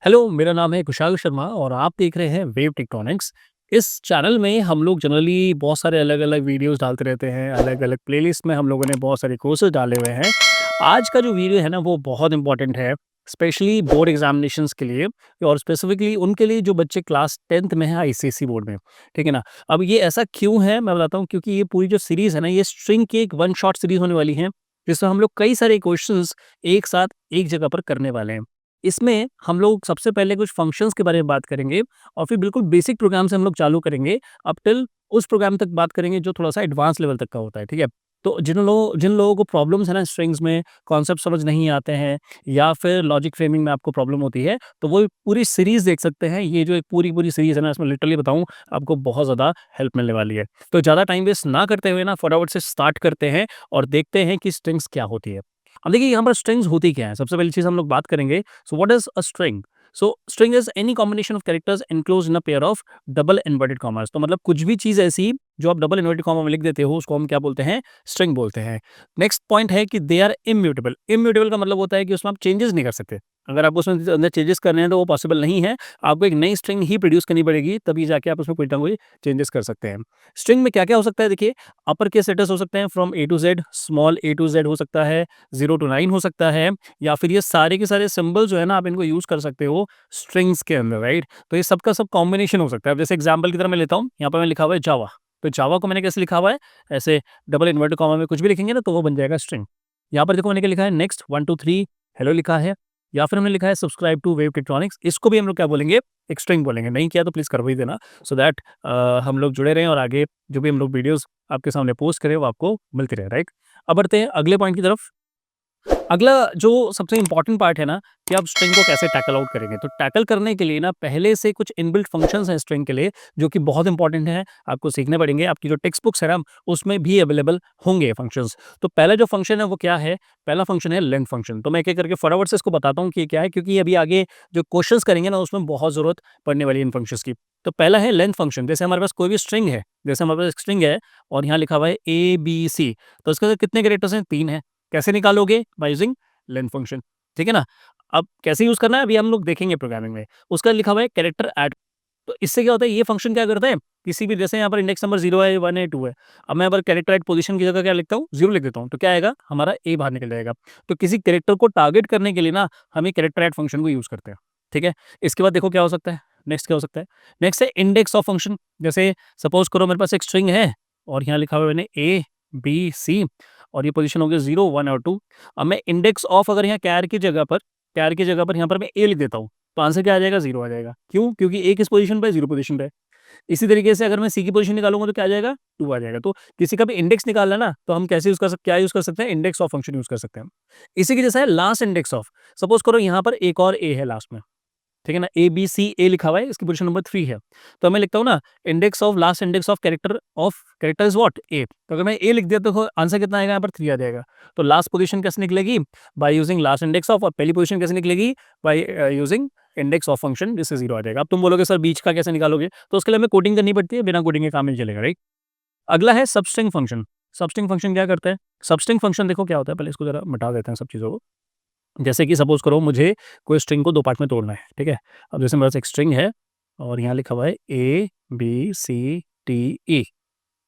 Hello, मेरा नाम है कुशाल शर्मा और आप देख रहे हैं वेव टेक्टोनिक्स। इस चैनल में हम लोग जनरली बहुत सारे अलग-अलग वीडियोस डालते रहते हैं, अलग-अलग प्लेलिस्ट में हम लोगों ने बहुत सारे कोर्सेज़ डाले हुए हैं। आज का जो वीडियो है ना वो बहुत इम्पोर्टेंट है, स्पेशली बोर्ड एग्ज़ामिनेशंस के लिए और स्पेसिफिकली उनके लिए जो बच्चे क्लास 10th में हैं आईसीएसई बोर्ड में, ठीक है ना? अब ये ऐसा क्यों है मैं बताता हूँ क्योंकि ये पूरी जो सीरीज़ है ना ये स्ट्रिंग की एक वन शॉट सीरीज़ होने वाली है, जिसमें हम लोग कई सारे क्वेश्चंस एक साथ एक जगह पर करने वाले हैं। इसमें हम लोग सबसे पहले कुछ फंक्शंस के बारे में बात करेंगे और फिर बिल्कुल बेसिक प्रोग्राम से हम लोग चालू करेंगे अप टिल उस प्रोग्राम तक बात करेंगे जो थोड़ा-सा एडवांस लेवल तक का होता है, ठीक है? तो जिन लोगों को प्रॉब्लम्स है ना स्ट्रिंग्स में, कॉन्सेप्ट समझ नहीं आते हैं या फिर लॉजिक फ्रेमिंग में आपको प्रॉब्लम होती है, तो वो पूरी सीरीज़ देख सकते हैं। ये जो एक पूरी-पूरी सीरीज़ है ना इसमें लिटरली बताऊँ आपको बहुत ज़्यादा हेल्प मिलने वाली है। तो ज़्यादा टाइम वेस्ट ना करते हुए ना फटाफट से स्टार्ट करते हैं और देखते हैं कि स्ट्रिंग्स क्या होती है। अब देखिए यहाँ पर स्ट्रिंग्स होती क्या है? सबसे पहली चीज़ हम लोग बात करेंगे, so what is a string? So string is any combination of characters enclosed in a pair of double inverted commas. तो मतलब कुछ भी चीज़ ऐसी जो आप डबल इन्वर्टेड कॉमा में लिख देते हो उसको हम क्या बोलते हैं? स्ट्रिंग बोलते हैं। नेक्स्ट पॉइंट है कि दे आर इम्यूटेबल। इम्यूटेबल का मतलब होता है कि उसमें आप चेंजेस नहीं कर सकते। अगर आपको उसमें अंदर चेंजेस करने हैं तो वो पॉसिबल नहीं है। आपको एक नई स्ट्रिंग ही प्रोड्यूस करनी पड़ेगी तभी जाके आप उसमें कोई ना कोई चेंजेस कर सकते हैं। स्ट्रिंग में क्या-क्या हो सकता है देखिए, अपर केस लेटर्स हो सकते हैं from A to Z, small A to Z हो सकता है, 0 टू 9 हो सकता है या फिर ये सारे के सारे सिंबल जो है ना आप इनको यूज़ कर सकते हो स्ट्रिंग्स के अंदर, राइट? तो ये सबका सब कॉम्बिनेशन हो सकता है। अब जैसे एग्जांपल की तरह मैं लेता हूँ, यहाँ पर मैं लिखा हुआ है जावा, तो जावा को मैंने कैसे लिखा हुआ है? ऐसे डबल इन्वर्टेड कॉमा में कुछ भी लिखेंगे ना तो वो बन जाएगा स्ट्रिंग। यहाँ पर देखो मैंने क्या लिखा है नेक्स्ट 1 2 3 हेलो लिखा है या फिर हमने लिखा है सब्सक्राइब टू वेव टेक्ट्रॉनिक्स, इसको भी हम लोग क्या बोलेंगे? एक स्ट्रिंग बोलेंगे। नहीं किया तो प्लीज़ करवा ही देना सो दैट हम लोग जुड़े रहें और आगे जो भी हम लोग वीडियोज़ आपके सामने पोस्ट करें वो आपको मिलती रहे, राइट? अब बढ़ते हैं अगले पॉइंट की तरफ। अगला जो सबसे इम्पोर्टेंट पार्ट है ना कि आप स्ट्रिंग को कैसे टैकल आउट करेंगे। तो टैकल करने के लिए ना पहले से कुछ इनबिल्ट फंक्शंस हैं स्ट्रिंग के लिए जो कि बहुत इंपॉर्टेंट हैं, आपको सीखने पड़ेंगे। आपकी जो टेक्स्ट बुक्स है ना उसमें भी अवेलेबल होंगे फंक्शंस। तो पहला जो फंक्शन है वो क्या है? पहला फंक्शन है लेंथ फंक्शन। तो मैं एक-एक करके फटाफट से इसको बताता हूँ कि ये क्या है क्योंकि अभी आगे जो क्वेश्चंस करेंगे ना उसमें बहुत ज़रूरत पड़ने वाली है इन फंक्शंस की। तो पहला है लेंथ फंक्शन। जैसे हमारे पास कोई भी स्ट्रिंग है, जैसे हमारे पास एक स्ट्रिंग है और यहाँ लिखा हुआ है एबीसी, तो इसके अंदर कितने कैरेक्टर्स हैं? 3 हैं। कैसे निकालोगे? बाय यूजिंग लेंथ फंक्शन, ठीक है ना? अब कैसे यूज़ करना है अभी हम लोग देखेंगे प्रोग्रामिंग में। उसका लिखा हुआ है कैरेक्टर ऐड। तो इससे क्या होता है ये फंक्शन क्या करता है, किसी भी जैसे यहाँ पर इंडेक्स नंबर 0 है, 1 है, 2 है। अब मैं अगर कैरेक्टर ऐड पोज़ीशन की जगह क्या लिखता हूँ 0 लिख देता हूँ, तो क्या आएगा हमारा ए बाहर निकल जाएगा। तो किसी कैरेक्टर को टारगेट करने के लिए ना हम ये कैरेक्टर ऐड फंक्शन को यूज़ करते हैं, ठीक है? इसके बाद देखो क्या हो सकता है, नेक्स्ट क्या हो सकता है? नेक्स्ट है इंडेक्स ऑफ फंक्शन। जैसे सपोज़ करो मेरे पास एक स्ट्रिंग है और यहाँ लिखा हुआ है मैंने ए, बी, सी और ये पोज़ीशन हो गया 0, 1 और 2। अब मैं इंडेक्स ऑफ अगर यहाँ कैर की जगह पर यहाँ पर मैं ए लिख देता हूँ, तो आंसर क्या आ जाएगा? 0 आ जाएगा। क्यों? क्योंकि ए किस पोज़ीशन पे है? 0 पोज़ीशन पे है। इसी तरीके से अगर मैं सी की पोज़ीशन निकालूँगा तो क्या आ जाएगा? 2 आ जाएगा। तो किसी का भी इंडेक्स निकालना है ना, तो हम कैसे यूज़ कर सक क्या यूज़ कर सकते हैं? इंडेक्स ऑफ फंक्शन यूज़ कर सकते हैं। इसी के जैसा है लास्ट इंडेक्स ऑफ। सपोज़ करो यहाँ पर एक और ए है लास्ट में। ठीक है ना? ए लिखा हुआ है, इसकी पोज़ीशन नंबर 3 है। तो मैं लिखता हूँ ना index of last index of character is what? A. तो अगर मैं ए लिख दिया तो आंसर कितना आएगा यहाँ पर 3 आ जाएगा। तो लास्ट पोज़ीशन कैसे निकलेगी? By using last index of और पहली पोज़ीशन कैसे निकलेगी? By using index of function जिससे 0 आ जाएगा। अब तुम बोलोगे सर बीच का कैसे निकालोगे? तो उसके लिए हमें कोडिंग करनी पड़ती है, बिना कोडिंग के काम नहीं चलेगा, राइट? अगला है सबस्ट्रिंग फंक्शन। सबस्ट्रिंग फंक्शन क्या करता है? सबस्ट्रिंग फंक्शन देखो क्या होता है, पहले इसको ज़रा मिटा देते हैं सब चीज़ों को। जैसे कि सपोज़ करो मुझे कोई स्ट्रिंग को 2 पार्ट में तोड़ना है, ठीक है? अब जैसे मेरे पास एक स्ट्रिंग है और यहाँ लिखा हुआ है ए, बी, सी, डी, ई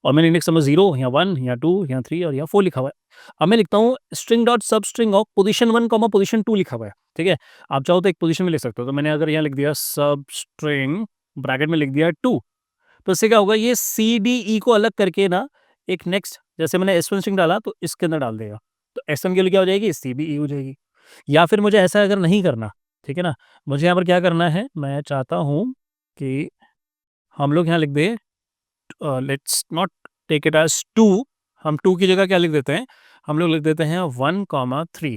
और मैंने इंडेक्स नंबर 0 यहाँ 1 यहाँ 2 यहाँ 3 और यहाँ 4 लिखा हुआ है। अब मैं लिखता हूँ string dot substring of position 1 comma position 2 लिखा हुआ है, ठीक है? आप चाहो तो एक पोज़ीशन में लिख सकते हो। तो मैंने अगर यहाँ लिख दिया सबस्ट्रिंग ब्रैकेट में लिख दिया 2 तो इससे क्या होगा ये सी, डी, ई को अलग करके ना एक नेक्स्ट जैसे मैंने एस1 स्ट्रिंग डाला तो इसके अंदर डाल देगा। तो एस1 के लिए क्या हो जाएगी? सी, बी, ई हो जाएगी। या फिर मुझे ऐसा अगर नहीं करना, ठीक है ना? मुझे यहाँ पर क्या करना है, मैं चाहता हूँ कि हम लोग यहाँ लिख दें let's not take it as 2 हम 2 की जगह क्या लिख देते हैं, हम लोग लिख देते हैं 1, 3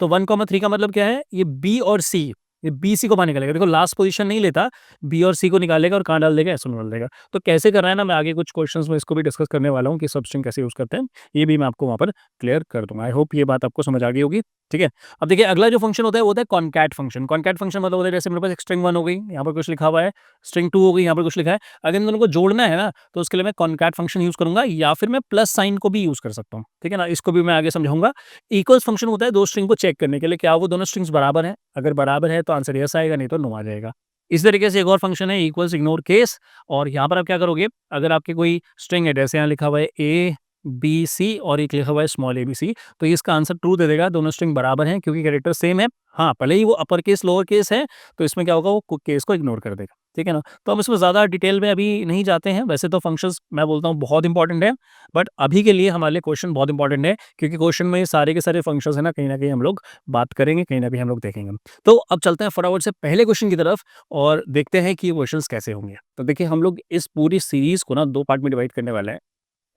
तो 1, 3 का मतलब क्या है? ये बी और सी, ये बी, सी को बाहर निकालेगा। देखो लास्ट पोज़ीशन नहीं लेता, बी और सी को निकालेगा और कहाँ डाल देगा? एस में डाल देगा। तो कैसे करना है ना, मैं आगे कुछ क्वेश्चंस में इसको भी डिस्कस करने वाला हूँ कि सबस्ट्रिंग कैसे यूज़ करते हैं। ये भी मैं आपको वहाँ पर क्लियर कर दूँगा। आई होप ये बात आपको समझ आ गई होगी। ठीक है? अब देखिए अगला जो फंक्शन होता है वो होता है कॉनकैट फंक्शन। कॉनकैट फंक्शन मतलब होता है जैसे मेरे पास एक स्ट्रिंग 1 हो गई, यहाँ पर कुछ लिखा हुआ है, स्ट्रिंग 2 हो गई, यहाँ पर कुछ लिखा है। अगर इन दोनों को जोड़ना है ना, तो उसके लिए मैं कॉनकैट फंक्शन यूज़ करूँगा या फिर मैं प्लस साइन को भी यूज़ कर सकता हूँ, ठीक है ना? इसको भी मैं आगे समझाऊँगा। इक्वल्स फंक्शन होता है 2 स्ट्रिंग को चेक करने के लिए, क्या वो दोनों स्ट्रिंग्स बराबर हैं? अगर बराबर है तो आंसर येस आएगा, नहीं तो नो आ जाएगा। इसी तरीके से एक और फंक्शन है इक्वल्स इग्नोर केस और यहाँ पर आप क्या करोगे, अगर आपकी कोई स्ट्रिंग है जैसे यहाँ लिखा हुआ है ए, बी, सी और एक लिखा हुआ है स्मॉल एबीसी, तो ये इसका आंसर ट्रू दे देगा, दोनों स्ट्रिंग बराबर हैं क्योंकि कैरेक्टर सेम है। हाँ, भले ही वो अपर केस, लोअर केस है, तो इसमें क्या होगा, वो केस को इग्नोर कर देगा, ठीक है ना? तो हम इसमें ज़्यादा डिटेल में अभी नहीं जाते हैं। वैसे तो फंक्शंस मैं बोलता हूँ बहुत इंपॉर्टेंट है, बट अभी के लिए हमारे लिए क्वेश्चन बहुत इंपॉर्टेंट है क्योंकि क्वेश्चन में ये सारे के सारे फंक्शंस है ना, कहीं न कहीं हम लोग बात करेंगे, कहीं न कहीं हम लोग देखेंगे। तो अब चलते हैं फटाफट से पहले क्वेश्चन की तरफ और देखते हैं कि ये क्वेश्चंस कैसे होंगे। तो देखिए हम लोग इस पूरी सीरीज़ को ना 2 पार्ट में डिवाइड करने वाले हैं।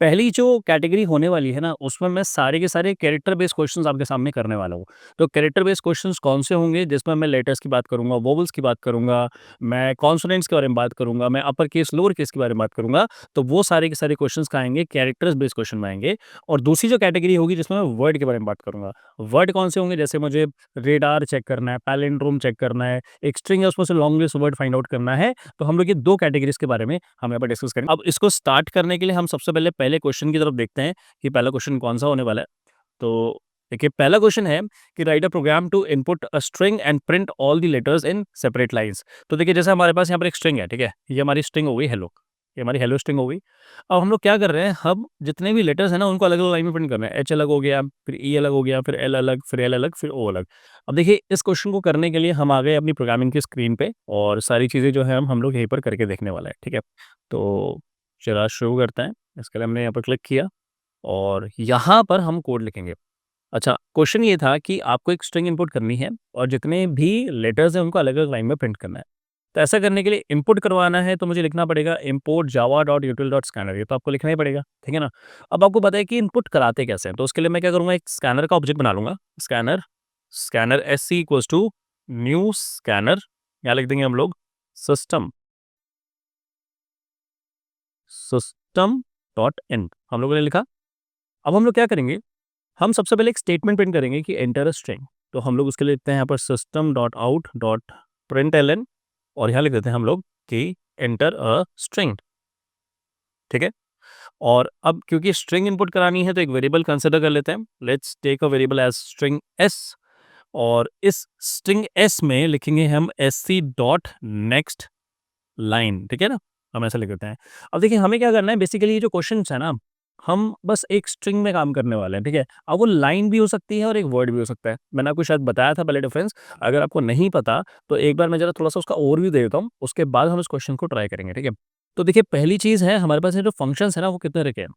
पहली जो कैटेगरी होने वाली है ना, उसमें मैं सारे के सारे कैरेक्टर बेस्ड क्वेश्चंस आपके सामने करने वाला हूँ। तो कैरेक्टर बेस्ड क्वेश्चंस कौन से होंगे जिसमें मैं लेटर्स की बात करूँगा, वोवेल्स की बात करूँगा, मैं कॉन्सोनेंट्स के बारे में बात करूँगा, मैं अपर केस, लोअर केस के बारे में बात करूँगा। तो वो सारे के सारे क्वेश्चंस कहाँ आएँगे, कैरेक्टर्स बेस्ड क्वेश्चन में आएँगे। और दूसरी जो कैटेगरी होगी जिसमें मैं वर्ड के बारे में बात करूँगा। वर्ड कौन से होंगे, जैसे मुझे रेडार चेक करना है, पैलिंड्रोम चेक करना है, एक स्ट्रिंग है उसमें से लॉन्गेस्ट वर्ड फाइंड आउट करना है। तो हम लोग ये 2 कैटेगरीज़ के बारे में हम यहाँ पर डिस्कस करेंगे। अब इसको स्टार्ट करने के लिए हम सबसे पहले पहले क्वेश्चन की तरफ देखते हैं कि पहला क्वेश्चन कौन-सा होने वाला है। तो देखिए पहला क्वेश्चन है कि write a program to input a string and print all the letters in separate lines. तो देखिए जैसे हमारे पास यहाँ पर एक स्ट्रिंग है, ठीक है? ये हमारी स्ट्रिंग हो गई हेलो, ये हमारी हेलो स्ट्रिंग हो गई। अब हम लोग क्या कर रहे हैं, हम जितने भी लेटर्स हैं ना उनको अलग-अलग लाइन में प्रिंट करना है। एच अलग हो गया, फिर ई अलग हो गया, फिर एल अलग, फिर एल अलग, फिर ओ अलग। अब देखिए इस क्वेश्चन को करने के लिए हम आ गए अपनी प्रोग्रामिंग की स्क्रीन पे और सारी चीज़ें जो है हम लोग यहीं पर करके देखने वाला है, ठीक है? तो चला शुरू करते हैं। इसके लिए हमने यहाँ पर क्लिक किया और यहाँ पर हम कोड लिखेंगे। अच्छा, क्वेश्चन ये था कि आपको एक स्ट्रिंग इनपुट करनी है और जितने भी लेटर्स हैं उनको अलग-अलग लाइन में प्रिंट करना है। तो ऐसा करने के लिए इनपुट करवाना है तो मुझे लिखना पड़ेगा import java.util.scanner, ये तो आपको लिखना ही पड़ेगा, ठीक है ना? अब आपको पता है कि इनपुट कराते कैसे हैं, तो उसके लिए मैं क्या करूँगा, एक स्कैनर का ऑब्जेक्ट बना लूँगा। Scanner scanner sc equals to new scanner, यहाँ लिख देंगे हम लोग सिस्टम सिस्टम डॉट इन, हम लोगों ने लिखा। अब हम लोग क्या करेंगे, हम सबसे पहले एक स्टेटमेंट प्रिंट करेंगे कि एंटर अ स्ट्रिंग। तो हम लोग उसके लिए लिखते हैं यहाँ पर system dot out dot println और यहाँ लिख देते हैं हम लोग कि एंटर अ स्ट्रिंग, ठीक है? और अब क्योंकि स्ट्रिंग इनपुट करानी है तो एक वेरिएबल कंसिडर कर लेते हैं। Let's take a variable as string S और इस स्ट्रिंग एस में लिखेंगे हम एससी डॉट नेक्स्ट लाइन, ठीक है ना? हम ऐसा लिख देते हैं। अब देखिए हमें क्या करना है, बेसिकली ये जो क्वेश्चंस है ना, हम बस एक स्ट्रिंग में काम करने वाले हैं, ठीक है? अब वो लाइन भी हो सकती है और एक वर्ड भी हो सकता है। मैंने आपको शायद बताया था पहले डिफरेंस, अगर आपको नहीं पता तो एक बार मैं ज़रा थोड़ा-सा उसका ओवरव्यू दे देता हूँ, उसके बाद हम इस क्वेश्चन को ट्राई करेंगे, ठीक है? तो देखिए पहली चीज़ है हमारे पास ये जो फंक्शंस है ना वो कितने तरह के हैं।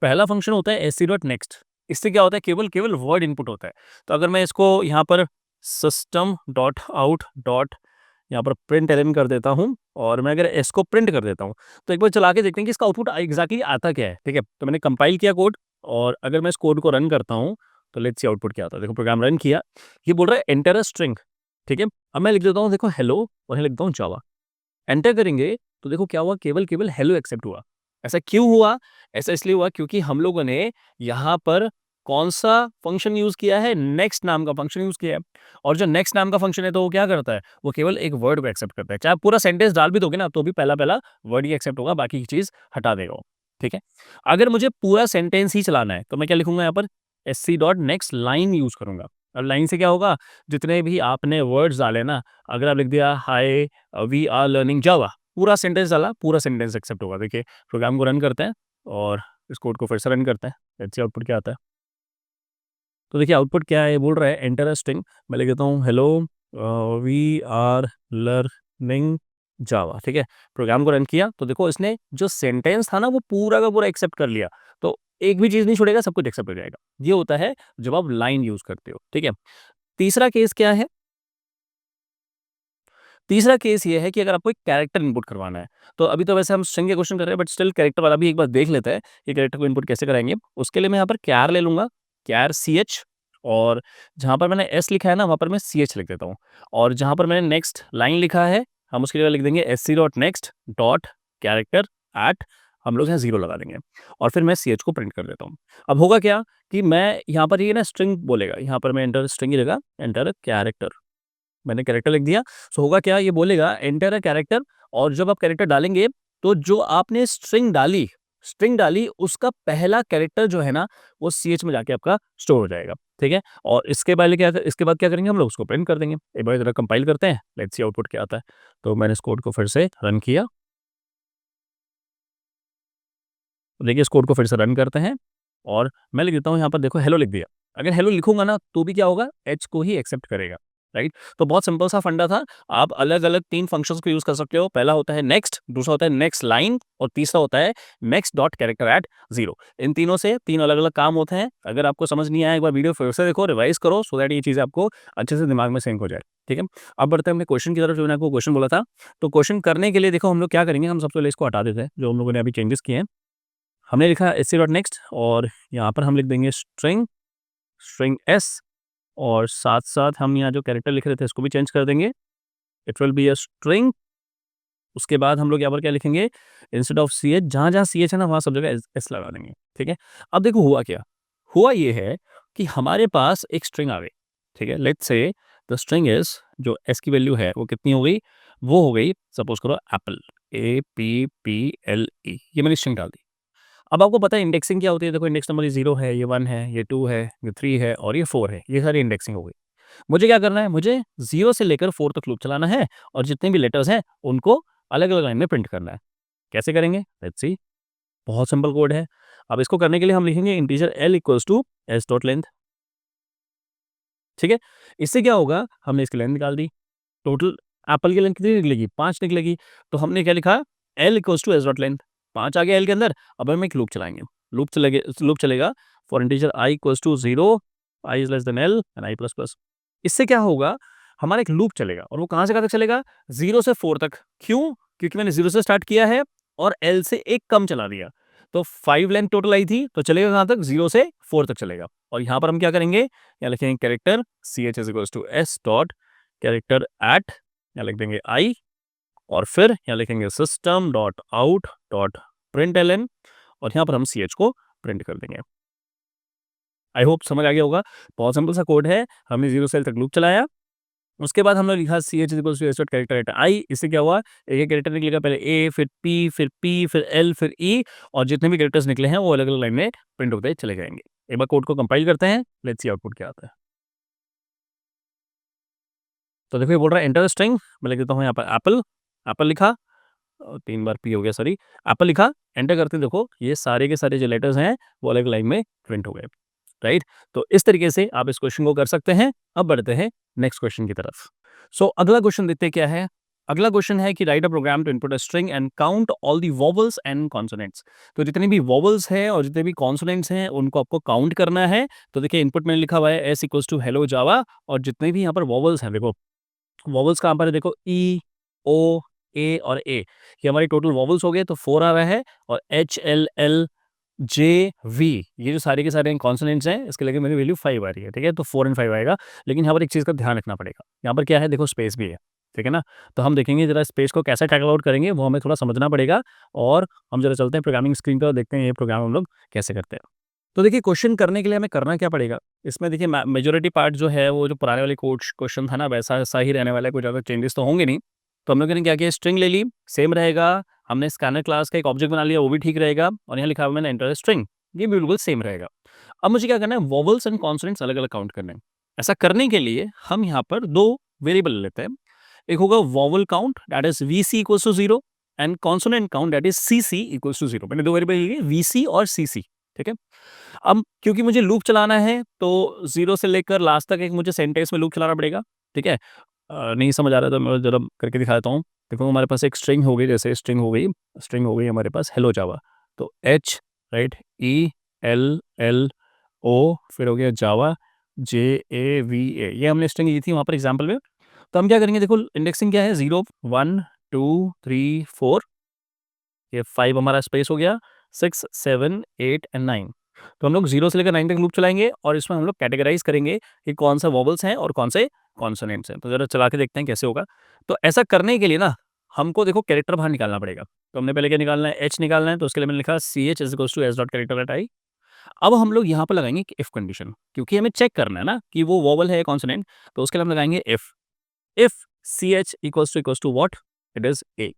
पहला फंक्शन होता है sc.next, इससे क्या होता है, केवल केवल वर्ड इनपुट होता है। तो अगर मैं इसको यहाँ पर सिस्टम डॉट आउट डॉट यहाँ पर प्रिंट एलन कर देता हूँ और मैं अगर एस को प्रिंट कर देता हूँ, तो एक बार चला के देखते हैं कि इसका आउटपुट एग्जैक्टली आता क्या है, ठीक है? तो मैंने कंपाइल किया कोड और अगर मैं इस कोड को रन करता हूँ, तो लेट्स सी आउटपुट क्या आता है। देखो प्रोग्राम रन किया, ये बोल रहा है एंटर अ स्ट्रिंग, ठीक है? अब मैं लिख देता हूँ देखो हेलो और यहाँ लिख देता हूँ जावा। एंटर करेंगे तो देखो क्या हुआ, केवल केवल हेलो एक्सेप्ट हुआ। ऐसा क्यों हुआ? ऐसा इसलिए हुआ क्योंकि हम लोगों ने यहाँ पर कौन-सा फंक्शन यूज़ किया है, नेक्स्ट नाम का फंक्शन यूज़ किया है। और जो नेक्स्ट नाम का फंक्शन है तो वो क्या करता है, वो केवल एक वर्ड को एक्सेप्ट करता है। चाहे आप पूरा सेंटेंस डाल भी दोगे ना तो भी पहला-पहला वर्ड ही एक्सेप्ट होगा, बाकी की चीज़ हटा देगा वो, ठीक है? अगर मुझे पूरा सेंटेंस ही चलाना है तो मैं क्या लिखूँगा यहाँ पर sc dot next line use करूँगा। अब लाइन से क्या होगा, जितने भी आपने वर्ड्स डाले ना, अगर आप लिख दिया हाय वी आर लर्निंग जावा, पूरा सेंटेंस डाला, पूरा सेंटेंस एक्सेप्ट होगा। देखिए प्रोग्राम को रन करते हैं और इस कोड को फिर से रन करते हैं। लेट्स सी आउटपुट क्या आता है। तो देखिए आउटपुट क्या है, ये बोल रहा है एंटर अ स्ट्रिंग। मैं लिख देता हूँ हेलो वी आर लर्निंग जावा, ठीक है? प्रोग्राम को रन किया तो देखो इसने जो सेंटेंस था ना वो पूरा का पूरा एक्सेप्ट कर लिया। तो एक भी चीज़ नहीं छोड़ेगा, सब कुछ एक्सेप्ट हो जाएगा। ये होता है जब आप लाइन यूज़ करते हो, ठीक है? तीसरा केस क्या है? तीसरा केस ये है कि अगर आपको एक कैरेक्टर इनपुट करवाना है, तो अभी तो वैसे हम स्ट्रिंग के क्वेश्चन कर रहे हैं बट स्टिल कैरेक्टर वाला भी एक बार देख लेते हैं कि कैरेक्टर को इनपुट कैसे कराएँगे। उसके लिए मैं यहाँ पर कैर ले लूँगा, कैर ch और जहाँ पर मैंने s लिखा है ना, वहाँ पर मैं ch लिख देता हूँ और जहाँ पर मैंने नेक्स्ट लाइन लिखा है, हम उसके लिए लिख देंगे sc dot next dot character eight हम लोग यहाँ 0 लगा देंगे और फिर मैं CH को प्रिंट कर देता हूँ। अब होगा क्या कि मैं यहाँ पर ये ना स्ट्रिंग बोलेगा, यहाँ पर मैं एंटर स्ट्रिंग ही रहेगा, एंटर कैरेक्टर, मैंने कैरेक्टर लिख दिया। सो होगा क्या, ये बोलेगा एंटर अ कैरेक्टर, और जब आप कैरेक्टर डालेंगे तो जो आपने स्ट्रिंग डाली उसका पहला कैरेक्टर जो है ना वो CH में जाके आपका स्टोर हो जाएगा, ठीक है। और इसके बाद क्या करेंगे, हम लोग उसको प्रिंट कर देंगे। एक बार जरा कंपाइल करते हैं, लेट्स सी आउटपुट क्या आता है। तो मैंने इस कोड को फिर से रन किया, तो देखिए इस कोड को फिर से रन करते हैं और मैं लिख देता हूँ यहाँ पर, देखो हेलो लिख दिया। अगर हेलो लिखूंगा ना तो भी क्या होगा, एच को ही एक्सेप्ट करेगा, राइट। तो बहुत सिंपल सा फंडा था। आप अलग अलग 3 फंक्शंस को यूज कर सकते हो। पहला होता है नेक्स्ट, दूसरा होता है नेक्स्ट लाइन, और तीसरा होता है नेक्स्ट डॉट कैरेक्टर एट 0। इन तीनों से 3 अलग अलग काम होते हैं। अगर आपको समझ नहीं आया, एक बार वीडियो फिर से देखो, रिवाइज करो, सो दैट ये चीज़ आपको अच्छे से दिमाग में सिंक हो जाए, ठीक है। अब बढ़ते हैं अपने क्वेश्चन की तरफ। जो मैंने आपको क्वेश्चन बोला था, तो क्वेश्चन करने के लिए देखो हम लोग क्या करेंगे, हम सबसे पहले इसको हटा देते हैं जो हम लोगों ने अभी चेंजेस किए हैं। हमने लिखा एस सी डॉट नेक्स्ट, और यहाँ पर हम लिख देंगे स्ट्रिंग स्ट्रिंग एस, और साथ साथ हम यहाँ जो कैरेक्टर लिख रहे थे इसको भी चेंज कर देंगे, it will be a string. उसके बाद हम लोग यहाँ पर क्या लिखेंगे, इंस्टेड ऑफ सी एच, जहाँ जहाँ सी एच है ना वहाँ सब जगह एस लगा देंगे, ठीक है। अब देखो हुआ क्या, हुआ ये है कि हमारे पास एक स्ट्रिंग आ गई, ठीक है। लेट्स से द स्ट्रिंग इज, जो एस की वैल्यू है वो कितनी हो गई, वो हो गई सपोज करो एप्पल, APPLE, ये मैंने स्ट्रिंग डाल दी। अब आपको पता है इंडेक्सिंग क्या होती है, देखो इंडेक्स नंबर ये 0 है, ये 1 है, ये 2 है, ये 3 है और ये 4 है, ये सारी इंडेक्सिंग हो गई। मुझे क्या करना है, मुझे 0 से लेकर 4 तक लूप चलाना है और जितने भी लेटर्स हैं उनको अलग-अलग लाइन में प्रिंट करना है। कैसे करेंगे? Let's see. बहुत सिंपल कोड है। अब इसको करने के लिए हम लिखेंगे integer L equals to s dot length, ठीक है? इससे क्या होगा, हमने इसकी लेंथ निकाल दी। टोटल एप्पल की लेंथ कितनी निकलेगी? 5 निकलेगी। तो हमने क्या लिखा, L equals to s dot length, 5 आ गया L के अंदर। अब हम एक लूप चलाएँगे। लूप चलेगा for integer I equals to 0, I is less than L and I plus plus. इससे क्या होगा, हमारा एक लूप चलेगा और वो कहाँ से कहाँ तक चलेगा? 0 से 4 तक। क्यों? क्योंकि मैंने 0 से स्टार्ट किया है और L से 1 कम चला दिया। तो 5 लेंथ टोटल आई थी, तो चलेगा कहाँ तक? 0 से 4 तक चलेगा। और यहाँ पर हम क्या करेंगे? यहाँ लिखेंगे character CH is equals to S dot character at, यहाँ लिख देंगे I, और फिर यहाँ लिखेंगे system dot out dot println, और यहाँ पर हम CH को प्रिंट कर देंगे। आई होप समझ आ गया होगा। बहुत सिंपल सा कोड है। हमने 0 से L तक लूप चलाया, उसके बाद हमने लिखा CH equals to S dot character at I। इससे क्या हुआ, एक कैरेक्टर निकलेगा, पहले A, फिर P, फिर L, फिर E, और जितने भी कैरेक्टर्स निकले हैं वो अलग-अलग लाइन में प्रिंट होते चले जाएँगे। एक बार कोड को कंपाइल करते हैं, लेट्स सी आउटपुट क्या आता है। तो देखो ये बोल रहा है एंटर स्ट्रिंग, मैं लिख देता हूँ यहाँ पर एप्पल, एप्पल लिखा, 3 बार P हो गया, सॉरी, एप्पल लिखा, एंटर करते ही देखो ये सारे के सारे जो लेटर्स हैं वो अलग लाइन में प्रिंट हो गए, राइट। तो इस तरीके से आप इस क्वेश्चन को कर सकते हैं। अब बढ़ते हैं नेक्स्ट क्वेश्चन की तरफ। सो अगला क्वेश्चन देखते हैं क्या है। अगला क्वेश्चन है कि write a program to input a string and count all the vowels and consonants. तो जितनी भी वोवेल्स हैं और जितने भी कॉन्सोनेंट्स हैं उनको आपको काउंट करना है। तो देखिए इनपुट में लिखा हुआ है एस इक्वल्स टू हेलो जावा, और जितने भी यहाँ पर वोवेल्स हैं, देखो वोवेल्स कहाँ पर है, देखो ई, ओ, ए और ए, ये हमारी टोटल वोवेल्स हो गए, तो 4 आ रहा है, और H, L, L, J, V, ये जो सारे के सारे कॉन्सोनेंट्स हैं इसके लिए मेरी वैल्यू 5 आ रही है, ठीक है। तो 4 एंड 5 आएगा। लेकिन यहाँ पर एक चीज़ का ध्यान रखना पड़ेगा, यहाँ पर क्या है, देखो स्पेस भी है, ठीक है ना। तो हम देखेंगे जरा स्पेस को कैसे टैकल आउट करेंगे, वो हमें थोड़ा समझना पड़ेगा। और हम जरा चलते हैं प्रोग्रामिंग स्क्रीन पर और देखते हैं ये प्रोग्राम हम लोग कैसे करते हैं। तो देखिए क्वेश्चन करने के लिए हमें करना क्या पड़ेगा, इसमें देखिए मेजॉरिटी पार्ट जो है वो जो पुराने वाले कोड क्वेश्चन था ना वैसा सा ही रहने वाला है, कोई ज़्यादा चेंजेस तो होंगे नहीं। तो हम लोगों ने क्या किया, स्ट्रिंग ले ली, सेम रहेगा। हमने स्कैनर क्लास का एक ऑब्जेक्ट बना लिया, वो भी ठीक रहेगा, और यहाँ लिखा हुआ मैंने एंटर स्ट्रिंग, ये भी बिल्कुल सेम रहेगा। अब मुझे क्या करना है, वोवेल्स एंड कॉन्सोनेंट्स अलग अलग काउंट करने हैं। ऐसा करने के लिए हम यहाँ पर 2 वेरिएबल लेते हैं। एक होगा vowel count, that is VC equals to 0, and consonant count, that is CC equals to 0। मैंने 2 वेरिएबल लिए, VC और CC, ठीक है। अब क्योंकि मुझे लूप चलाना है तो 0 से लेकर लास्ट तक एक मुझे सेंटेंस में लूप चलाना पड़ेगा, ठीक है। नहीं समझ आ रहा तो मैं ज़रा करके दिखा देता हूँ। देखो हमारे पास एक स्ट्रिंग हो गई, जैसे स्ट्रिंग हो गई हमारे पास हेलो जावा। तो H, राइट, ELLO, फिर हो गया जावा, JAVA, ये हमने स्ट्रिंग ली थी वहाँ पर एग्जाम्पल में। तो हम क्या करेंगे, देखो इंडेक्सिंग क्या है, 0, 1, 2, 3, 4, ये 5 हमारा स्पेस हो गया, 6, 7, 8 एंड 9। तो हम लोग 0 से लेकर 9 तक लूप चलाएँगे और इसमें हम लोग कैटेगराइज़ करेंगे कि कौन सा वोवेल्स हैं और कौन से कॉन्सोनेंट्स हैं। तो ज़रा चला के देखते हैं कैसे होगा। तो ऐसा करने के लिए ना हमको देखो कैरेक्टर बाहर निकालना पड़ेगा। तो हमने पहले क्या निकालना है, एच निकालना है, तो उसके लिए मैंने लिखा C H is equals to H dot character at I. अब हम लोग यहाँ पर लगाएंगे इफ कंडीशन, क्योंकि हमें चेक करना है ना कि वो वॉवल है कॉन्सोनेंट, तो उसके लिए हम लगाएंगे if ch equals to what, it is a,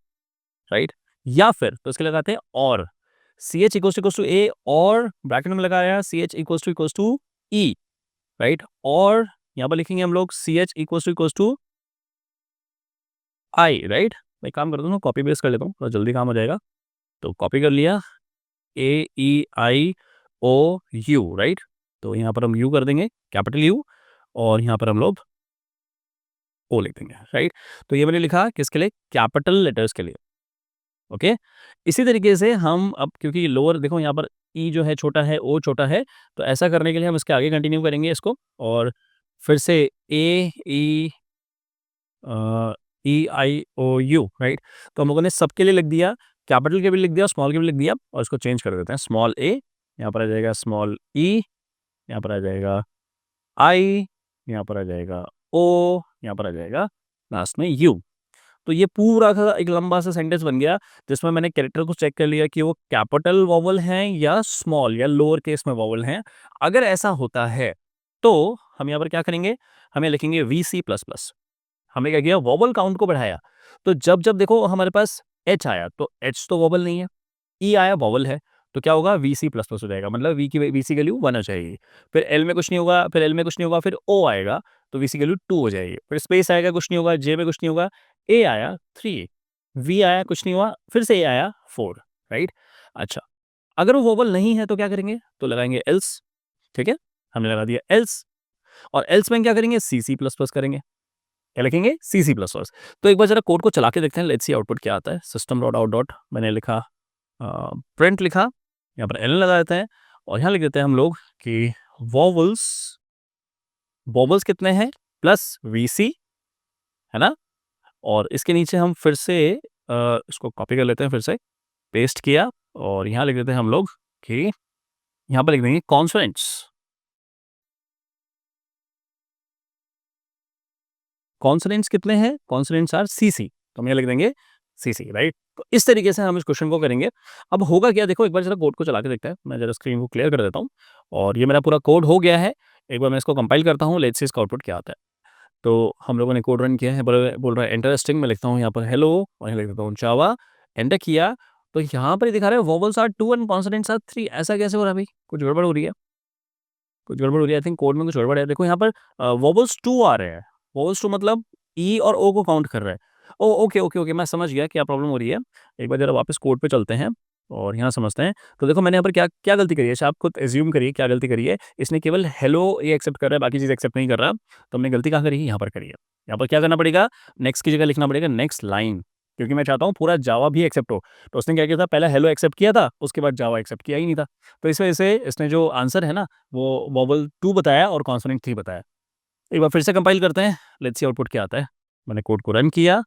right. या फिर तो इसके लगाते हैं और ch इक्वल्स टू a, और ब्रैकेट में लगाया ch equals to e, right. और यहाँ पर लिखेंगे हम लोग ch equals to i, right. मैं काम करता हूँ, कॉपी पेस्ट कर लेता हूँ, थोड़ा जल्दी काम हो जाएगा। तो कॉपी कर लिया, AEIOU, राइट। तो यहाँ पर हम U कर देंगे, कैपिटल U, और यहाँ पर हम लोग O लिख देंगे, राइट। तो ये मैंने लिखा किसके लिए, कैपिटल लेटर्स के लिए, ओके। इसी तरीके से हम अब, क्योंकि लोअर देखो यहाँ पर E जो है छोटा है, O छोटा है, तो ऐसा करने के लिए हम इसके आगे कंटिन्यू करेंगे इसको, और फिर से AEIOU, राइट। तो हम लोगों ने सबके लिए लिख दिया, कैपिटल के भी लिख दिया, स्मॉल के भी लिख दिया, और इसको चेंज कर देते हैं, स्मॉल a यहाँ पर आ जाएगा, स्मॉल e यहाँ पर आ जाएगा, i यहाँ पर आ जाएगा, o यहाँ पर आ जाएगा, लास्ट में u। तो ये पूरा का एक लंबा सा सेंटेंस बन गया, जिसमें मैंने कैरेक्टर को चेक कर लिया कि वो कैपिटल वॉवल हैं या स्मॉल या लोअर केस में वॉवल हैं। अगर ऐसा होता है तो हम यहाँ पर क्या करेंगे, हमें लिखेंगे VC++। हमने क्या किया, वॉवल काउंट को बढ़ाया। तो जब जब देखो हमारे पास एच आया, तो एच तो वॉवल नहीं है, ई आया वॉवल है, तो क्या होगा, VC++ हो जाएगा, मतलब वी की वैल्यू 1 हो जाएगी। फिर एल में कुछ नहीं होगा, फिर एल में कुछ नहीं होगा, फिर ओ आएगा, तो वी की वैल्यू 2 हो जाएगी। फिर स्पेस आएगा, कुछ नहीं होगा, जे में कुछ नहीं होगा, ए आया 3, वी आया, कुछ नहीं हुआ, फिर से ए आया 4, राइट। अच्छा, अगर वो वोवल नहीं है तो क्या करेंगे, तो लगाएंगे एल्स, ठीक है। हमने लगा दिया एल्स, और एल्स में क्या करेंगे, CC++ करेंगे, क्या लिखेंगे, CC++। तो एक बार जरा कोड को चला के देखते हैं, लेट्स सी आउटपुट क्या आता है। सिस्टम डॉट आउट डॉट मैंने लिखा, प्रिंट लिखा, यहाँ पर एल लगा देते हैं, और यहाँ लिख देते हैं हम लोग कि वॉवल्स, वॉवल्स कितने हैं, प्लस VC, है ना। और इसके नीचे हम फिर से इसको कॉपी कर लेते हैं, फिर से पेस्ट किया, और यहाँ लिख देते हैं हम लोग कि यहाँ पर लिख देंगे कॉन्सोनेंट्स। कॉन्सोनेंट्स कितने हैं, कॉन्सोनेंट्स आर CC, तो हम यहाँ लिख देंगे CC, राइट। तो इस तरीके से हम इस क्वेश्चन को करेंगे। अब होगा क्या, देखो एक बार जरा कोड को चला के देखते हैं, मैं जरा स्क्रीन को क्लियर कर देता हूँ, और ये मेरा पूरा कोड हो गया है। एक बार मैं इसको कंपाइल करता हूँ, लेट्स सी इसका आउटपुट क्या आता है। तो हम लोगों ने कोड रन किया है, बोल रहा है एंटर स्ट्रिंग, मैं लिखता हूँ यहाँ पर हेलो, और यहाँ लिख देता हूँ जावा, एंटर किया, तो यहाँ पर दिखा रहा है vowels are 2 and consonants are 3। ऐसा कैसे हो रहा है भाई, कुछ गड़बड़ हो रही है, कुछ गड़बड़ हो रही है, आई थिंक कोड में कुछ गड़बड़ है। देखो यहाँ पर वोवल्स 2 आ रहे हैं, वोवल्स 2 मतलब ई और ओ को काउंट कर रहा है। ओ ओके ओके ओके, मैं समझ गया क्या प्रॉब्लम हो रही है। एक बार जरा वापस कोड पे चलते हैं, और यहाँ समझते हैं। तो देखो मैंने यहाँ पर क्या क्या गलती करी है, अच्छा आप खुद एज्यूम करिए क्या गलती करी है। इसने केवल हेलो ये एक्सेप्ट कर रहा है, बाकी चीज़ एक्सेप्ट नहीं कर रहा। तो हमने गलती कहाँ करी है, यहाँ पर करी है। यहाँ पर क्या करना पड़ेगा, नेक्स्ट की जगह लिखना पड़ेगा नेक्स्ट लाइन, क्योंकि मैं चाहता हूँ पूरा जावा भी एक्सेप्ट हो। तो उसने क्या किया था, पहले हेलो एक्सेप्ट किया था, उसके बाद जावा एक्सेप्ट किया ही नहीं था। तो इस वजह से इसने जो आंसर है ना, वो वोवल 2 बताया और कॉन्सोनेंट 3 बताया। एक बार फिर से कंपाइल करते हैं, लेट्स सी आउटपुट क्या आता है। मैंने कोड को रन किया,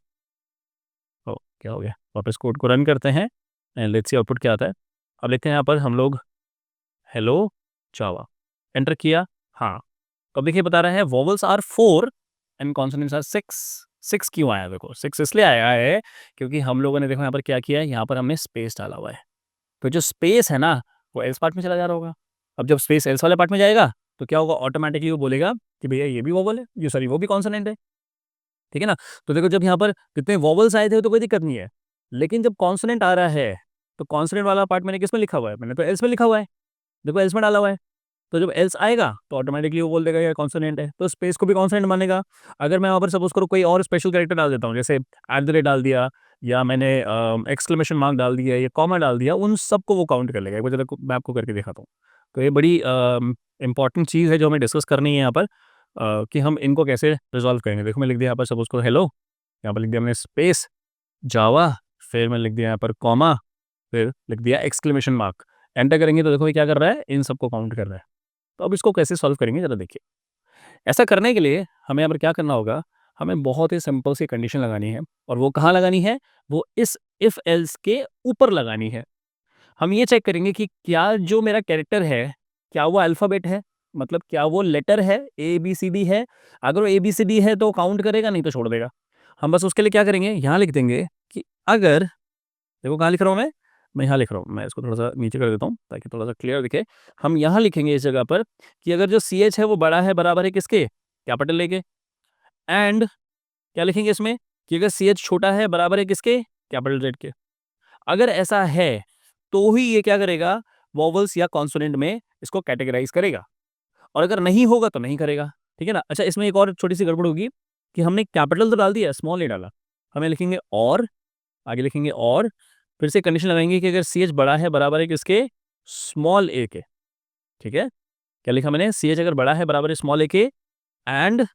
ओ क्या हो गया, वापस कोड को रन करते हैं, एंड लेट्स सी आउटपुट क्या आता है। अब लिखते हैं यहाँ पर हम लोग हेलो जावा, एंटर किया, हाँ। तो अब देखिए बता रहा है vowels are 4 and consonants are 6। 6 क्यों आया, देखो 6 इसलिए आया है क्योंकि हम लोगों ने देखो यहाँ पर क्या किया है, यहाँ पर हमने स्पेस डाला हुआ है। तो जो स्पेस है ना, वो एल्स पार्ट में चला जा रहा होगा। अब जब स्पेस एल्स वाले पार्ट में जाएगा, तो क्या होगा, ऑटोमेटिकली वो बोलेगा कि भैया ये भी वोवल है, ये सॉरी वो भी कॉन्सोनेंट है, ठीक है ना। तो देखो जब यहाँ पर कितने वोवल्स आए थे तो कोई दिक्कत नहीं है, लेकिन जब कॉन्सोनेंट आ रहा है, तो कॉन्सोनेंट वाला पार्ट मैंने किस में लिखा हुआ है, मैंने तो एल्स में लिखा हुआ है, देखो एल्स में डाला हुआ है। तो जब एल्स आएगा तो ऑटोमेटिकली वो बोल देगा ये कॉन्सोनेंट है, तो स्पेस को भी कॉन्सोनेंट मानेगा। अगर मैं वहाँ पर सपोज करो कोई और स्पेशल कैरेक्टर डाल देता हूँ, जैसे एट द रेट डाल दिया, या मैंने एक्सक्लेमेशन मार्क डाल दिया, या कॉमा डाल दिया, उन सबको वो काउंट कर लेगा। एक बार जरा मैं आपको करके दिखाता हूँ। तो ये बड़ी इंपॉर्टेंट चीज़ है जो हमें डिस्कस करनी है यहाँ पर, कि हम इनको कैसे रिजॉल्व करेंगे। देखो मैं लिख दिया यहाँ पर सपोज करो हेलो, यहाँ पर लिख दिया मैंने स्पेस जावा, फिर मैं लिख दिया यहाँ पर कॉमा, फिर लिख दिया एक्सक्लेमेशन मार्क, एंटर करेंगे तो देखो ये क्या कर रहा है, इन सबको काउंट कर रहा है। तो अब इसको कैसे सॉल्व करेंगे ज़रा देखिए। ऐसा करने के लिए हमें यहाँ पर क्या करना होगा, हमें बहुत ही सिंपल सी कंडीशन लगानी है, और वो कहाँ लगानी है, वो इस इफ एल्स के ऊपर लगानी है। हम ये चेक करेंगे कि क्या जो मेरा कैरेक्टर है, क्या वो अल्फ़ाबेट है, मतलब क्या वो लेटर है, ABCD है। अगर वो ABCD है तो काउंट करेगा, नहीं तो छोड़ देगा। हम बस उसके लिए क्या करेंगे, यहाँ लिख देंगे कि अगर देखो कहाँ लिख रहा हूँ मैं यहाँ लिख रहा हूँ। मैं इसको थोड़ा-सा नीचे कर देता हूँ ताकि थोड़ा-सा क्लियर दिखे। हम यहाँ लिखेंगे इस जगह पर कि अगर जो CH है वो बड़ा है, बराबर है किसके? कैपिटल ए के। एंड क्या लिखेंगे इसमें कि अगर CH छोटा है, बराबर है किसके? कैपिटल Z के। अगर ऐसा है, तो ही ये क्या करेगा? वोवेल्स या कॉन्सोनेंट में इसको कैटेगराइज़ करेगा, और अगर नहीं होगा तो नहीं करेगा, ठीक है ना? अच्छा, इसमें एक और छोटी-सी गड़बड़ होगी कि हमने कैपिटल तो डाल दिया, स्मॉल नहीं डाला। हमें लिखेंगे और, आगे लिखेंगे और, फिर से कंडीशन लगाएँगे कि अगर CH बड़ा है, बराबर है किसके? स्मॉल a के, ठीक है? क्या लिखा मैंने? CH अगर बड़ा है, बराबर है स्मॉल a के, एंड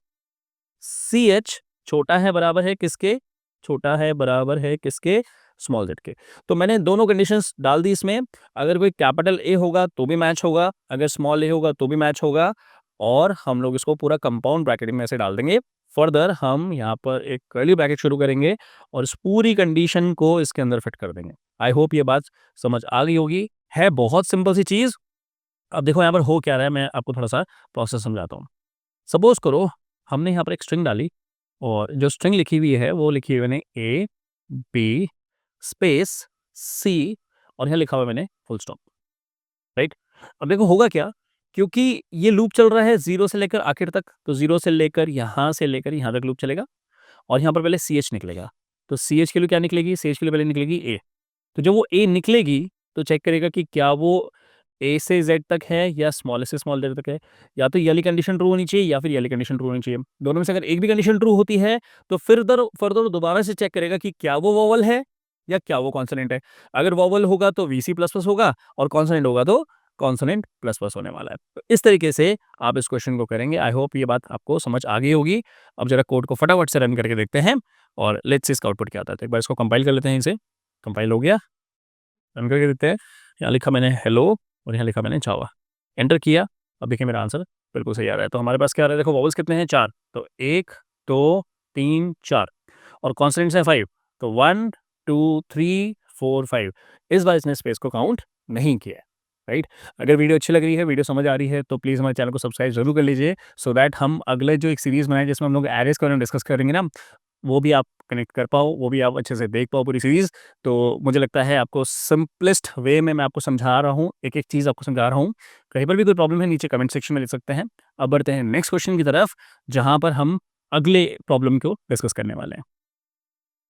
CH छोटा है, बराबर है किसके? छोटा है, बराबर है किसके? स्मॉल z के। तो मैंने दोनों कंडीशंस डाल दी इसमें। अगर कोई कैपिटल A होगा तो भी मैच होगा, अगर स्मॉल a होगा तो भी मैच होगा, और हम लोग इसको पूरा कंपाउंड ब्रैकेट में ऐसे डाल देंगे। फर्दर हम यहाँ पर एक कर्ली ब्रैकेट शुरू करेंगे और इस पूरी कंडीशन को इसके अंदर फिट कर देंगे। आई होप ये बात समझ आ गई होगी। है बहुत सिंपल सी चीज़। अब देखो यहाँ पर हो क्या रहा है, मैं आपको थोड़ा-सा प्रोसेस समझाता हूँ। सपोज़ करो हमने यहाँ पर एक स्ट्रिंग डाली, और जो स्ट्रिंग लिखी हुई है वो लिखी हुई मैंने A, B, स्पेस C, और यहाँ लिखा हुआ है मैंने फुल स्टॉप, राइट? अब देखो होगा क्या, क्योंकि ये लूप चल रहा है 0 से लेकर आखिर तक, तो 0 से लेकर यहाँ तक लूप चलेगा, और यहाँ पर पहले CH निकलेगा। तो CH के लिए क्या निकलेगी? CH के लिए पहले निकलेगी A। तो जब वो A निकलेगी तो चेक करेगा कि क्या वो A से Z तक है या स्मॉल से स्मॉल Z तक है। या तो ये वाली कंडीशन ट्रू होनी चाहिए या फिर ये वाली कंडीशन ट्रू होनी चाहिए। दोनों में से अगर एक भी कंडीशन ट्रू होती है तो फर्दर दोबारा से चेक करेगा कि क्या वो वोवेल है या क्या वो कॉन्सोनेंट है। अगर वोवेल होगा तो VC++ होगा, और कॉन्सोनेंट होगा तो कॉन्सोनेंट प्लस प्लस होने वाला है। तो इस तरीके से आप इस क्वेश्चन को करेंगे। आई होप ये बात आपको समझ आ गई होगी। अब जरा कोड को फटाफट से रन करके देखते हैं और लेट्स सी इसका आउटपुट क्या आता है। तो एक बार इसको कंपाइल कर लेते हैं। इसे कंपाइल हो गया, रन करके देखते हैं। यहाँ लिखा मैंने हेलो और यहाँ लिखा मैंने जावा। एंटर किया, अब देखिए मेरा आंसर बिल्कुल सही आ रहा है। तो हमारे पास क्या आ रहा है, देखो वोवेल्स कितने हैं? 4। तो 1, 2, 3, 4, और कॉन्सोनेंट्स हैं 5। तो 1, 2, 3, 4, 5। इस बार इसने स्पेस को काउंट नहीं किया है, राइट? अगर वीडियो अच्छी लग रही है, वीडियो समझ आ रही है, तो प्लीज़ हमारे चैनल को सब्सक्राइब ज़रूर कर लीजिए, सो दैट हम अगले जो एक सीरीज़ बनाएँ जिसमें हम लोग एरेज़ के बारे में डिस्कस करेंगे ना, वो भी आप कनेक्ट कर पाओ, वो भी आप अच्छे से देख पाओ पूरी सीरीज़। तो मुझे लगता है आपको सिंपलेस्ट वे में मैं आपको समझा रहा हूँ, एक-एक चीज़ आपको समझा रहा हूँ। कहीं पर भी कोई प्रॉब्लम है नीचे कमेंट सेक्शन में लिख सकते हैं। अब बढ़ते हैं नेक्स्ट क्वेश्चन की तरफ, जहाँ पर हम अगले प्रॉब्लम को डिस्कस करने वाले हैं।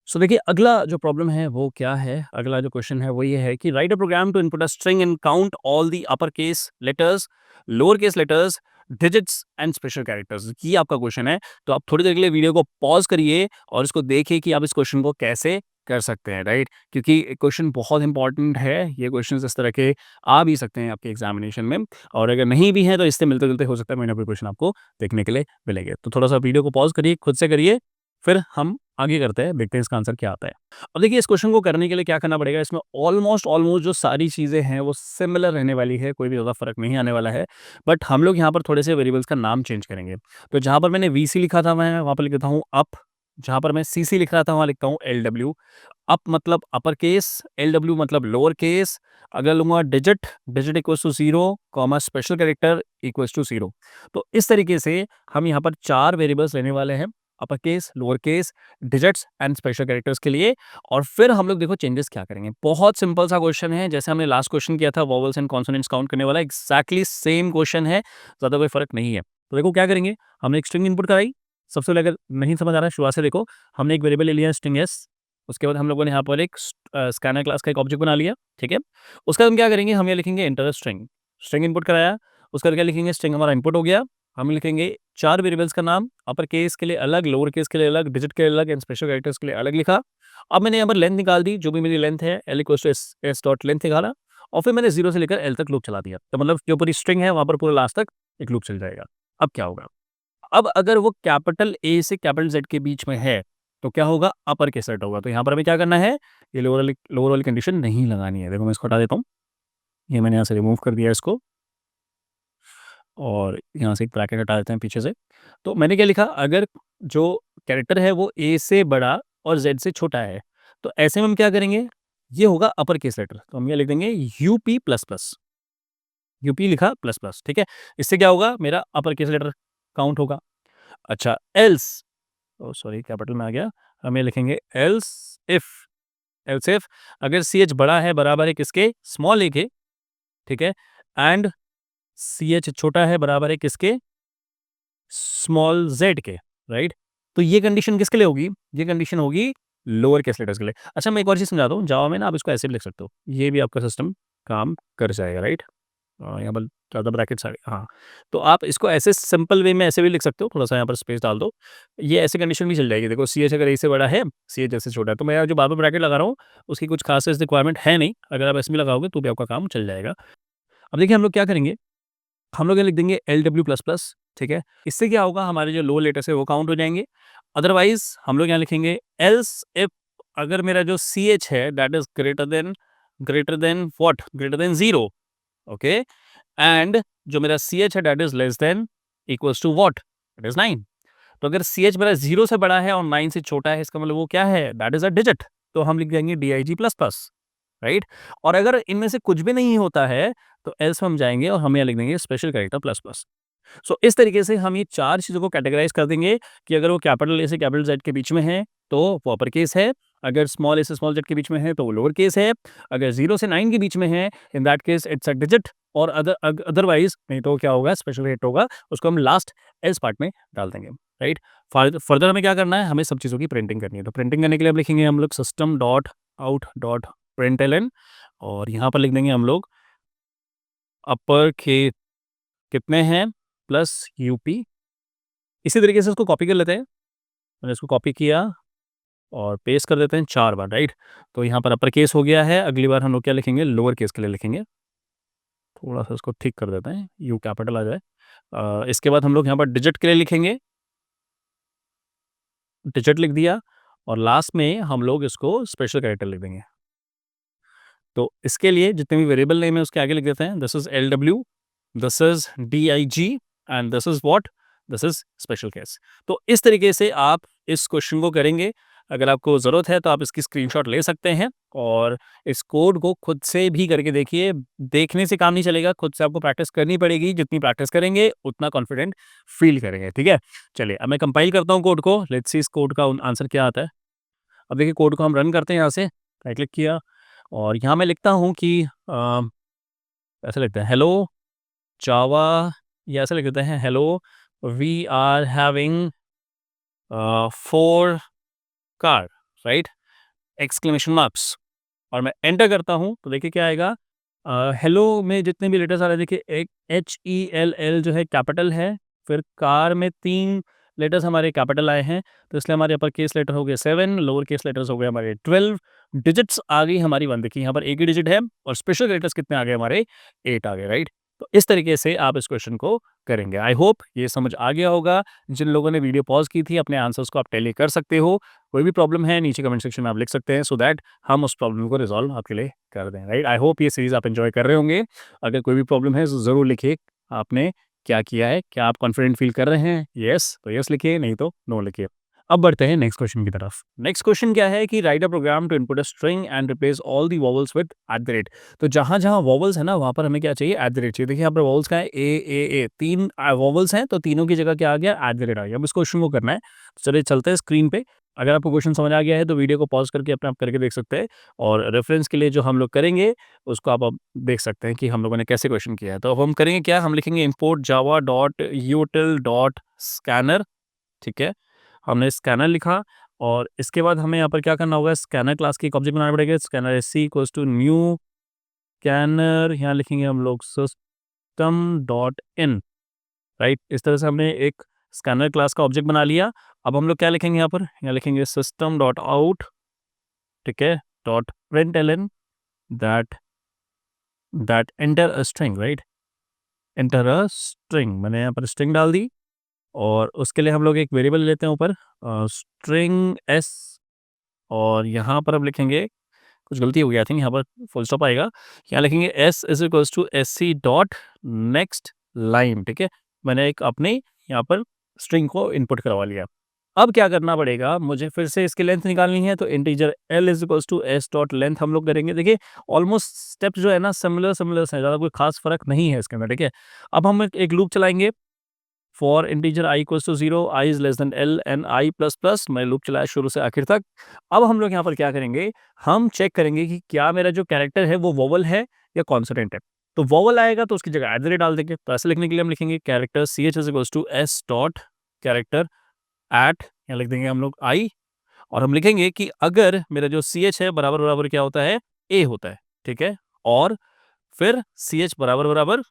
सो देखिए अगला जो प्रॉब्लम है वो क्या है, अगला जो क्वेश्चन है वो ये है कि write a program to input a string and count all the upper case letters, lower case letters, digits and special characters. ये आपका क्वेश्चन है। तो आप थोड़ी देर के लिए वीडियो को पॉज करिए और इसको देखिए कि आप इस क्वेश्चन को कैसे कर सकते हैं, राइट? क्योंकि क्वेश्चन बहुत इंपॉर्टेंट है। ये क्वेश्चन इस तरह के आ भी सकते हैं आपके एग्जामिनेशन में, और अगर नहीं भी हैं तो इससे मिलते जुलते हो सकता है कोई ना कोई क्वेश्चन आपको देखने के लिए मिलेंगे। तो थोड़ा सा वीडियो को पॉज करिए, खुद से करिए, फिर हम आगे करते हैं, देखते हैं इसका आंसर क्या आता है। अब देखिए इस क्वेश्चन को करने के लिए क्या करना पड़ेगा, इसमें ऑलमोस्ट जो सारी चीज़ें हैं वो सिमिलर रहने वाली है, कोई भी ज़्यादा फ़र्क नहीं आने वाला है। बट हम लोग यहाँ पर थोड़े से वेरिएबल्स का नाम चेंज करेंगे। तो जहाँ पर मैंने वीसी लिखा था मैं वहाँ पर लिख देता हूँ अप, जहाँ पर मैं सीसी लिख रहा था वहाँ लिखता हूँ एलडब्ल्यू। अप मतलब अपर केस, एलडब्ल्यू मतलब लोअर केस। अगर लूँगा digit, digit equals to 0, comma special character equals to 0। तो इस तरीके से हम यहाँ पर 4 वेरिएबल्स लेने वाले हैं, upper case, lower case, digits and special characters के लिए। और फिर हम लोग देखो चेंजेस क्या करेंगे। बहुत सिंपल सा क्वेश्चन है, जैसे हमने लास्ट क्वेश्चन किया था वोवेल्स एंड कॉन्सोनेंट्स काउंट करने वाला, एग्जैक्टली सेम क्वेश्चन है, ज़्यादा कोई फ़र्क नहीं है। तो देखो क्या करेंगे, हमने एक स्ट्रिंग इनपुट कराई। सबसे पहले अगर नहीं समझ आ रहा है शुरुआत से देखो, हमने एक वेरिएबल ले लिया स्ट्रिंग एस। उसके बाद हम लोगों ने यहाँ पर एक स्कैनर क्लास का एक ऑब्जेक्ट बना लिया, ठीक है? उसका हम क्या करेंगे, हम ये लिखेंगे एंटर स्ट्रिंग। स्ट्रिंग इनपुट कराया, उसका क्या लिखेंगे, स्ट्रिंग हमारा इनपुट हो गया। हम लिखेंगे 4 वेरिएबल्स का नाम, अपर केस के लिए अलग, लोअर केस के लिए अलग, डिजिट के लिए अलग एंड स्पेशल कैरेक्टर्स के लिए अलग लिखा। अब मैंने यहाँ पर लेंथ निकाल दी, जो भी मेरी लेंथ है L equals to S dot length निकाला, और फिर मैंने 0 से लेकर एल तक लूप चला दिया। तो मतलब जो पूरी स्ट्रिंग है वहाँ पर पूरा लास्ट तक एक लूप चल जाएगा। अब क्या होगा, अब अगर वो कैपिटल ए से कैपिटल जेड के बीच में है तो क्या होगा, अपर केस सेट होगा। तो यहाँ पर हमें क्या करना है, ये लोअर वाली कंडीशन नहीं लगानी है। देखो मैं इसको हटा देता हूँ, ये मैंने यहाँ से रिमूव कर दिया इसको, और यहाँ से एक ब्रैकेट हटा देते हैं पीछे से। तो मैंने क्या लिखा, अगर जो कैरेक्टर है वो ए से बड़ा और जेड से छोटा है, तो ऐसे में हम क्या करेंगे, ये होगा अपर केस लेटर। तो हम ये लिख देंगे यूपी प्लस प्लस, यूपी लिखा प्लस प्लस, ठीक है? इससे क्या होगा, मेरा अपर केस लेटर काउंट होगा। अच्छा एल्स, ओ सॉरी कैपिटल में आ गया, हम ये लिखेंगे एल्स इफ एल्स इफ अगर सी एच बड़ा है बराबर है किसके, स्मॉल ए के, ठीक है, एंड सी एच छोटा है बराबर है किसके, स्मॉल जेड के, राइट। तो ये कंडीशन किसके लिए होगी, ये कंडीशन होगी लोअर केस लेटर्स के लिए। अच्छा मैं एक और चीज़ समझाता हूँ, जावा में ना आप इसको ऐसे भी लिख सकते हो, ये भी आपका सिस्टम काम कर जाएगा, राइट। यहाँ पर ज़्यादा ब्रैकेट्स आ गए, हाँ। तो आप इसको ऐसे सिंपल वे में ऐसे भी लिख सकते हो, थोड़ा-सा यहाँ पर स्पेस डाल दो। ये ऐसी कंडीशन भी चल जाएगी, देखो सीएच अगर ए से बड़ा है, सीएच ए से छोटा है, तो मैं यहाँ जो बार-बार ब्रैकेट लगा रहा हूँ, उसकी कुछ खास ऐसी रिक्वायरमेंट है नहीं। अगर आप ऐसे भी लगाओगे तो भी आपका काम चल जाएगा। अब देखिए हम लोग क्या करेंगे, हम लोग यहाँ लिख देंगे LW++, ठीक है? इससे क्या होगा, हमारे जो लो लेटर्स है वो काउंट हो जाएँगे। अदरवाइज़ हम लोग यहाँ लिखेंगे एल्स इफ अगर मेरा जो सीएच है that is greater than what? Greater than 0, okay? And जो मेरा सीएच है that is less than equals to what? It is 9। तो अगर सीएच मेरा 0 से बड़ा है और 9 से छोटा है, इसका मतलब वो क्या है? That is a digit. तो हम लिख देंगे DIG++, राइट? और अगर इनमें से कुछ भी नहीं होता है, तो एल्स में हम जाएँगे और हम यहाँ लिख देंगे स्पेशल कैरेक्टर प्लस प्लस। सो इस तरीके से हम ये 4 चीज़ों को कैटेगराइज़ कर देंगे कि अगर वो कैपिटल ए से कैपिटल जेड के बीच में है, तो वो अपर केस है। अगर स्मॉल ए से स्मॉल जेड के बीच में है, तो वो लोअर केस है। अगर 0 से 9 के बीच में है, in that case it's a digit. और अदरवाइज़ नहीं तो क्या होगा, स्पेशल हिट होगा, उसको हम लास्ट एल्स पार्ट में डाल देंगे, राइट? फर्दर हमें क्या करना है, हमें सब चीज़ों की प्रिंटिंग करनी है। तो प्रिंटिंग करने के लिए अब लिखेंगे हम लोग system dot out dot println, और यहाँ पर लिख देंगे हम लोग अपर के कितने हैं प्लस यूपी। इसी तरीके से इसको कॉपी कर लेते हैं। मैंने इसको कॉपी किया और पेस्ट कर देते हैं 4 बार, राइट। तो यहाँ पर अपर केस हो गया है, अगली बार हम लोग क्या लिखेंगे, लोअर केस के लिए लिखेंगे। थोड़ा सा इसको ठीक कर देते हैं, यू कैपिटल आ जाए। इसके बाद हम लोग यहाँ पर डिजिट के लिए लिखेंगे, डिजिट लिख दिया, और लास्ट में हम लोग इसको स्पेशल कैरेक्टर लिख देंगे। तो इसके लिए जितने भी वेरिएबल नेम है उसके आगे लिख देते हैं, this is LW, this is DIG, and this is what, this is special case. तो इस तरीके से आप इस क्वेश्चन को करेंगे। अगर आपको ज़रूरत है तो आप इसकी स्क्रीनशॉट ले सकते हैं और इस कोड को खुद से भी करके देखिए। देखने से काम नहीं चलेगा, खुद से आपको प्रैक्टिस करनी पड़ेगी। जितनी प्रैक्टिस करेंगे उतना कॉन्फिडेंट फील करेंगे, ठीक है। चलिए अब मैं कंपाइल करता हूँ कोड को, लेट्स सी इस कोड का आंसर क्या आता है। अब देखिए कोड को हम रन करते हैं, यहाँ से राइट क्लिक किया और यहाँ मैं लिखता हूँ कि ऐसे लिखते हैं हेलो जावा, या ऐसे लिख देते हैं hello we are having 4 car, right, exclamation marks. और मैं एंटर करता हूँ तो देखिए क्या आएगा। हेलो में जितने भी लेटर्स आ रहे हैं, देखिए एक HELL जो है कैपिटल है, फिर कार में 3 लेटर्स हमारे कैपिटल आए हैं, तो इसलिए हमारे अपर केस लेटर हो गए 7, लोअर केस लेटर्स हो गए हमारे 12, डिजिट्स आ गई हमारी 1। देखिए यहाँ पर एक ही डिजिट है और स्पेशल लेटर्स कितने आ गए हमारे, 8 आ गए, राइट। तो इस तरीके से आप इस क्वेश्चन को करेंगे। आई होप ये समझ आ गया होगा। जिन लोगों ने वीडियो पॉज की थी, अपने आंसर्स को आप टैली कर सकते हो। कोई भी प्रॉब्लम है नीचे कमेंट सेक्शन में आप लिख सकते हैं, सो दैट हम उस प्रॉब्लम को रिजॉल्व आपके लिए कर दें, राइट। आई होप ये सीरीज आप एंजॉय कर रहे होंगे। अगर कोई भी प्रॉब्लम है तो ज़रूर लिखिए, आपने क्या किया है, क्या आप कॉन्फिडेंट फील कर रहे हैं, यस तो यस लिखिए, नहीं तो नो लिखिए। अब बढ़ते हैं नेक्स्ट क्वेश्चन की तरफ। नेक्स्ट क्वेश्चन क्या है कि write a program to input a string and replace all the vowels with at the rate. तो जहाँ जहाँ वॉवल्स है ना, वहाँ पर हमें क्या चाहिए, एट द रेट चाहिए। देखिए यहाँ पर वॉवल्स का है ए, 3 वॉवल्स हैं, तो तीनों की जगह क्या आ गया, एट द रेट आ गया। अब इस क्वेश्चन को करना है, तो चलिए चलते हैं स्क्रीन पे। अगर आपको क्वेश्चन समझ आ गया है तो वीडियो को पॉज करके अपने आप करके देख सकते हैं, और रेफरेंस के लिए जो हम लोग करेंगे उसको आप अब देख सकते हैं कि हम लोगों ने कैसे क्वेश्चन किया है। तो अब हम करेंगे क्या, हम लिखेंगे import java.util.scanner, ठीक है। हमने स्कैनर लिखा और इसके बाद हमें यहाँ पर क्या करना होगा, स्कैनर क्लास की एक ऑब्जेक्ट बनाना पड़ेगा। Scanner SC equals to new scanner, यहाँ लिखेंगे हम लोग सिस्टम डॉट इन, राइट। इस तरह से हमने एक स्कैनर क्लास का ऑब्जेक्ट बना लिया। अब हम लोग क्या लिखेंगे यहाँ पर, यहाँ लिखेंगे सिस्टम डॉट आउट, ठीक है, dot println that that enter a string, right, enter a string. मैंने यहाँ पर स्ट्रिंग डाल दी और उसके लिए हम लोग एक वेरिएबल लेते हैं ऊपर, स्ट्रिंग s, और यहाँ पर अब लिखेंगे, कुछ गलती हो गई आई थिंक, यहाँ पर फुल स्टॉप आएगा। यहाँ लिखेंगे s is equals to SC dot next line, ठीक है। मैंने एक अपने यहाँ पर स्ट्रिंग को इनपुट करवा लिया। अब क्या करना पड़ेगा, मुझे फिर से इसकी लेंथ निकालनी है, तो integer l is equals to s dot length हम लोग करेंगे। देखिए ऑलमोस्ट स्टेप्स जो है ना सिमिलर हैं, ज़्यादा कोई खास फर्क नहीं है इसके अंदर, ठीक है। अब हम एक लूप चलाएंगे for integer i equals to 0, i is less than l and i plus plus. मैं लूप चलाया शुरू से आखिर तक। अब हम लोग यहाँ पर क्या करेंगे, हम चेक करेंगे कि क्या मेरा जो कैरेक्टर है वो वोवल है या कॉन्सोनेंट है। तो वोवल आएगा तो उसकी जगह एट द रेट डाल देंगे। तो ऐसे लिखने के लिए हम लिखेंगे character ch is equals to s dot character at, यहाँ लिख देंगे हम लोग i, और हम लिखेंगे कि अगर मेरा जो ch है बराबर बराबर क्या होता है, a होता है, ठीक है, और फिर ch बराबर बराबर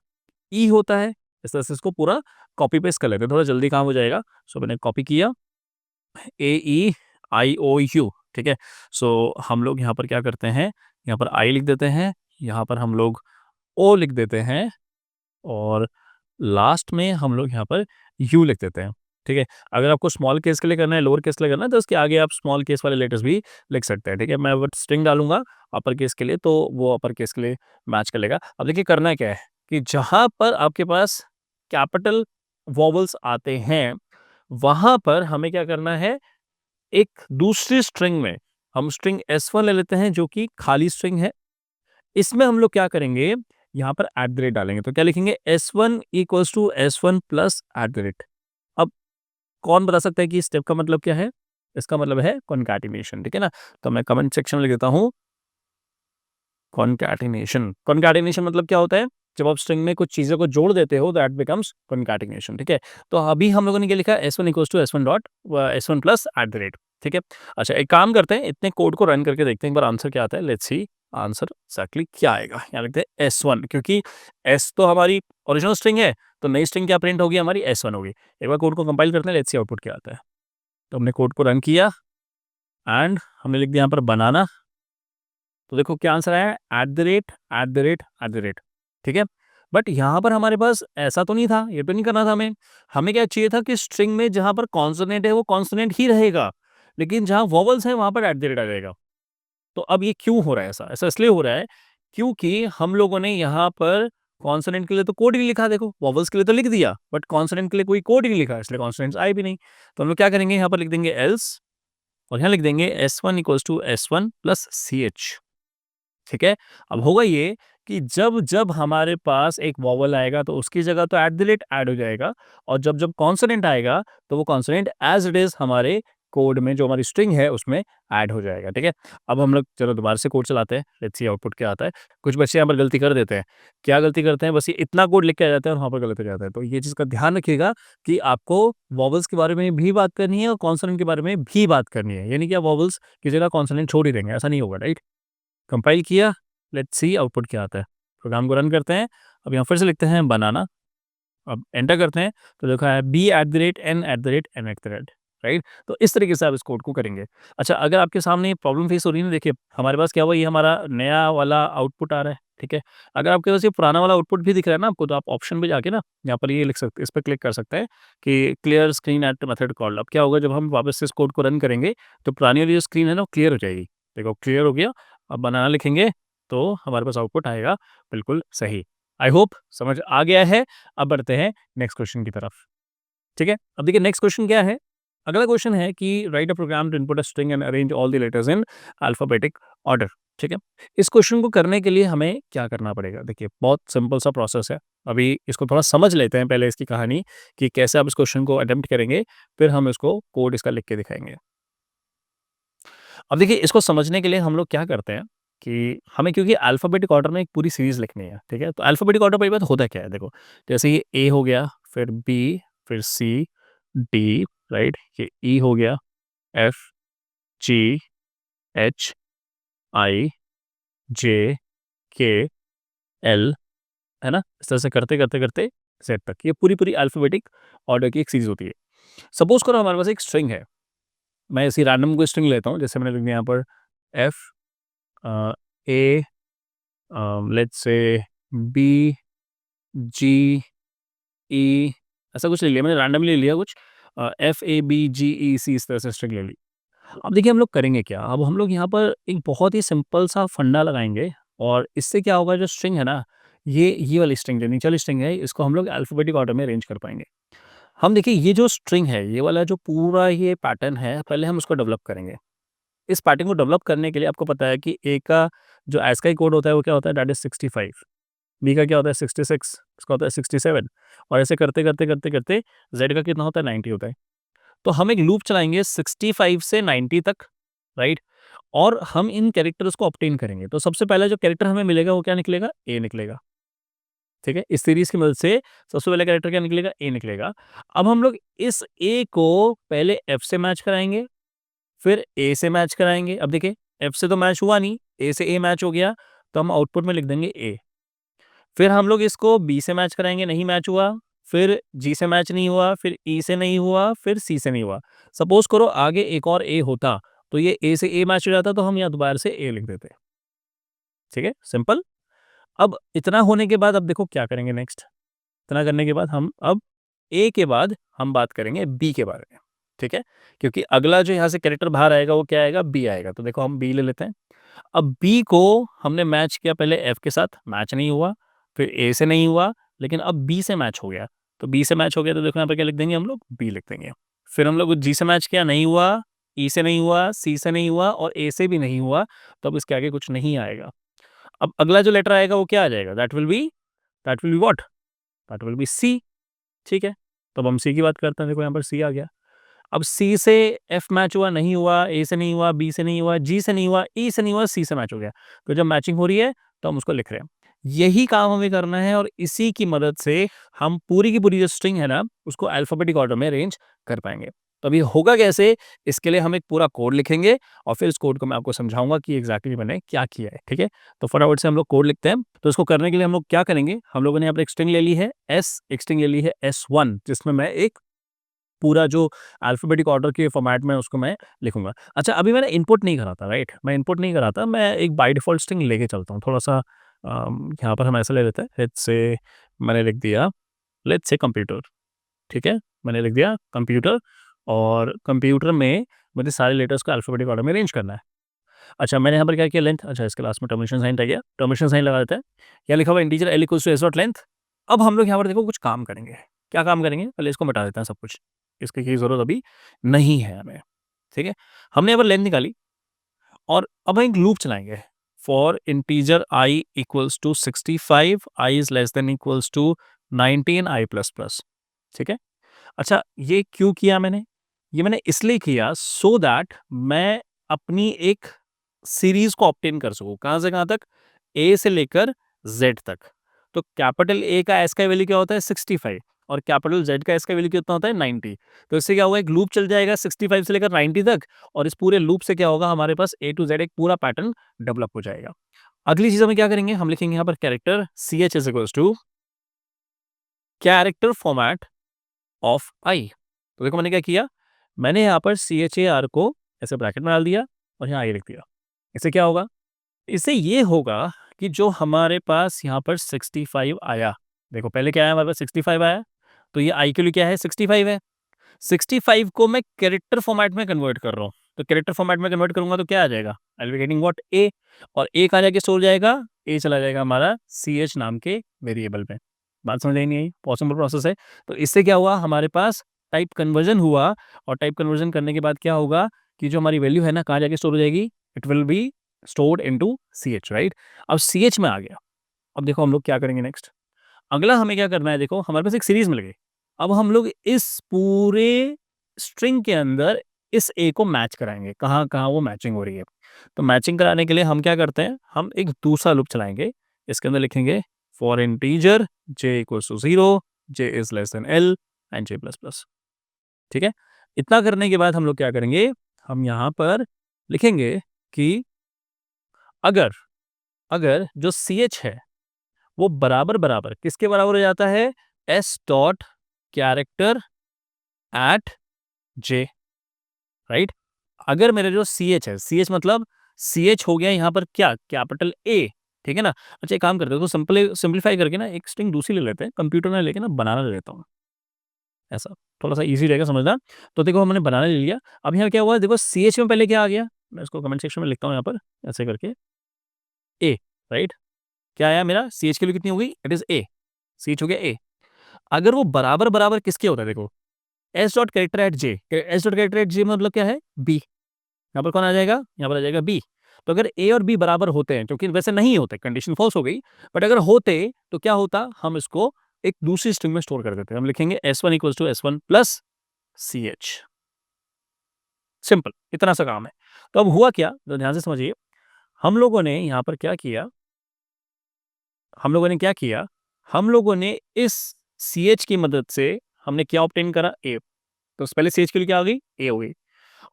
e होता है। इस तरह से इसको पूरा कॉपी पेस्ट कर लेते हैं, थोड़ा जल्दी काम हो जाएगा। सो मैंने कॉपी किया AEIOU, ठीक है। सो हम लोग यहाँ पर क्या करते हैं, यहाँ पर I लिख देते हैं, यहाँ पर हम लोग O लिख देते हैं, और लास्ट में हम लोग यहाँ पर U लिख देते हैं, ठीक है। अगर आपको स्मॉल केस के लिए करना है, लोअर केस के लिए करना है, तो उसके आगे आप स्मॉल केस वाले लेटर्स भी लिख सकते हैं, ठीक है। मैं बट स्ट्रिंग डालूंगा अपर केस के लिए, तो वो अपर केस के लिए मैच कर लेगा। अब देखिए करना क्या है कि जहाँ पर आपके पास कैपिटल वॉवल्स आते हैं, वहाँ पर हमें क्या करना है, एक दूसरी स्ट्रिंग में हम स्ट्रिंग S1 ले लेते हैं जो कि खाली स्ट्रिंग है। इसमें हम लोग क्या करेंगे, यहाँ पर एट द रेट डालेंगे। तो क्या लिखेंगे, S1 equals to S1 plus at the rate. अब कौन बता सकता है कि इस स्टेप का मतलब क्या है? इसका मतलब है कॉन्कैटिनेशन, ठीक है ना। तो मैं कमेंट सेक्शन में लिख देता हूँ कॉन्कैटिनेशन। कॉन्कैटिनेशन मतलब क्या होता है, जब आप स्ट्रिंग में कुछ चीज़ों को जोड़ देते हो, दैट बिकम्स कॉन्कैटिनेशन, ठीक है। तो अभी हम लोगों ने क्या लिखा, S1 equals to S1 dot S1 plus at the rate, ठीक है। अच्छा, एक काम करते हैं, इतने कोड को रन करके देखते हैं एक बार आंसर क्या आता है। लेट्स सी आंसर एक्जेक्टली क्या आएगा। यहाँ लिखते हैं S1, क्योंकि S तो हमारी ओरिजिनल स्ट्रिंग है, तो नई स्ट्रिंग क्या प्रिंट होगी, हमारी S1 होगी। एक बार कोड को कंपाइल करते हैं, लेट्स सी आउटपुट क्या आता है। तो हमने कोड को रन किया एंड हमने लिख दिया यहाँ पर बनाना। तो देखो क्या आंसर आया, eight the rate at the rate at the rate, ठीक है। बट यहाँ पर हमारे पास ऐसा तो नहीं था, ये तो नहीं करना था हमें। हमें क्या चाहिए था कि स्ट्रिंग में जहाँ पर कॉन्सोनेंट है वो कॉन्सोनेंट ही रहेगा, लेकिन जहाँ वोवल्स है वहाँ पर एट द रेट आ जाएगा। तो अब ये क्यों हो रहा है, ऐसा ऐसा इसलिए हो रहा है क्योंकि हम लोगों ने यहाँ पर कॉन्सोनेंट के लिए तो कोड ही नहीं लिखा। देखो वोवल्स के लिए तो लिख दिया, बट कॉन्सोनेंट के लिए कोई कोड ही नहीं लिखा, इसलिए कॉन्सोनेंट्स आए भी नहीं। तो हम लोग क्या करेंगे, यहाँ पर लिख देंगे एल्स, और यहाँ लिख देंगे S1 equals to S1 plus CH, ठीक है। अब होगा ये कि जब जब हमारे पास एक वॉवल आएगा तो उसकी जगह तो एट द रेट ऐड हो जाएगा, और जब जब कॉन्सोनेंट आएगा तो वो कॉन्सोनेंट एज इट इज हमारे कोड में जो हमारी स्ट्रिंग है उसमें ऐड हो जाएगा, ठीक है। अब हम लोग चलो दोबारा से कोड चलाते हैं, लेट्स सी आउटपुट क्या आता है। कुछ बच्चे यहाँ पर गलती कर देते हैं। क्या गलती करते हैं, बस ये इतना कोड लिख के आ जाता है और वहाँ पर गलत हो जाता है। तो ये चीज़ का ध्यान रखिएगा कि आपको वॉवल्स के बारे में भी बात करनी है और कॉन्सोनेंट के बारे में भी बात करनी है, यानी कि आप वॉवल्स की जगह कॉन्सोनेंट छोड़ ही देंगे, ऐसा नहीं होगा, राइट। कंपाइल किया, लेट्स सी आउटपुट क्या आता है। प्रोग्राम को रन करते हैं। अब यहाँ फिर से लिखते हैं बनाना, अब एंटर करते हैं तो लिखा है B at the rate N at the rate N at the rate, right. तो इस तरीके से आप इस कोड को करेंगे। अच्छा, अगर आपके सामने प्रॉब्लम फेस हो रही है ना, देखिए हमारे पास क्या हुआ, ये हमारा नया वाला आउटपुट आ रहा है, ठीक है। अगर आपके पास ये पुराना वाला आउटपुट भी दिख रहा है ना आपको, तो आप ऑप्शन पे जाके ना यहाँ पर ये लिख सकते, इस पर क्लिक कर सकते हैं कि clear screen eight method called. अब क्या होगा, जब हम वापस से इस कोड को रन करेंगे तो पुरानी वाली जो स्क्रीन है ना वो क्लियर हो जाएगी। देखो क्लियर हो गया। अब बनाना लिखेंगे तो हमारे पास आउटपुट आएगा बिल्कुल सही। आई होप समझ आ गया है। अब बढ़ते हैं नेक्स्ट क्वेश्चन की तरफ, ठीक है। अब देखिए नेक्स्ट क्वेश्चन क्या है। अगला क्वेश्चन है कि write a program to input a string and arrange all the letters in alphabetic order, ठीक है। इस क्वेश्चन को करने के लिए हमें क्या करना पड़ेगा, देखिए बहुत सिंपल सा प्रोसेस है। अभी इसको थोड़ा समझ लेते हैं पहले, इसकी कहानी कि कैसे आप इस क्वेश्चन को अटेम्प्ट करेंगे, फिर हम इसको कोड इसका लिख के दिखाएंगे। अब देखिए इसको समझने के लिए हम लोग क्या करते हैं कि हमें, क्योंकि अल्फ़ाबेटिक ऑर्डर में एक पूरी सीरीज़ लिखनी है, ठीक है? तो अल्फ़ाबेटिक ऑर्डर पहली बात होता क्या है देखो, जैसे ये ए हो गया, फिर बी, फिर सी, डी, राइट? ये ई हो गया, एफ, जी, एच, आई, जे, के, एल, है ना? इस तरह से करते ज़ेड तक, ये पूरी अल्फ़ाबेटिक ऑर्डर की एक सीरीज़ होती है। सपोज़ करो हमारे पास एक स्ट्रिंग है, मैं ऐसी रैंडम कोई स्ट्रिंग लेता हूँ, जैसे मैंने लिख दिया यहाँ पर एफ, ए, लेट्स से बी, जी, ई, ऐसा कुछ ले लिया मैंने, रैंडमली ले लिया कुछ, एफ, ए, बी, जी, ई, सी, इस तरह से स्ट्रिंग ले ली। अब देखिए हम लोग करेंगे क्या, अब हम लोग यहाँ पर एक बहुत ही सिंपल सा फंडा लगाएँगे, और इससे क्या होगा, जो स्ट्रिंग है ना, ये वाली स्ट्रिंग जो नीचे वाली स्ट्रिंग है, इसको हम लोग अल्फ़ाबेटिक ऑर्डर में अरेंज कर पाएँगे। हम देखिए ये जो स्ट्रिंग है, ये वाला जो पूरा ये पैटर्न है, पहले हम उसको डेवलप करेंगे। इस पैटर्न को डेवलप करने के लिए आपको पता है कि ए का जो एस्काई कोड होता है वो क्या होता है, दैट इज़ 65। बी का क्या होता है 66, इसका होता है 67, और ऐसे करते करते करते करते जेड का कितना होता है 90 होता है। तो हम एक लूप चलाएंगे 65 से 90 तक, राइट, और हम इन कैरेक्टर्स को ऑब्टेन करेंगे। तो सबसे पहला जो कैरेक्टर हमें मिलेगा वो क्या निकलेगा, ए निकलेगा। ठीक है, इस सीरीज की मदद से सबसे पहले कैरेक्टर क्या निकलेगा, ए निकलेगा। अब हम लोग इस ए को पहले एफ से मैच कराएंगे, फिर ए से मैच कराएंगे। अब देखिए एफ से तो मैच हुआ नहीं, ए से ए मैच हो गया, तो हम आउटपुट में लिख देंगे ए। फिर हम लोग इसको बी से मैच कराएंगे, नहीं मैच हुआ, फिर जी से मैच नहीं हुआ, फिर ई से नहीं हुआ, फिर सी से नहीं हुआ। सपोज करो आगे एक और ए होता, तो ये ए से ए मैच हो जाता, तो हम यहाँ दोबारा से ए लिख देते। ठीक है, सिंपल। अब इतना होने के बाद अब देखो क्या करेंगे नेक्स्ट। इतना करने के बाद हम अब ए के बाद हम बात करेंगे बी के बारे में। ठीक है, क्योंकि अगला जो यहाँ से कैरेक्टर बाहर आएगा वो क्या आएगा, बी आएगा। तो देखो हम बी ले लेते हैं। अब बी को हमने मैच किया पहले एफ के साथ, मैच नहीं हुआ, फिर ए से नहीं हुआ, लेकिन अब बी से मैच हो गया। तो बी से मैच हो गया तो देखो यहाँ पर क्या लिख देंगे हम लोग, बी लिख देंगे। फिर हम लोग जी से मैच किया, नहीं हुआ, ई से नहीं हुआ, सी से नहीं हुआ, और ए से भी नहीं हुआ, तो अब इसके आगे कुछ नहीं आएगा। अब अगला जो लेटर आएगा वो क्या आ जाएगा, that will be what, that will be C. ठीक है, तो अब हम सी की बात करते हैं। देखो यहाँ पर सी आ गया। अब सी से एफ मैच हुआ, नहीं हुआ, ए से नहीं हुआ, बी से नहीं हुआ, जी से नहीं हुआ, ई से नहीं हुआ, सी से मैच हो गया। तो जब मैचिंग हो रही है तो हम उसको लिख रहे हैं। यही काम हमें करना है, और इसी की मदद से हम पूरी की पूरी जो स्ट्रिंग है ना उसको अल्फाबेटिक ऑर्डर में अरेंज कर पाएंगे। तो अभी होगा कैसे, इसके लिए हम एक पूरा कोड लिखेंगे, और फिर इस कोड को मैं आपको समझाऊंगा कि एग्जैक्टली मैंने क्या किया है। ठीक है, तो फटाफट से हम लोग कोड लिखते हैं। तो इसको करने के लिए हम लोग क्या करेंगे, हम लोगों ने यहाँ पर एक स्ट्रिंग ले ली है एस, एक स्ट्रिंग ले ली है S1, जिसमें मैं एक पूरा जो अल्फाबेटिक ऑर्डर के फॉर्मेट में उसको मैं लिखूंगा। अच्छा, अभी मैंने इनपुट नहीं करा था, राइट, मैं इनपुट नहीं करा था, मैं एक बाय डिफ़ॉल्ट स्ट्रिंग लेके चलता हूँ। थोड़ा-सा यहाँ पर हम ऐसा ले लेते हैं, लेट्स से मैंने लिख दिया, लेट्स से कंप्यूटर। ठीक है, मैंने लिख दिया कंप्यूटर, और कंप्यूटर में मुझे सारे लेटर्स को अल्फाबेटिक ऑर्डर में अरेंज करना है। अच्छा, मैंने यहाँ पर क्या किया, लेंथ, अच्छा इसके लास्ट में टर्मिनेशन साइन रह गया, टर्मिनेशन साइन लगा देते हैं। क्या लिखा हुआ, integer l equals to s dot length. अब हम लोग यहाँ पर देखो कुछ काम करेंगे। क्या काम करेंगे, पहले इसको मिटा देते हैं सब कुछ, इसकी की ज़रूरत अभी नहीं है हमें। ठीक है, हमने यहाँ पर लेंथ निकाली, और अब हम एक लूप चलाएंगे for integer i equals to 65, i is less than equals to 19, i plus plus. ठीक है, अच्छा ये क्यों किया मैंने, ये मैंने इसलिए किया सो दैट मैं अपनी एक सीरीज को ऑब्टेन कर सकूं, कहां से कहां तक, ए से लेकर जेड तक। तो कैपिटल ए का एस का वैल्यू क्या होता है 65, और कैपिटल जेड का एस का वैल्यू कितना होता है 90। तो इससे क्या होगा, एक लूप चल जाएगा 65 से लेकर 90 तक, और इस पूरे लूप से क्या होगा, हमारे पास ए टू जेड एक पूरा पैटर्न डेवलप हो जाएगा। अगली चीज हम क्या करेंगे, हम लिखेंगे यहाँ पर character C H is equals to character format of I. तो देखो मैंने क्या किया, मैंने यहाँ पर सी एच ए आर को ऐसे ब्रैकेट में डाल दिया, और यहाँ आई लिख दिया। इससे क्या होगा, इससे ये होगा कि जो हमारे पास यहाँ पर 65 आया, देखो पहले क्या आया हमारे पास 65 आया, तो ये आई के लिए क्या है 65 है। 65 को मैं कैरेक्टर फॉर्मेट में कन्वर्ट कर रहा हूँ, तो कैरेक्टर फॉर्मेट में कन्वर्ट करूंगा तो क्या आ जाएगा, I will be getting what, A. और ए कहाँ जाके स्टोर हो जाएगा, ए चला जाएगा हमारा सी एच नाम के वेरिएबल में। बात समझ आई नहीं आई, पॉसिबल प्रोसेस है। तो इससे क्या हुआ, हमारे पास टाइप कन्वर्जन हुआ, और टाइप कन्वर्जन करने के बाद क्या होगा कि जो हमारी वैल्यू है ना कहाँ जाके स्टोर हो जाएगी, it will be stored into CH, right. अब सीएच में आ गया। अब देखो हम लोग क्या करेंगे नेक्स्ट, अगला हमें क्या करना है, देखो हमारे पास एक सीरीज मिल गई। अब हम लोग इस पूरे स्ट्रिंग के अंदर इस ए को मैच कराएंगे, कहाँ कहाँ वो मैचिंग हो रही है। तो मैचिंग कराने के लिए हम क्या करते हैं, हम एक दूसरा लूप चलाएंगे। इसके अंदर लिखेंगे for integer J equals to 0, J is less than L, and J plus plus. ठीक है, इतना करने के बाद हम लोग क्या करेंगे, हम यहाँ पर लिखेंगे कि अगर अगर जो सी एच है वो बराबर बराबर किसके बराबर हो जाता है, S dot character at J, right. अगर मेरे जो सी एच है, सी एच मतलब सी एच हो गया यहाँ पर क्या, कैपिटल ए। ठीक है ना। अच्छा एक काम करते हैं, तो सिंपलीफाई करके ना एक स्ट्रिंग दूसरी ले लेते हैं, कंप्यूटर में लेके ना बनाना ले लेता हूँ, ऐसा थोड़ा सा इजी रहेगा समझना। तो देखो हमने बनाना ले लिया। अब यहाँ क्या हुआ, देखो सी एच में पहले क्या आ गया, मैं इसको कमेंट सेक्शन में लिखता हूँ यहाँ पर ऐसे करके, ए, राइट। क्या आया मेरा, सी एच की वैल्यू कितनी हो गई, it is A, C H हो गया ए। अगर वो बराबर बराबर किसके होता है, देखो S dot character at J, S dot character at J मतलब क्या है, बी। यहाँ पर कौन आ जाएगा, यहाँ पर आ जाएगा बी। तो अगर ए और बी बराबर होते हैं, क्योंकि वैसे नहीं होते, कंडीशन फॉल्स हो गई, बट अगर होते तो क्या होता, हम इसको एक दूसरी स्ट्रिंग में स्टोर कर देते हैं। हम लिखेंगे S1 equals to S1 plus CH। Simple, इतना सा काम है। तो अब हुआ क्या, तो ध्यान से समझिए, हम लोगों ने यहाँ पर क्या किया, हम लोगों ने क्या किया, हम लोगों ने इस CH की मदद से हमने क्या ऑब्टेन करा, ए। तो पहले CH के लिए क्या हो गई, ए हो गई।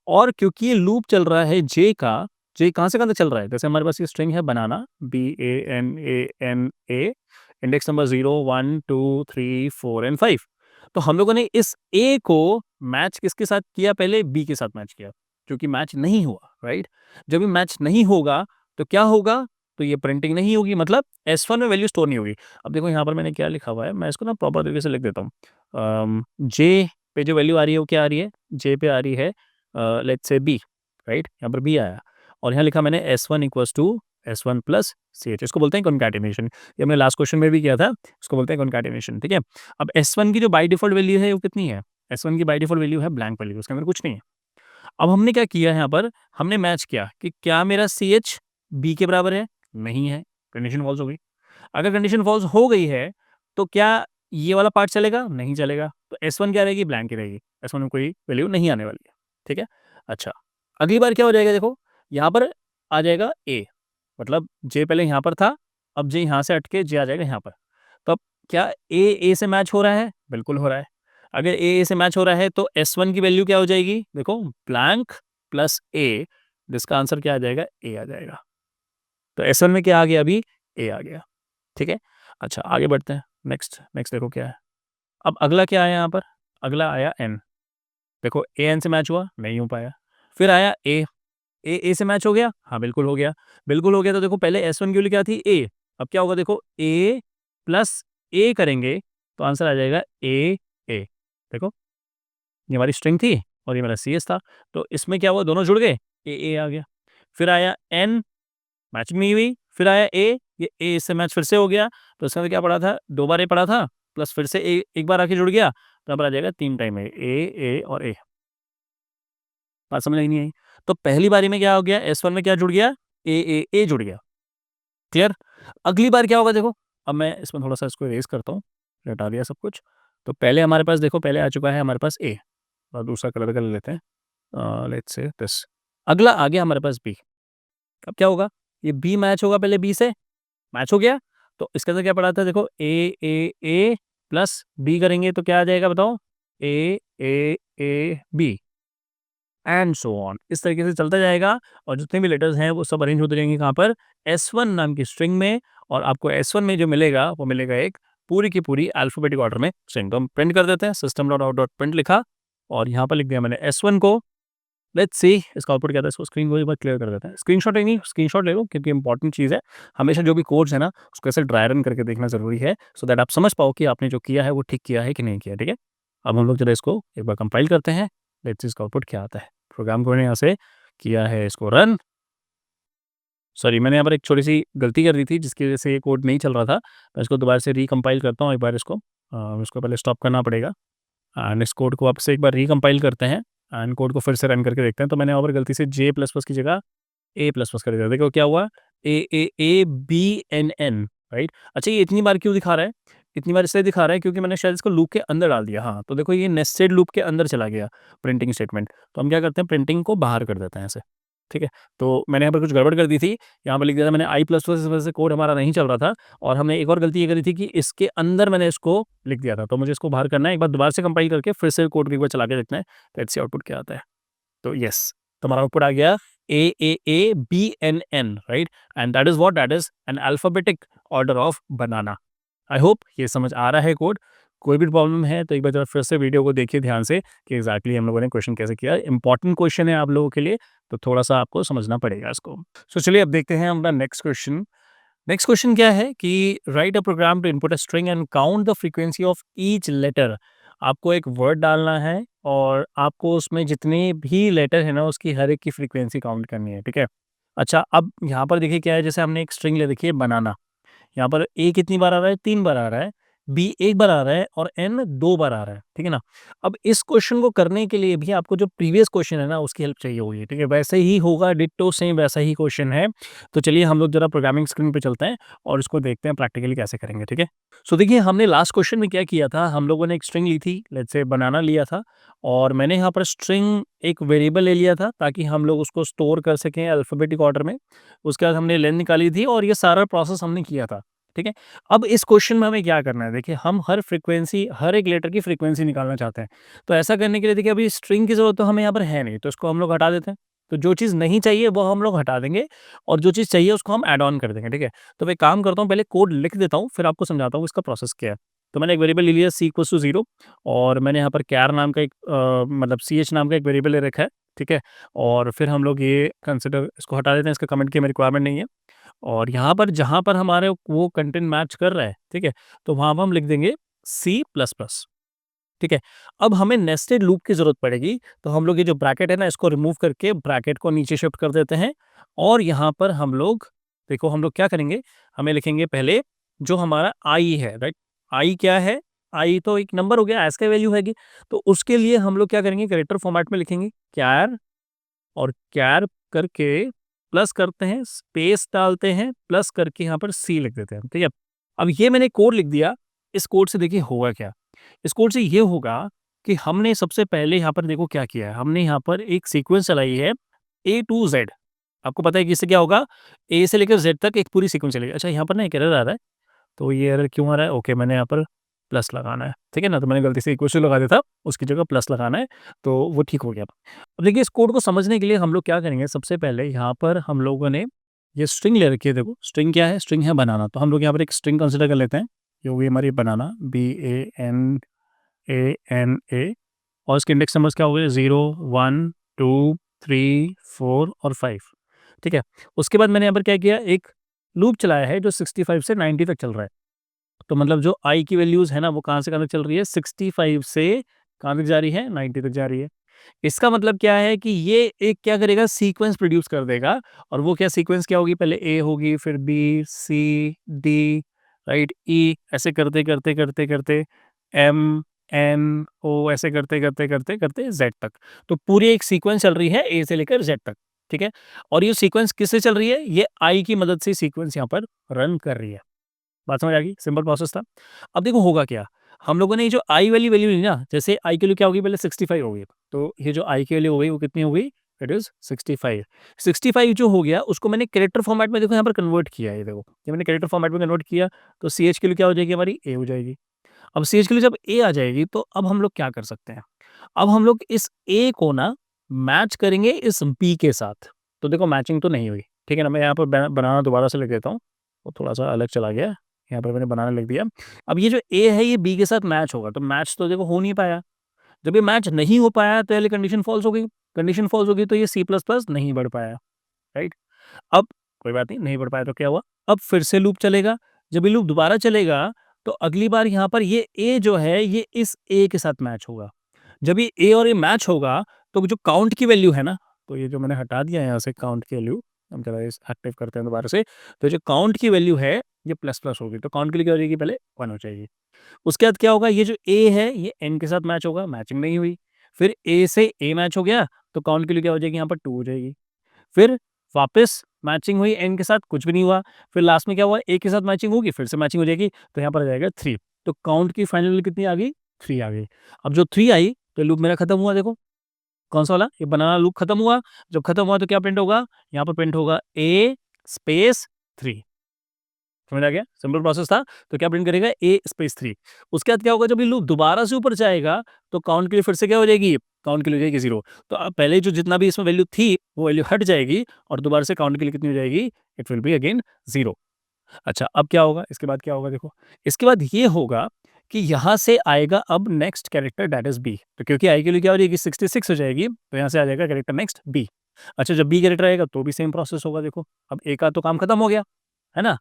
और क्योंकि ये लूप चल रहा है जे का, जे कहाँ से कहाँ तक चल रहा है, जैसे हमारे पास ये स्ट्रिंग है बनाना, BANANA, इंडेक्स नंबर 0 1 2 3 4 एंड 5। तो हम लोगों ने इस ए को मैच किसके साथ किया, पहले बी के साथ मैच किया, क्योंकि मैच नहीं हुआ, राइट। जब ये मैच नहीं होगा तो क्या होगा, तो ये प्रिंटिंग नहीं होगी, मतलब S1 में वैल्यू स्टोर नहीं होगी। अब देखो यहाँ पर मैंने क्या लिखा हुआ है, मैं इसको ना प्रॉपर तरीके से लिख देता हूँ। जे पे जो वैल्यू आ रही है वो क्या आ रही है, जे पे आ रही है लेट्स से बी, राइट। यहाँ पर बी आया और यहाँ लिखा मैंने S1 equals to S1 plus CH, इसको बोलते हैं कॉन्कैटिनेशन। ये हमने लास्ट क्वेश्चन में भी किया था, इसको बोलते हैं कॉन्कैटिनेशन, ठीक है। अब S1 की जो बाय डिफॉल्ट वैल्यू है वो कितनी है, S1 की बाय डिफॉल्ट वैल्यू है ब्लैंक वैल्यू, उसके अंदर कुछ नहीं है। अब हमने क्या किया है, यहाँ पर हमने मैच किया कि क्या मेरा CH बी के बराबर है, नहीं है, कंडीशन फॉल्स हो गई। अगर कंडीशन फॉल्स हो गई है तो क्या ये वाला पार्ट चलेगा, नहीं चलेगा, तो S1 क्या रहेगी, ब्लैंक ही रहेगी, S1 में कोई वैल्यू नहीं आने वाली है, ठीक है। अच्छा, अगली बार क्या हो जाएगा, देखो यहाँ पर आ जाएगा ए, मतलब जे पहले यहाँ पर था, अब जे यहाँ से हट के जे आ जाएगा यहाँ पर। तो अब क्या ए से मैच हो रहा है, बिल्कुल हो रहा है। अगर ए से मैच हो रहा है तो S1 की वैल्यू क्या हो जाएगी, देखो ब्लैंक प्लस ए, जिसका आंसर क्या आ जाएगा, ए आ जाएगा। तो S1 में क्या आ गया, अभी ए आ गया, ठीक है। अच्छा, आगे बढ़ते हैं, नेक्स्ट नेक्स्ट देखो क्या है। अब अगला क्या आया यहाँ पर, अगला आया एन। देखो ए एन से मैच हुआ, नहीं हो पाया। फिर आया ए, ए से मैच हो गया, हाँ बिल्कुल हो गया, बिल्कुल हो गया। तो देखो पहले S1 की वैल्यू क्या थी, ए, अब क्या होगा, देखो ए प्लस ए करेंगे तो आंसर आ जाएगा ए। देखो ये हमारी स्ट्रिंग थी और ये मेरा CS था, तो इसमें क्या हुआ, दोनों जुड़ गए, ए आ गया। फिर आया एन, मैचिंग नहीं हुई, फिर आया ए, ये ए से मैच फिर से हो गया, तो इसके अंदर क्या पड़ा था, 2 बार ए पड़ा था, प्लस फिर से ए एक बार आके जुड़ गया, तो यहाँ पर आ जाएगा 3 टाइम ए और ए। बात समझ आई नहीं आई। तो पहली बारी में क्या हो गया, S1 में क्या जुड़ गया, ए जुड़ गया, क्लियर। अगली बार क्या होगा, देखो अब मैं इसमें थोड़ा सा इसको इरेज करता हूँ, हटा दिया सब कुछ। तो पहले हमारे पास देखो, पहले आ चुका है हमारे पास ए, और दूसरा कलर कर लेते हैं, लेट्स से दिस। अगला आ गया हमारे पास बी। अब क्या होगा, ये बी मैच होगा पहले बी से, मैच हो गया, तो इसके अंदर क्या पड़ा था, देखो ए प्लस बी करेंगे तो क्या आ जाएगा, बताओ, A B and so on, इस तरीके से चलता जाएगा। और जितने भी लेटर्स हैं वो सब अरेंज होते जाएंगे कहाँ पर, S1 नाम की स्ट्रिंग में। और आपको S1 में जो मिलेगा वो मिलेगा एक पूरी की पूरी अल्फाबेटिक ऑर्डर में स्ट्रिंग। तो हम प्रिंट कर देते हैं, system dot out dot print लिखा और यहाँ पर लिख दिया मैंने S1 को। लेट्स सी इसका आउटपुट क्या था, इसको स्क्रीन को एक बार क्लियर कर देते हैं। स्क्रीनशॉट नहीं, स्क्रीनशॉट ले लो, क्योंकि इंपॉर्टेंट चीज़ है, हमेशा जो भी कोड्स है ना उसको ऐसे ड्राई रन करके देखना जरूरी है, सो दैट आप समझ पाओ कि आपने जो किया है वो ठीक किया है कि नहीं किया, ठीक है। अब हम लोग जरा इसको एक बार कंपाइल करते हैं, लेट्स सी इसका आउटपुट क्या आता है। प्रोग्राम को मैंने यहाँ से किया है, इसको रन। सॉरी, मैंने यहाँ पर एक छोटी सी गलती कर दी थी जिसकी वजह से ये कोड नहीं चल रहा था। मैं इसको दोबारा से रिकम्पाइल करता हूँ एक बार, इसको पहले स्टॉप करना पड़ेगा एंड इस कोड को वापस से एक बार रिकम्पाइल करते हैं एंड कोड को फिर से रन करके देखते हैं। तो मैंने यहाँ पर गलती से J प्लस प्लस की जगह A प्लस प्लस कर दिया, देखो क्या हुआ, ABNN, राइट। अच्छा, ये इतनी बार क्यों दिखा रहा है, इतनी बार इसलिए दिखा रहा है क्योंकि मैंने शायद इसको लूप के अंदर डाल दिया। हाँ, तो देखो ये नेस्टेड लूप के अंदर चला गया प्रिंटिंग स्टेटमेंट। तो हम क्या करते हैं, प्रिंटिंग को बाहर कर देते हैं ऐसे, ठीक है। तो मैंने यहाँ पर कुछ गड़बड़ कर दी थी, यहाँ पर लिख दिया था मैंने आई प्लस प्लस, इस वजह से कोड हमारा नहीं चल रहा था। और हमने एक और गलती ये करी थी कि इसके अंदर मैंने इसको लिख दिया था, तो मुझे इसको बाहर करना है, एक बार दोबारा से कंपाइल करके फिर से कोड को एक बार चला के देखना है, लेट्स सी आउटपुट क्या आता है। तो यस, तो हमारा आउटपुट आ गया AAABNN, right, and that is what, that is an alphabetic order of banana. I hope ये समझ आ रहा है कोड। कोई भी प्रॉब्लम है तो एक बार जरा फिर से वीडियो को देखिए ध्यान से कि एग्जैक्टली हम लोगों ने क्वेश्चन कैसे किया। इंपॉर्टेंट क्वेश्चन है आप लोगों के लिए, तो थोड़ा सा आपको समझना पड़ेगा इसको। सो चलिए अब देखते हैं अपना नेक्स्ट क्वेश्चन। नेक्स्ट क्वेश्चन क्या है कि write a program to input a string and count the frequency of each letter. आपको एक वर्ड डालना है और आपको उसमें जितने भी लेटर है ना उसकी हर एक की फ्रीक्वेंसी काउंट करनी है, ठीक है। अच्छा, अब यहाँ पर देखिए क्या है, जैसे हमने एक स्ट्रिंग ले रखी है बनाना, यहाँ पर ए कितनी बार आ रहा है, 3 बार आ रहा है। बी एक बार आ रहा है और एन 2 बार आ रहा है, ठीक है ना? अब इस क्वेश्चन को करने के लिए भी आपको जो प्रीवियस क्वेश्चन है ना, उसकी हेल्प चाहिए होगी, ठीक है? वैसे ही होगा, डिट्टो सेम वैसा ही क्वेश्चन है। तो चलिए हम लोग ज़रा प्रोग्रामिंग स्क्रीन पे चलते हैं और इसको देखते हैं प्रैक्टिकली कैसे करेंगे, ठीक है? सो देखिए हमने लास्ट क्वेश्चन में क्या किया था, हम लोगों ने एक स्ट्रिंग ली थी, लेट्स से बनाना लिया था और मैंने यहाँ पर स्ट्रिंग एक वेरिएबल ले लिया था ताकि हम लोग उसको स्टोर कर सकें अल्फ़ाबेटिक ऑर्डर में। उसके बाद हमने लेंथ निकाली थी और ये सारा प्रोसेस हमने किया था, ठीक है? अब इस क्वेश्चन में हमें क्या करना है, देखिए हम हर फ्रीक्वेंसी, हर एक लेटर की फ्रीक्वेंसी निकालना चाहते हैं। तो ऐसा करने के लिए देखिए अभी स्ट्रिंग की ज़रूरत तो हमें यहाँ पर है नहीं, तो इसको हम लोग हटा देते हैं। तो जो चीज़ नहीं चाहिए वो हम लोग हटा देंगे और जो चीज़ चाहिए उसको हम ऐड ऑन कर देंगे, ठीक है? तो मैं एक काम करता हूँ, पहले कोड लिख देता हूँ, फिर आपको समझाता हूँ इसका प्रोसेस क्या है। तो मैंने एक वेरिएबल ले लिया c इक्वल्स टू 0 और मैंने यहाँ पर char नाम का एक मतलब ch नाम का एक वेरिएबल ले रखा है, ठीक है? और फिर हम लोग ये कंसिडर इसको हटा देते हैं, इसका कमेंट की हमें रिक्वायरमेंट नहीं है। और यहाँ पर जहाँ पर हमारे वो कंटेंट मैच कर रहा है, ठीक है? तो वहाँ पर हम लिख देंगे C++, ठीक है? अब हमें नेस्टेड लूप की ज़रूरत पड़ेगी, तो हम लोग ये जो ब्रैकेट है ना, इसको रिमूव करके ब्रैकेट को नीचे शिफ्ट कर देते हैं और यहाँ पर हम लोग देखो हम लोग क्या करेंगे, हमें लिखेंगे पहले जो हमारा i है, राइट? i क्या है? i तो एक नंबर हो गया, एस का वैल्यू हैगी, तो उसके लिए हम लोग क्या करेंगे, कैरेक्टर फॉर्मेट में लिखेंगे char और कैर करके प्लस करते हैं, स्पेस डालते हैं, प्लस करके यहाँ पर सी लिख देते हैं, ठीक है? अब ये मैंने कोड लिख दिया, इस कोड से देखिए होगा क्या? इस कोड से ये होगा कि हमने सबसे पहले यहाँ पर देखो क्या किया है, हमने यहाँ पर एक सीक्वेंस चलाई है ए टू ज़ेड। आपको पता है कि इससे क्या होगा? ए से लेकर ज़ेड तक एक पूरी सीक्वेंस चलेगी। अच्छा यहाँ पर ना एक एरर आ रहा है, तो ये एरर क्यों आ रहा है? ओके मैंने यहाँ पर प्लस लगाना है, ठीक है ना? तो मैंने गलती से इक्वल टू लगा दिया था, उसकी जगह प्लस लगाना है, तो वो ठीक हो गया। अब देखिए इस कोड को समझने के लिए हम लोग क्या करेंगे, सबसे पहले यहाँ पर हम लोगों ने ये स्ट्रिंग ले रखी है, देखो स्ट्रिंग क्या है? स्ट्रिंग है बनाना, तो हम लोग यहाँ पर एक स्ट्रिंग कंसिडर कर लेते हैं, ये हो गई हमारी बनाना, BANANA और इसके इंडेक्स नंबर्स क्या हो गए 0, 1, 2, 3, 4 और 5, ठीक है? उसके बाद मैंने यहाँ पर क्या किया, एक लूप चलाया है जो 65 से 90 तक चल रहा है। तो मतलब जो आई की वैल्यूज़ है ना, वो कहाँ से कहाँ तक चल रही है? 65 से कहाँ तक जा रही है? 90 तक जा रही है। इसका मतलब क्या है कि ये एक क्या करेगा, सीक्वेंस प्रोड्यूस कर देगा और वो क्या सीक्वेंस क्या होगी, पहले ए होगी, फिर बी, सी, डी, राइट, ई, ऐसे करते, करते, करते, करते एम, एन, ओ ऐसे करते, करते, करते, करते ज़ेड तक। तो पूरी एक सीक्वेंस चल रही है ए से लेकर ज़ेड तक, ठीक है? और ये सीक्वेंस किससे चल रही है? ये आई की मदद से सीक्वेंस यहाँ पर रन कर रही है। बात समझ आ गई? सिंपल प्रोसेस था। अब देखो होगा क्या, हम लोगों ने ये जो आई वाली वैल्यू ली ना, जैसे आई की वैल्यू क्या होगी, पहले 65 हो गई, तो ये जो आई की वैल्यू हो गई वो कितनी हो गई? It is 65। 65 जो हो गया उसको मैंने कैरेक्टर फॉर्मेट में देखो यहाँ पर कन्वर्ट किया है, ये देखो। ये मैंने कैरेक्टर फॉर्मेट में कन्वर्ट किया तो सीएच की वैल्यू क्या हो जाएगी हमारी? ए हो जाएगी। अब सीएच के लिए जब ए आ जाएगी तो अब हम लोग क्या कर सकते हैं? अब हम लोग इस ए को ना मैच करेंगे इस बी के साथ। तो देखो मैचिंग तो नहीं हुई, ठीक है ना? मैं यहाँ पर बनाना दोबारा से लिख देता हूँ, वो थोड़ा-सा अलग चला गया। यहाँ पर मैंने बनाना लिख दिया। अब ये जो ए है ये बी के साथ मैच होगा, तो मैच तो देखो हो नहीं पाया। जब ये मैच नहीं हो पाया तो पहले कंडीशन फ़ॉल्स हो गई। कंडीशन फ़ॉल्स हो गई तो ये सी प्लस प्लस नहीं बढ़ पाया, राइट? अब कोई बात नहीं, नहीं बढ़ पाया तो क्या हुआ? अब फिर से लूप चलेगा। जब ये लूप दोबारा चलेगा तो अगली बार यहाँ पर ये ए जो है ये इस ए के साथ मैच होगा। जब ये ए और ए मैच होगा तो जो काउंट की वैल्यू है ना, तो ये जो मैंने हटा दिया है यहाँ से काउंट की वैल्यू, हम जरा इस एक्टिव करते हैं दोबारा से, तो जो काउंट की वैल्यू है ये प्लस प्लस होगी, तो काउंट के लिए क्या हो जाएगी, पहले 1 हो जाएगी। उसके बाद क्या होगा, ये जो ए है ये एन के साथ मैच होगा, मैचिंग नहीं हुई। फिर ए से ए मैच हो गया तो काउंट के लिए क्या हो जाएगी, यहाँ पर 2 हो जाएगी। फिर वापस मैचिंग हुई एन के साथ, कुछ भी नहीं हुआ। फिर लास्ट में क्या हुआ, ए के साथ मैचिंग होगी, फिर से मैचिंग हो जाएगी, तो यहाँ पर आ जाएगा 3। तो काउंट की फाइनल वैल्यू कितनी आ गई, 3 आ गई। अब जो 3 आई तो लूप मेरा खत्म हुआ, देखो कौन-सा वाला, ये बनाना लूप खत्म हुआ। जब खत्म हुआ तो क्या प्रिंट होगा, यहाँ पर प्रिंट होगा ए स्पेस 3। समझ आ गया? सिंपल प्रोसेस था। तो क्या प्रिंट करेगा, ए स्पेस 3। उसके बाद क्या होगा, जब ये लूप दोबारा से ऊपर जाएगा तो काउंट के लिए फिर से क्या हो जाएगी, काउंट के लिए हो जाएगी 0। तो अब पहले जो जितना भी इसमें वैल्यू थी वो वैल्यू हट जाएगी और दोबारा से काउंट के लिए कितनी हो जाएगी, इट विल बी अगेन 0। अच्छा अब क्या होगा, इसके बाद क्या होगा देखो, इसके बाद ये होगा कि यहाँ से आएगा अब next character that is B. तो क्योंकि आई की वैल्यू क्या हो जाएगी, 66 हो जाएगी, तो यहाँ से आ जाएगा कैरेक्टर नेक्स्ट बी। अच्छा जब बी कैरेक्टर आएगा तो भी सेम प्रोसेस होगा, देखो अब ए का तो काम खत्म हो गया, है ना?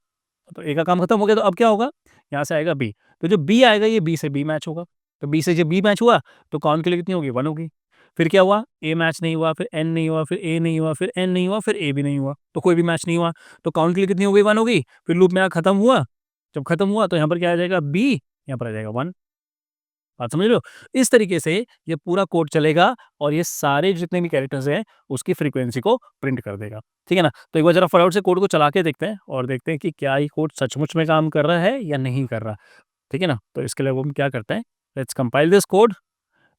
तो ए का काम खत्म हो गया तो अब क्या होगा, यहाँ से आएगा बी। तो जो बी आएगा ये बी से बी मैच होगा। तो बी से जब बी मैच हुआ तो काउंट के लिए कितनी होगी, 1 होगी। फिर क्या हुआ, ए मैच नहीं हुआ, फिर एन नहीं हुआ, फिर ए नहीं हुआ, फिर एन नहीं हुआ, फिर ए भी नहीं हुआ, तो कोई भी मैच नहीं हुआ। तो काउंट के लिए कितनी हो गई, 1 हो गई। फिर लूप मेरा खत्म हुआ, जब खत्म हुआ तो यहाँ पर क्या आ जाएगा, बी यहाँ पर आ जाएगा 1। बात समझ रहे हो? इस तरीके से ये पूरा कोड चलेगा और ये सारे जितने भी कैरेक्टर्स हैं, उसकी फ्रीक्वेंसी को प्रिंट कर देगा। ठीक है ना? तो एक बार ज़रा फटाफट से कोड को चला के देखते हैं और देखते हैं कि क्या ये कोड सचमुच में काम कर रहा है या नहीं कर रहा। ठीक है ना? तो इसके लिए वो हम क्या करते हैं, let's compile this code.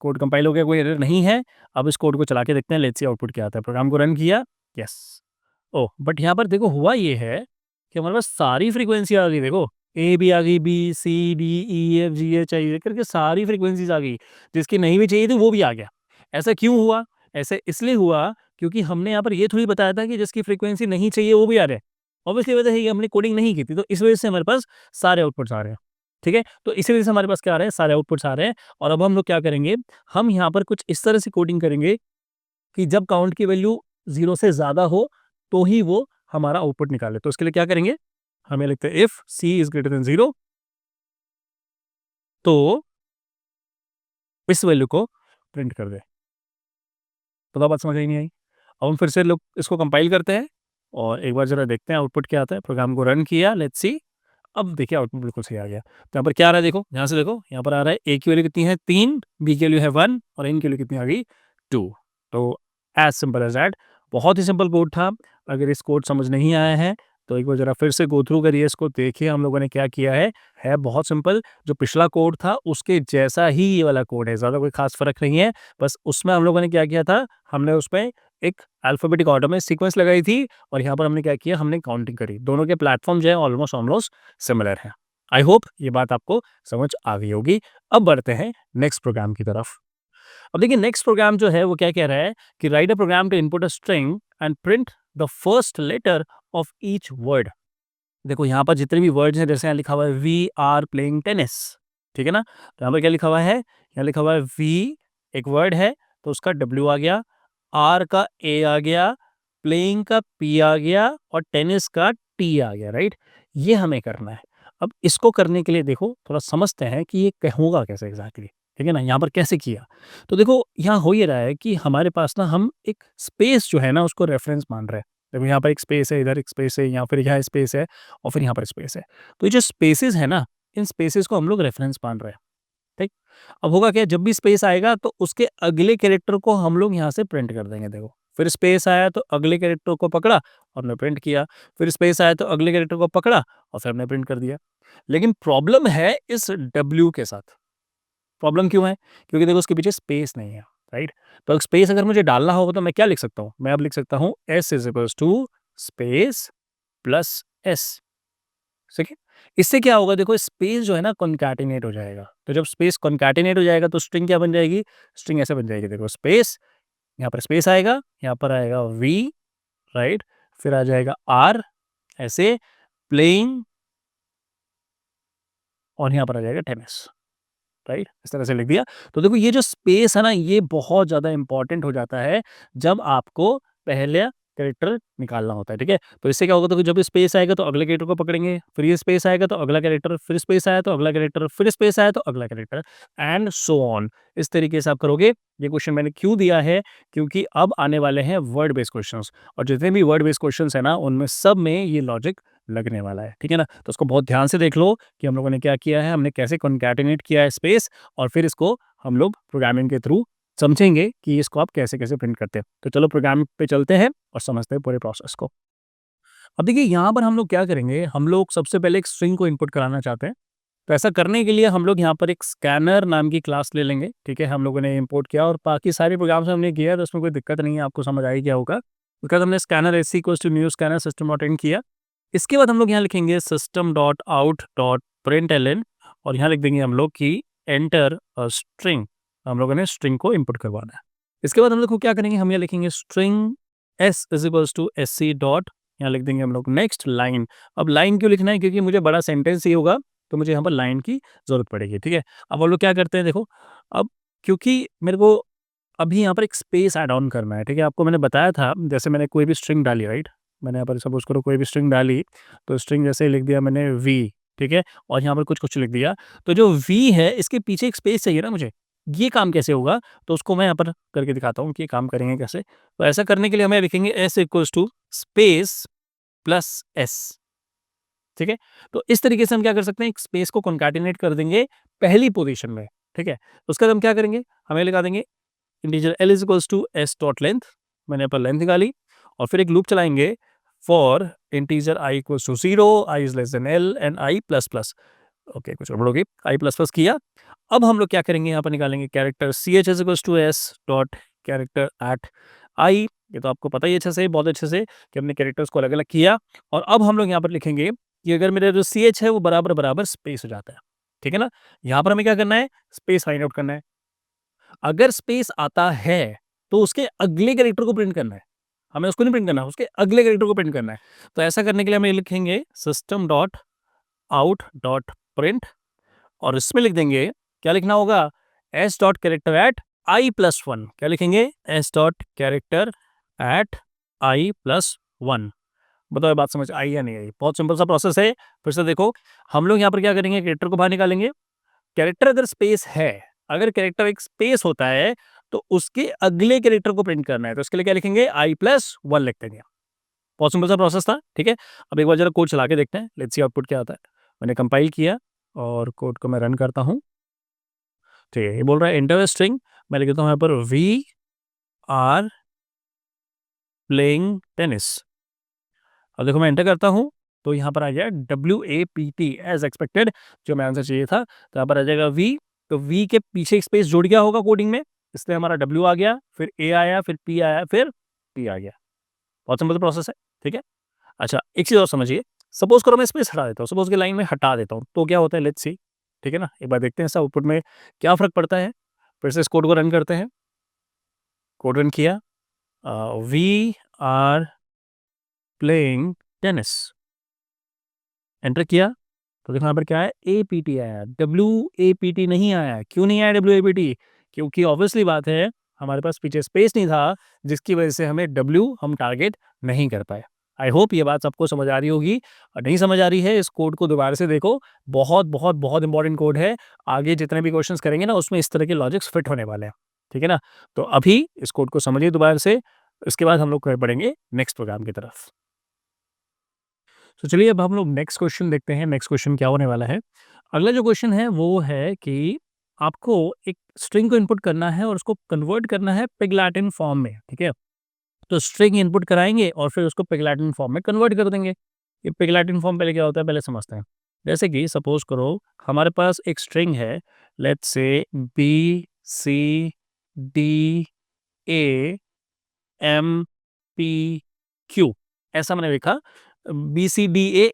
Code compile हो गया, कोई एरर नहीं है। अब इस कोड को चला के देखते हैं, लेट्स सी आउटपुट क्या आता है। प्रोग्राम को रन किया, यस। ओह! बट यहाँ पर देखो हुआ ये है कि हमारे पास सारी फ्रीक्वेंसी आ गई देखो। ए भी आ गई, बी, सी, डी, ई, एफ, जी, एच, आई करके सारी फ्रीक्वेंसीज़ आ गई। जिसकी नहीं भी चाहिए थी वो भी आ गया। ऐसा क्यों हुआ? ऐसा इसलिए हुआ क्योंकि हमने यहाँ पर ये थोड़ी बताया था कि जिसकी फ्रीक्वेंसी नहीं चाहिए वो भी आ रहा है। ऑब्वियसली वजह है कि हमने कोडिंग नहीं की थी, तो इस वजह से हमारे पास सारे आउटपुट्स आ रहे हैं। ठीक है? तो इसी वजह से हमारे पास क्या आ रहा है, सारे आउटपुट्स आ रहे हैं। और अब हम लोग क्या करेंगे, हम यहाँ पर कुछ इस तरह से कोडिंग करेंगे कि जब काउंट की वैल्यू 0 से ज़्यादा हो, तो ही वो हमारा आउटपुट निकाले। तो इसके लिए क्या करेंगे, हमें लिखते हैं if C is greater than 0 तो इस वैल्यू को प्रिंट कर दे। तो बात समझ आई नहीं आई? अब हम फिर से लोग इसको कंपाइल करते हैं और एक बार ज़रा देखते हैं आउटपुट क्या आता है। प्रोग्राम को रन किया, लेट्स सी। अब देखिए आउटपुट बिल्कुल सही आ गया। तो यहाँ पर क्या आ रहा है देखो, यहाँ से देखो, यहाँ पर आ रहा है ए की वैल्यू कितनी है 3, बी की वैल्यू है 1 और एन की वैल्यू कितनी आ गई 2। तो एज़ सिंपल एज़ दैट, बहुत ही सिंपल कोड था। अगर इस कोड समझ नहीं आया है, तो एक बार ज़रा फिर से गो थ्रू करिए इसको, देखिए हम लोगों ने क्या किया है बहुत सिंपल। जो पिछला कोड था उसके जैसा ही ये वाला कोड है, ज़्यादा कोई ख़ास फ़र्क नहीं है। बस उसमें हम लोगों ने क्या किया था, हमने उसमें एक अल्फ़ाबेटिक ऑर्डर में सीक्वेंस लगाई थी और यहाँ पर हमने क्या किया, हमने काउंटिंग करी। दोनों के प्लेटफ़ॉर्म जो है ऑलमोस्ट ऑलमोस्ट सिमिलर हैं। आई होप ये बात आपको समझ आ गई होगी। अब बढ़ते हैं नेक्स्ट प्रोग्राम की तरफ। अब देखिए नेक्स्ट प्रोग्राम जो है वो क्या कह रहा है कि write a program to input a string and print the first letter of each word. देखो यहाँ पर जितने भी वर्ड्स हैं, जैसे यहाँ लिखा हुआ है वी आर प्लेइंग टेनिस। ठीक है ना? तो यहाँ पर क्या लिखा हुआ है, यहाँ लिखा हुआ है वी, एक वर्ड है तो उसका डब्ल्यू आ गया, आर का ए आ गया, प्लेइंग का पी आ गया और टेनिस का टी आ गया, राइट? ये हमें करना है। अब इसको करने के लिए देखो थोड़ा समझते हैं कि ये होगा कैसे एग्जैक्टली। ठीक है ना? यहाँ पर कैसे किया, तो देखो यहाँ हो ये रहा है कि हमारे पास ना हम एक स्पेस जो है ना उसको रेफरेंस मान रहे हैं। देखो यहाँ पर एक स्पेस है, इधर एक स्पेस है, यहाँ पर यहाँ स्पेस है और फिर यहाँ पर स्पेस है। तो ये जो स्पेसेस है ना, इन स्पेसेस को हम लोग रेफरेंस मान रहे हैं। ठीक? अब होगा क्या, जब भी स्पेस आएगा तो उसके अगले कैरेक्टर को हम लोग यहाँ से प्रिंट कर देंगे देखो। फिर स्पेस आया तो अगले कैरेक्टर को पकड़ा और हमने प्रिंट किया। फिर स्पेस आया तो अगले कैरेक्टर को पकड़ा और फिर हमने प्रिंट कर दिया। लेकिन प्रॉब्लम है इस डब्ल्यू के साथ। प्रॉब्लम क्यों है? क्योंकि देखो उसके पीछे स्पेस नहीं है, राइट? तो स्पेस अगर मुझे डालना होगा तो मैं क्या लिख सकता हूँ? मैं अब लिख सकता हूँ S is equals to space plus S. ठीक है? इससे क्या होगा, देखो स्पेस जो है ना कॉन्कैटिनेट हो जाएगा। तो जब स्पेस कॉन्कैटिनेट हो जाएगा तो स्ट्रिंग क्या बन जाएगी? स्ट्रिंग ऐसे बन जाएगी, देखो स्पेस, यहाँ पर स्पेस आएगा, यहाँ पर आएगा वी, राइट? फिर आ जाएगा आर ऐसे, प्लेइंग और यहाँ पर आ जाएगा टेनिस। राइट? इस तरह से लिख दिया। तो देखो ये जो स्पेस है ना, ये बहुत ज़्यादा इंपॉर्टेंट हो जाता है जब आपको पहले कैरेक्टर निकालना होता है, ठीक है? तो इससे क्या होगा, तो जब स्पेस आएगा तो अगले कैरेक्टर को पकड़ेंगे, फिर ये स्पेस आएगा तो अगला कैरेक्टर, फिर स्पेस आया तो अगला कैरेक्टर, फिर स्पेस आया तो अगला कैरेक्टर एंड सो ऑन। इस तरीके से आप करोगे। ये क्वेश्चन मैंने क्यों दिया है, क्योंकि अब आने वाले हैं वर्ड बेस्ड क्वेश्चंस और जितने भी वर्ड बेस्ड क्वेश्चंस है ना, उनमें सब में ये लॉजिक लगने वाला है, ठीक है ना? तो उसको बहुत ध्यान से देख लो कि हम लोगों ने क्या किया है, हमने कैसे कॉन्कैटिनेट किया है स्पेस और फिर इसको हम लोग प्रोग्रामिंग के थ्रू समझेंगे कि इसको आप कैसे-कैसे प्रिंट करते हैं। तो चलो प्रोग्राम पे चलते हैं और समझते हैं पूरे प्रोसेस को। अब देखिए यहाँ पर हम लोग क्या करेंगे, हम लोग सबसे पहले एक स्ट्रिंग को इनपुट कराना चाहते हैं। तो ऐसा करने के लिए हम लोग यहाँ पर एक स्कैनर नाम की क्लास ले लेंगे, ठीक है? हम लोगों ने इम्पोर्ट किया और बाकी सारे प्रोग्राम्स हमने किया है तो उसमें कोई दिक्कत नहीं है, आपको समझ आई क्या होगा। बिकॉज़ हमने scanner S equals to new scanner system dot in किया। इसके बाद हम लोग यहाँ लिखेंगे system dot out dot println और यहाँ लिख देंगे हम लोग कि एंटर अ स्ट्रिंग। हम लोगों ने स्ट्रिंग को इनपुट करवाना है। इसके बाद हम लोग को क्या करेंगे, हम यहाँ लिखेंगे string S is equals to SC dot, यहाँ लिख देंगे हम लोग नेक्स्ट लाइन। अब लाइन क्यों लिखना है, क्योंकि मुझे बड़ा सेंटेंस ही होगा तो मुझे यहाँ पर लाइन की ज़रूरत पड़ेगी, ठीक है? अब हम लोग क्या करते हैं देखो, अब क्योंकि मेरे को अभी यहाँ पर एक स्पेस ऐड ऑन करना है, ठीक है? आपको मैंने बताया था, जैसे मैंने कोई भी स्ट्रिंग डाली, राइट? मैंने यहाँ पर सपोज़ करो कोई भी स्ट्रिंग डाली, तो स्ट्रिंग जैसे लिख दिया मैंने वी, ठीक है? और यहाँ पर कुछ-कुछ लिख दिया, तो जो वी है इसके पीछे एक स्पेस चाहिए ना मुझे। ये काम कैसे होगा? तो उसको मैं यहाँ पर करके दिखाता हूँ कि ये काम करेंगे कैसे। तो ऐसा करने के लिए हमें लिखेंगे S equals to space plus S. ठीक है? तो इस तरीके से हम क्या कर सकते हैं, एक स्पेस को कॉन्कैटिनेट कर देंगे पहली पोज़ीशन में, ठीक है? उसके बाद हम क्या करेंगे, हमें लगा देंगे integer l is equals to s dot length, मैंने यहाँ पर लेंथ निकाली और फिर एक लूप चलाएँगे for integer i equals to 0, i is less than l and i plus plus. Okay, कुछ गड़बड़ हो गई, i प्लस प्लस किया। अब हम लोग क्या करेंगे, यहाँ पर निकालेंगे character ch is equals to s dot character at i। ये तो आपको पता ही अच्छे से, बहुत अच्छे से, कि हमने कैरेक्टर्स को अलग-अलग किया और अब हम लोग यहाँ पर लिखेंगे कि अगर मेरा जो ch है वो बराबर-बराबर स्पेस हो जाता है, ठीक है ना? यहाँ पर हमें क्या करना है, स्पेस फाइंड आउट करना है। अगर स्पेस आता है, तो उसके अगले कैरेक्टर को प्रिंट करना है। हमें उसको नहीं प्रिंट करना, उसके अगले कैरेक्टर को प्रिंट करना है। तो ऐसा करने के लिए हम ये लिखेंगे system dot out dot print और इसमें लिख देंगे, क्या लिखना होगा, S dot character at I plus one. क्या लिखेंगे, S dot character at I plus one. बताओ ये बात समझ आई या नहीं आई? बहुत सिंपल सा प्रोसेस है। फिर से देखो, हम लोग यहाँ पर क्या करेंगे, कैरेक्टर को बाहर निकालेंगे। कैरेक्टर अगर स्पेस है, अगर कैरेक्टर एक स्पेस होता है, तो उसके अगले कैरेक्टर को प्रिंट करना है, तो इसके लिए क्या लिखेंगे, आई प्लस वन लिख देंगे। बहुत सिंपल सा प्रोसेस था, ठीक है? अब एक बार जरा कोड चला के देखते हैं, लेट्स सी आउटपुट क्या आता है। मैंने कंपाइल किया और कोड को मैं रन करता हूँ। ठीक है, ये बोल रहा है एंटर अ स्ट्रिंग। मैं लिख देता हूँ यहाँ पर वी आर प्लेइंग टेनिस। अब देखो मैं एंटर करता हूँ, तो यहाँ पर आ गया WAPT एज एक्सपेक्टेड, जो मैं आंसर चाहिए था। तो यहाँ पर आ जाएगा वी, तो वी के पीछे एक स्पेस जुड़ गया होगा कोडिंग में, इसलिए हमारा W आ गया, फिर A आया, फिर P आया, फिर P आ गया। बहुत सिंपल प्रोसेस है, ठीक है? अच्छा, एक चीज़ और समझिए, सपोज़ करो मैं स्पेस हटा देता हूँ, सपोज़ कि लाइन में हटा देता हूँ, तो क्या होता है, लेट्स सी, ठीक है ना? एक बार देखते हैं इसका आउटपुट में क्या फ़र्क पड़ता है। फिर से इस कोड को रन करते हैं, कोड रन किया, we are playing tennis, enter किया, तो देखो यहाँ पर क्या है, APT आया, WAPT नहीं आया। क्यों नहीं आया WAPT? क्योंकि ऑब्वियसली बात है, हमारे पास पीछे स्पेस नहीं था, जिसकी वजह से हमें W हम टारगेट नहीं कर पाए। आई होप ये बात सबको समझ आ रही होगी, और नहीं समझ आ रही है, इस कोड को दोबारा से देखो, बहुत बहुत बहुत इंपॉर्टेंट कोड है। आगे जितने भी क्वेश्चंस करेंगे ना, उसमें इस तरह के लॉजिक्स फिट होने वाले हैं, ठीक है ना? तो अभी इस कोड को समझिए दोबारा से, इसके बाद हम लोग बढ़ेंगे नेक्स्ट प्रोग्राम की तरफ। तो चलिए अब हम लोग नेक्स्ट क्वेश्चन देखते हैं, नेक्स्ट क्वेश्चन क्या होने वाला है। अगला जो क्वेश्चन है वो है कि आपको एक स्ट्रिंग को इनपुट करना है और उसको कन्वर्ट करना है पिग लैटिन फॉर्म में, ठीक है? तो स्ट्रिंग इनपुट कराएँगे और फिर उसको पिग लैटिन फॉर्म में कन्वर्ट कर देंगे। ये पिग लैटिन फॉर्म पहले क्या होता है, पहले समझते हैं। जैसे कि सपोज़ करो हमारे पास एक स्ट्रिंग है, लेट्स से B, C, D, A, M, P, Q, ऐसा मैंने लिखा, BCDAMAMPQ,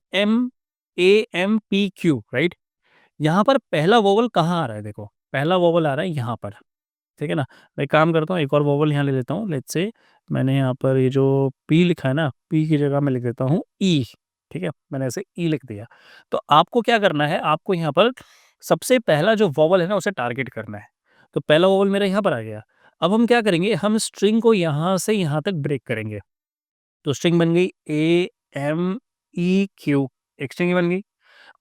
राइट? यहाँ पर पहला वोवल कहाँ आ रहा है, देखो, पहला वोवल आ रहा है यहाँ पर, ठीक है ना? मैं एक काम करता हूँ, एक और वोवल यहाँ ले लेता हूँ, लेट्स से मैंने यहाँ पर ये जो P लिखा है ना, P की जगह मैं लिख देता हूँ E, ठीक है? मैंने ऐसे E लिख दिया। तो आपको क्या करना है, आपको यहाँ पर सबसे पहला जो वोवल है ना, उसे टारगेट करना है। तो पहला वोवल मेरा यहाँ पर आ गया। अब हम क्या करेंगे, हम स्ट्रिंग को यहाँ से यहाँ तक ब्रेक करेंगे। तो स्ट्रिंग बन गई AMEQ, एक स्ट्रिंग बन गई।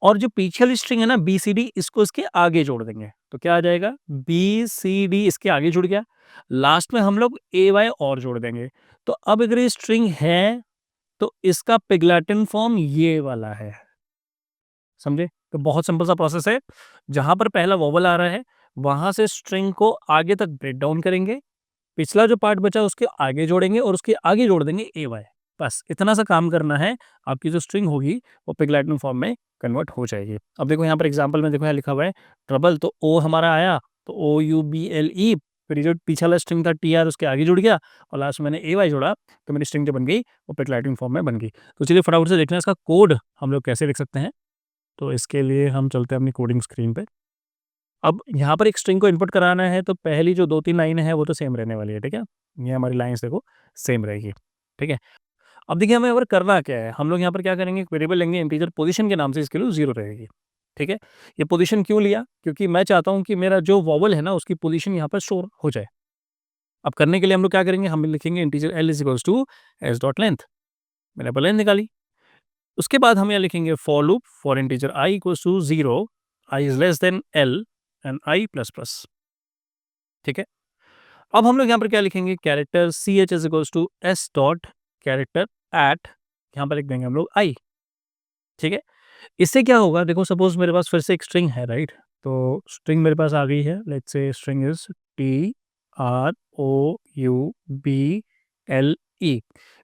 और जो पीछे वाली स्ट्रिंग है ना BCD, इसको इसके आगे जोड़ देंगे, तो क्या आ जाएगा, BCD इसके आगे जुड़ गया। लास्ट में हम लोग AY और जोड़ देंगे। तो अब अगर ये स्ट्रिंग है, तो इसका पिगलैटिन फॉर्म ये वाला है, समझे? तो बहुत सिंपल सा प्रोसेस है। जहां पर पहला वोवल आ रहा है, वहां से स्ट्रिंग को आगे तक ब्रेक डाउन करेंगे, पिछला जो पार्ट बचा उसके आगे जोड़ेंगे और उसके आगे जोड़ देंगे AY। बस इतना सा काम करना है, आपकी जो स्ट्रिंग होगी वो पिग लैटिन फॉर्म में कन्वर्ट हो जाएगी। अब देखो यहाँ पर एग्जांपल में देखो, यहाँ लिखा हुआ है ट्रबल, तो O हमारा आया, तो OUBLE, फिर ये जो पीछे वाला स्ट्रिंग था TR उसके आगे जुड़ गया और लास्ट में मैंने AY जोड़ा, तो मेरी स्ट्रिंग जो बन गई वो पिग लैटिन फॉर्म में बन गई। तो चलिए फटाफट से देखते हैं इसका कोड हम लोग कैसे लिख सकते हैं। तो इसके लिए हम चलते हैं अपनी कोडिंग स्क्रीन पे। अब यहाँ पर एक स्ट्रिंग को इनपुट कराना है, तो पहली जो 2-3 लाइनें हैं वो तो सेम रहने वाली है, ठीक है? ये हमारी लाइन्स देखो सेम रहेगी, ठीक है? अब देखिए हमें और करना क्या है, हम लोग यहाँ पर क्या करेंगे, एक वेरिएबल लेंगे इंटीजर पोजीशन के नाम से, इसके लिए 0 रहेगी, ठीक है? ये पोजीशन क्यों लिया? क्योंकि मैं चाहता हूँ कि मेरा जो वोवेल है ना उसकी पोजीशन यहाँ पर स्टोर हो जाए। अब करने के लिए हम लोग क्या करेंगे, हम लिखेंगे integer l is equals to s dot length, मैंने यहाँ पर लेंथ निकाली। उसके बाद हम यहाँ लिखेंगे for loop for integer i equals to 0, i is less than l and i plus plus, ठीक है? अब हम लोग यहाँ पर क्या लिखेंगे, character ch is equals to s dot character at, यहाँ पर लिख देंगे हम लोग i, ठीक है? इससे क्या होगा, देखो सपोज़ मेरे पास फिर से एक स्ट्रिंग है, राइट? तो स्ट्रिंग मेरे पास आ गई है, let's say string is TROUBLE।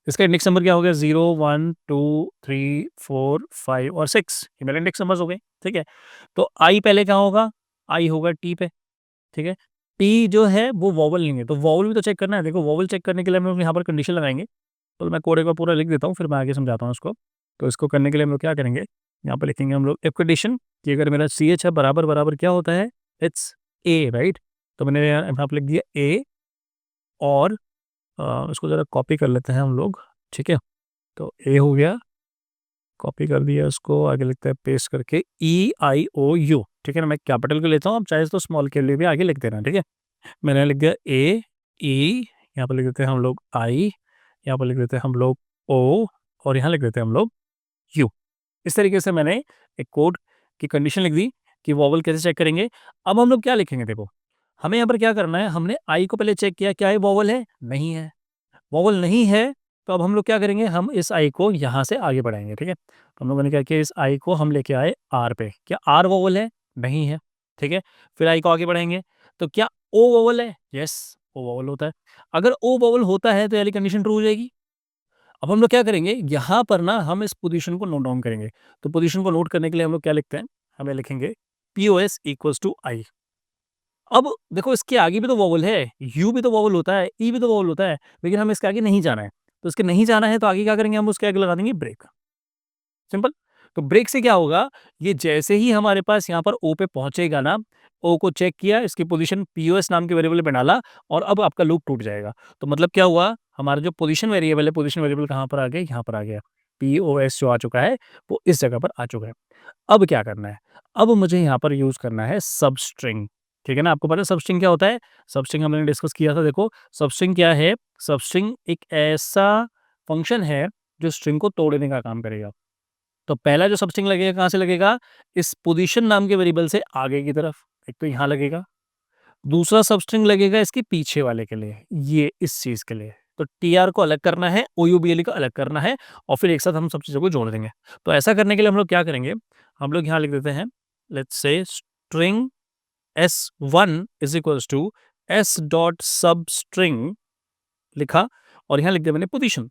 इसका इंडेक्स नंबर क्या हो गया? 0, 1, 2, 3, 4, 5 और 6, ये मेरे इंडेक्स नंबर्स हो गए, ठीक है? तो आई पहले क्या होगा? आई होगा टी पे, ठीक है? टी जो है वो वोवेल नहीं है, तो वोवेल भी तो चेक करना है। देखो वोवेल चेक करने के लिए हम लोग यहाँ पर कंडीशन लगाएँगे। तो मैं कोड एक बार पूरा लिख देता हूँ, फिर मैं आगे समझाता हूँ इसको। तो इसको करने के लिए हम लोग क्या करेंगे, यहाँ पे लिखेंगे हम लोग इफ कंडीशन कि अगर मेरा CH है बराबर बराबर क्या होता है? It's a, right? तो मैंने यहाँ पे लिख दिया ए, और इसको ज़रा कॉपी कर लेते हैं हम लोग, ठीक है? तो ए हो गया, कॉपी कर दिया इसको, आगे लिखते हैं पेस्ट करके EIOU, ठीक है ना? मैं कैपिटल के लेता हूँ, आप चाहे तो स्मॉल के लिए भी आगे लिख देना, ठीक है? मैंने लिख दिया ए, ई, यहाँ पे लिख देते हैं हम लोग आई, यहाँ पे लिख देते हैं हम लोग ओ, और यहाँ लिख देते हैं हम लोग यू। इस तरीके से मैंने एक कोड की कंडीशन लिख दी कि वोवेल कैसे चेक करेंगे। अब हम लोग क्या लिखेंगे, देखो हमें यहाँ पर क्या करना है, हमने आई को पहले चेक किया, क्या ये वोवेल है? नहीं है। वोवेल नहीं है, तो अब हम लोग क्या करेंगे, हम इस आई को यहाँ से आगे बढ़ाएंगे, ठीक है? तो हम लोगों ने क्या किया, इस आई को हम लेके आए आर पे, क्या आर वोवेल है? नहीं है, ठीक है? फिर आई को आगे बढ़ाएंगे, तो क्या ओ वोवेल है? यस, ओ वोवेल होता है। अगर ओ वोवेल होता है तो ये वाली कंडीशन ट्रू हो जाएगी। अब हम लोग क्या करेंगे, यहाँ पर ना हम इस पोजीशन को नोट डाउन करेंगे। तो पोजीशन को नोट करने के लिए हम लोग क्या लिखते हैं, हमें लिखेंगे POS इक्वल्स टू आई। अब देखो इसके आगे भी तो वोवेल है, यू भी तो वोवेल होता है, ई भी तो वोवेल होता है, लेकिन हमें इसके आगे नहीं जाना है। तो इसके नहीं जाना है तो आगे क्या करेंगे, हम उसके आगे लगा देंगे ब्रेक। सिंपल। तो ब्रेक से क्या होगा, ये जैसे ही हमारे पास यहाँ पर ओ पे पहुंचेगा ना, ओ को चेक किया, इसकी पोजीशन POS नाम के वेरिएबल में डाला, और अब आपका लूप टूट जाएगा। तो मतलब क्या हुआ, हमारा जो पोजीशन वेरिएबल है, पोजीशन वेरिएबल कहाँ पर आ गया, यहाँ पर आ गया। POS जो आ चुका है वो इस जगह पर आ चुका है। अब क्या करना है, अब मुझे यहाँ पर यूज करना है सबस्ट्रिंग, ठीक है ना? आपको पता है सबस्ट्रिंग क्या होता है? सबस्ट्रिंग हमने डिस्कस किया था। देखो सबस्ट्रिंग क्या है, सबस्ट्रिंग एक ऐसा फंक्शन है जो स्ट्रिंग को तोड़ने का काम करेगा। तो पहला जो सबस्ट्रिंग लगेगा कहाँ से लगेगा, इस पोजीशन नाम के वेरिएबल से आगे की तरफ, एक तो यहाँ लगेगा। दूसरा सबस्ट्रिंग लगेगा इसके पीछे वाले के लिए, ये इस चीज के लिए। तो TR को अलग करना है, OUBLE को अलग करना है, और फिर एक साथ हम सब चीजों को जोड़ देंगे। तो ऐसा करने के लिए हम लोग क्या करेंगे, हम लोग यहाँ लिख देते हैं, let's say string S1 is equals to S dot substring, लिखा, और यहाँ लिख दिया मैंने पोजीशन।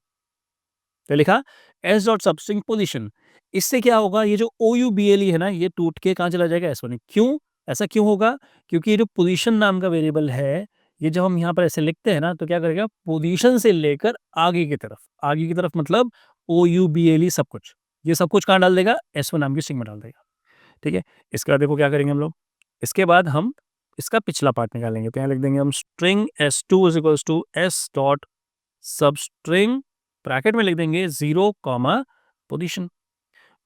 तो लिखा एस डॉट सबस्ट्रिंग पोजीशन। इससे क्या होगा, ये जो OUBLE है ना, ये टूट के कहाँ चला जाएगा, S1। क्यों ऐसा क्यों होगा, क्योंकि ये जो पोजीशन नाम का वेरिएबल है, ये जब हम यहाँ पर ऐसे लिखते हैं ना, तो क्या करेगा, पोजीशन से लेकर आगे की तरफ मतलब OUBLE सब कुछ, ये सब कुछ कहाँ डाल देगा, S1 नाम की स्ट्रिंग में डाल देगा, ठीक है? इसके बाद देखो क्या करेंगे हम लोग, इसके बाद हम इसका पिछला पार्ट निकालेंगे। तो यहाँ लिख देंगे हम string S2 is equals to S dot substring, bracket में लिख देंगे 0 कॉमा पोजीशन।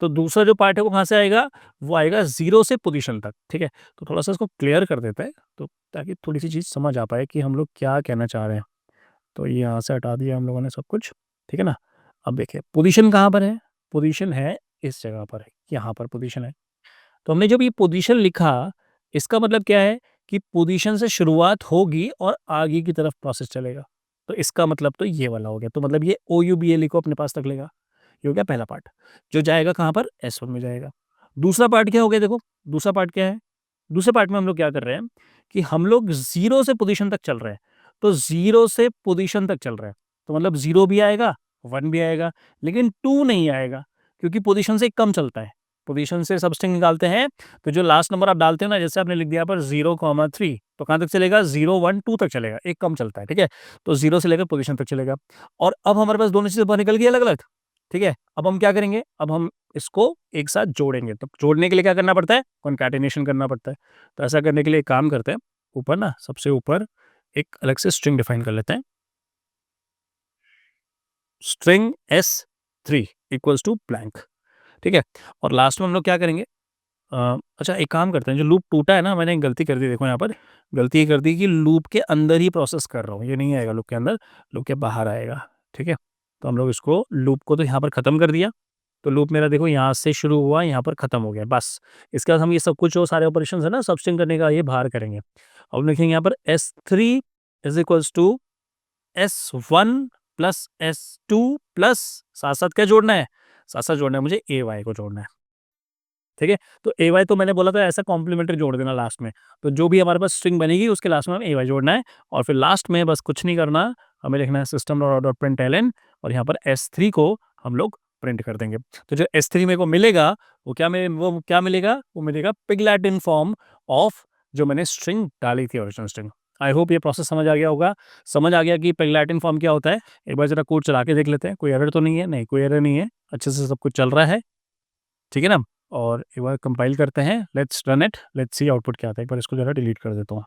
तो दूसरा जो पार्ट है वो कहाँ से आएगा, वो आएगा 0 से पोजीशन तक, ठीक है? तो थोड़ा सा इसको क्लियर कर देते हैं, तो ताकि थोड़ी सी चीज़ समझ आ पाए कि हम लोग क्या कहना चाह रहे हैं। तो ये यहाँ से हटा दिया हम लोगों ने सब कुछ, ठीक है ना? अब देखिए पोजीशन कहाँ पर है, पोजीशन है इस जगह पर है, यहाँ पर पोजीशन है। तो हमने जब ये पोजीशन लिखा, इसका मतलब क्या है कि पोजीशन से शुरुआत होगी और आगे की तरफ प्रोसेस चलेगा। तो इसका मतलब तो ये वाला हो गया, तो मतलब ये OUBLE को अपने पास तक लेगा। ये हो गया पहला पार्ट, जो जाएगा कहाँ पर, S1 में जाएगा। दूसरा पार्ट क्या हो गया, देखो दूसरा पार्ट क्या है, दूसरे पार्ट में हम लोग क्या कर रहे हैं कि हम लोग 0 से पोजीशन तक चल रहे हैं। तो 0 से पोजीशन तक चल रहे हैं, तो मतलब 0 भी आएगा, 1 भी आएगा, लेकिन 2 नहीं आएगा, क्योंकि पोजीशन से कम चलता है। पोजीशन से सबस्ट्रिंग निकालते हैं, तो जो लास्ट नंबर आप डालते हो ना, जैसे आपने लिख दिया पर 0,3, तो कहाँ तक चलेगा, 0, 1, 2 तक चलेगा, एक कम चलता है, ठीक है? तो 0 से लेकर पोजीशन तक चलेगा। और अब हमारे पास दोनों चीज़ें बाहर निकल गई अलग-अलग, ठीक है? अब हम क्या करेंगे, अब हम इसको एक साथ जोड़ेंगे। तो जोड़ने के लिए क्या करना पड़ता है, कॉन्कैटिनेशन करना पड़ता है। तो ऐसा करने के लिए एक काम करते हैं, ऊपर ना सबसे ऊपर एक अलग से स्ट्रिंग डिफाइन कर लेते हैं। String S3 equals to blank, ठीक है? और लास्ट में हम लोग क्या करेंगे, अच्छा एक काम करते हैं, जो लूप टूटा है ना, मैंने एक गलती कर दी, देखो यहाँ पर गलती ये कर दी कि लूप के अंदर ही प्रोसेस कर रहा हूँ, ये नहीं आएगा लूप के अंदर, लूप के बाहर आएगा, ठीक है? तो हम लोग इसको लूप को तो यहाँ पर ख़त्म कर दिया। तो लूप मेरा देखो यहाँ से शुरू हुआ, यहाँ पर ख़त्म हो गया, बस। इसके बाद हम ये सब कुछ जो सारे ऑपरेशंस है ना सबस्ट्रिंग करने का, ये बाहर करेंगे। अब लिखेंगे यहाँ पर S3 is equals to S1 plus S2 plus साथ साथ क्या जोड़ना है, साथ साथ जोड़ना है मुझे AY को जोड़ना है। ठीक है? तो AY तो मैंने बोला था ऐसा कॉम्प्लीमेंट्री जोड़ देना लास्ट में। तो जो भी हमारे पास स्ट्रिंग बनेगी उसके लास्ट में हमें AY जोड़ना है और फिर लास्ट में बस कुछ नहीं करना, हमें लिखना है system dot out dot println और यहाँ पर S3 को हम लोग प्रिंट कर देंगे। तो जो S3 मेरे को मिलेगा वो क्या मिलेगा? वो मिलेगा पिग लैटिन फॉर्म ऑफ जो मैंने स्ट्रिंग डाली थी ओरिजिनल स्ट्रिंग। आई होप ये प्रोसेस समझ आ गया होगा। समझ आ गया कि पिग लैटिन फॉर्म क्या होता है? एक बार ज़रा कोड चला के देख लेते हैं। कोई एरर तो नहीं है? नहीं, कोई एरर नहीं है। अच्छे से सब कुछ चल रहा है। ठीक है ना? और एक बार कंपाइल करते हैं। Let's run it. Let's see output क्या आता है। एक बार इसको ज़रा डिलीट कर देता हूँ।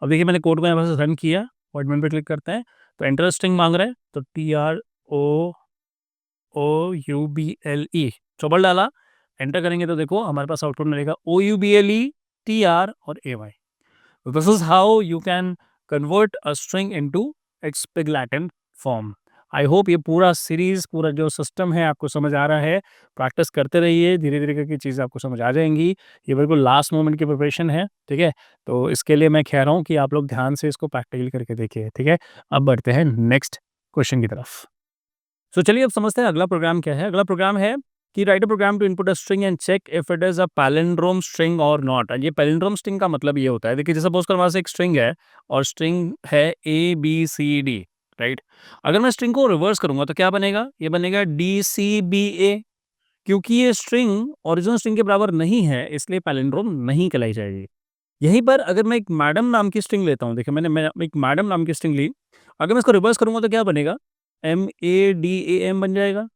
अब देखिए मैंने कोड को यहाँ पर रन किया और एडमिन पे क्लिक करते हैं तो एंटर स्ट्रिंग मांग रहा है तो TROOUBLE ट्रबल डाला, एंटर करेंगे तो देखो हमारे पास आउटपुट मिलेगा OUBLE TR और AY। This is how you can convert a string into its pig Latin form. I hope ये पूरा सीरीज पूरा जो सिस्टम है आपको समझ आ रहा है। प्रैक्टिस करते रहिए, धीरे धीरे करके चीज़ें आपको समझ आ जाएंगी। ये बिल्कुल लास्ट मोमेंट की प्रिपरेशन है, ठीक है? तो इसके लिए मैं कह रहा हूँ कि आप लोग ध्यान से इसको प्रैक्टिकल करके देखिए, ठीक है? अब बढ़ते हैं नेक्स्ट क्वेश्चन की तरफ। सो चलिए अब समझते हैं अगला प्रोग्राम क्या है। अगला प्रोग्राम है कि write a program to input a string and check if it is a palindrome string और नॉट। ये पैलिंड्रोम स्ट्रिंग का मतलब ये होता है, देखिए जैसे सपोज कर हमारे पास एक स्ट्रिंग है और स्ट्रिंग है ABCD, राइट? अगर मैं स्ट्रिंग को रिवर्स करूंगा तो क्या बनेगा? ये बनेगा DCBA। क्योंकि ये स्ट्रिंग ओरिजिनल स्ट्रिंग के बराबर नहीं है इसलिए पैलिंड्रोम नहीं कहलाई जाएगी। यहीं पर अगर मैं एक मैडम नाम की स्ट्रिंग लेता हूँ, देखिए मैं एक मैडम नाम की स्ट्रिंग ली, अगर मैं इसको रिवर्स करूंगा तो क्या बनेगा? MADAM बन जाएगा।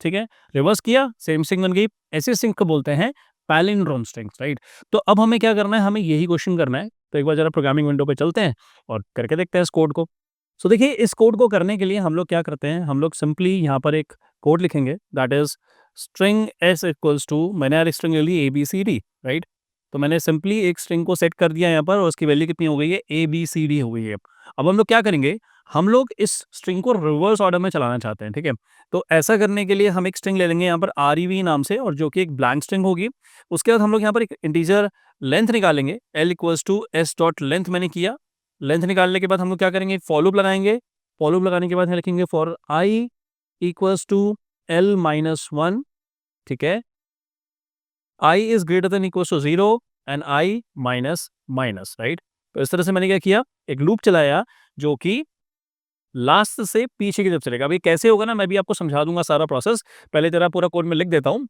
ठीक है? रिवर्स किया, सेम स्ट्रिंग बन गई। ऐसे स्ट्रिंग को बोलते हैं पैलिंड्रोम स्ट्रिंग्स, राइट? तो अब हमें क्या करना है? हमें यही क्वेश्चन करना है। तो एक बार जरा प्रोग्रामिंग विंडो पे चलते हैं और करके देखते हैं इस कोड को। सो देखिए इस कोड को करने के लिए हम लोग क्या करते हैं? हम लोग सिंपली यहाँ पर एक कोड लिखेंगे that is string s equals to, मैंने यार स्ट्रिंग ले ली ABCD, राइट? तो मैंने सिंपली एक स्ट्रिंग को सेट कर दिया यहाँ पर और उसकी वैल्यू कितनी हो गई है? ABCD हो गई है। अब हम लोग क्या करेंगे? हम लोग इस स्ट्रिंग को रिवर्स ऑर्डर में चलाना चाहते हैं, ठीक है? तो ऐसा करने के लिए हम एक स्ट्रिंग ले लेंगे यहाँ पर REV नाम से और जो कि एक ब्लैंक स्ट्रिंग होगी। उसके बाद हम लोग यहाँ पर एक इंटीजर लेंथ निकालेंगे, L equals to S dot length मैंने किया। लेंथ निकालने के बाद हम लोग क्या करेंगे? फॉर लूप लगाएंगे। फॉर लूप लगाने के बाद यहाँ लिखेंगे for I equals to L minus 1, ठीक है? I is greater than equals to 0 and I minus minus, right? तो इस तरह से मैंने क्या किया? एक लूप चलाया जो कि लास्ट से पीछे की तरफ चलेगा। अभी कैसे होगा ना, मैं भी आपको समझा दूंगा सारा प्रोसेस। पहले तेरा पूरा कोड में लिख देता हूँ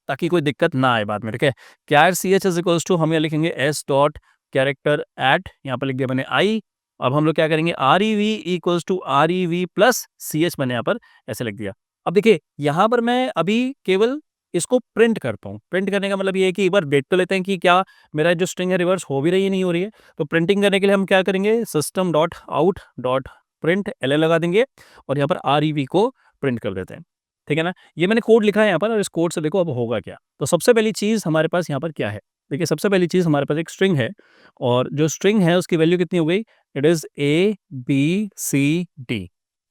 ताकि कोई दिक्कत ना आए बाद में, ठीक है? कैर CH इज इक्वल्स टू, हम यहाँ लिखेंगे S डॉट कैरेक्टर एट, यहाँ पर लिख दिया मैंने I। अब हम लोग क्या करेंगे? REV equals to REV plus CH मैंने यहाँ पर ऐसे लिख दिया। अब देखिए यहाँ पर मैं अभी केवल इसको प्रिंट करता हूँ। प्रिंट करने का मतलब ये है कि एक बार देख तो लेते हैं कि क्या मेरा जो स्ट्रिंग है रिवर्स हो भी रही है नहीं हो रही है। तो प्रिंटिंग करने के लिए हम क्या करेंगे? System dot out dot print LL लगा देंगे और यहाँ पर REV को प्रिंट कर देते हैं, ठीक है ना? ये मैंने कोड लिखा है यहाँ पर और इस कोड से देखो अब होगा क्या। तो सबसे पहली चीज़ हमारे पास यहाँ पर क्या है? देखिए सबसे पहली चीज़ हमारे पास एक स्ट्रिंग है और जो स्ट्रिंग है उसकी वैल्यू कितनी हो गई? इट इज़ ABCD,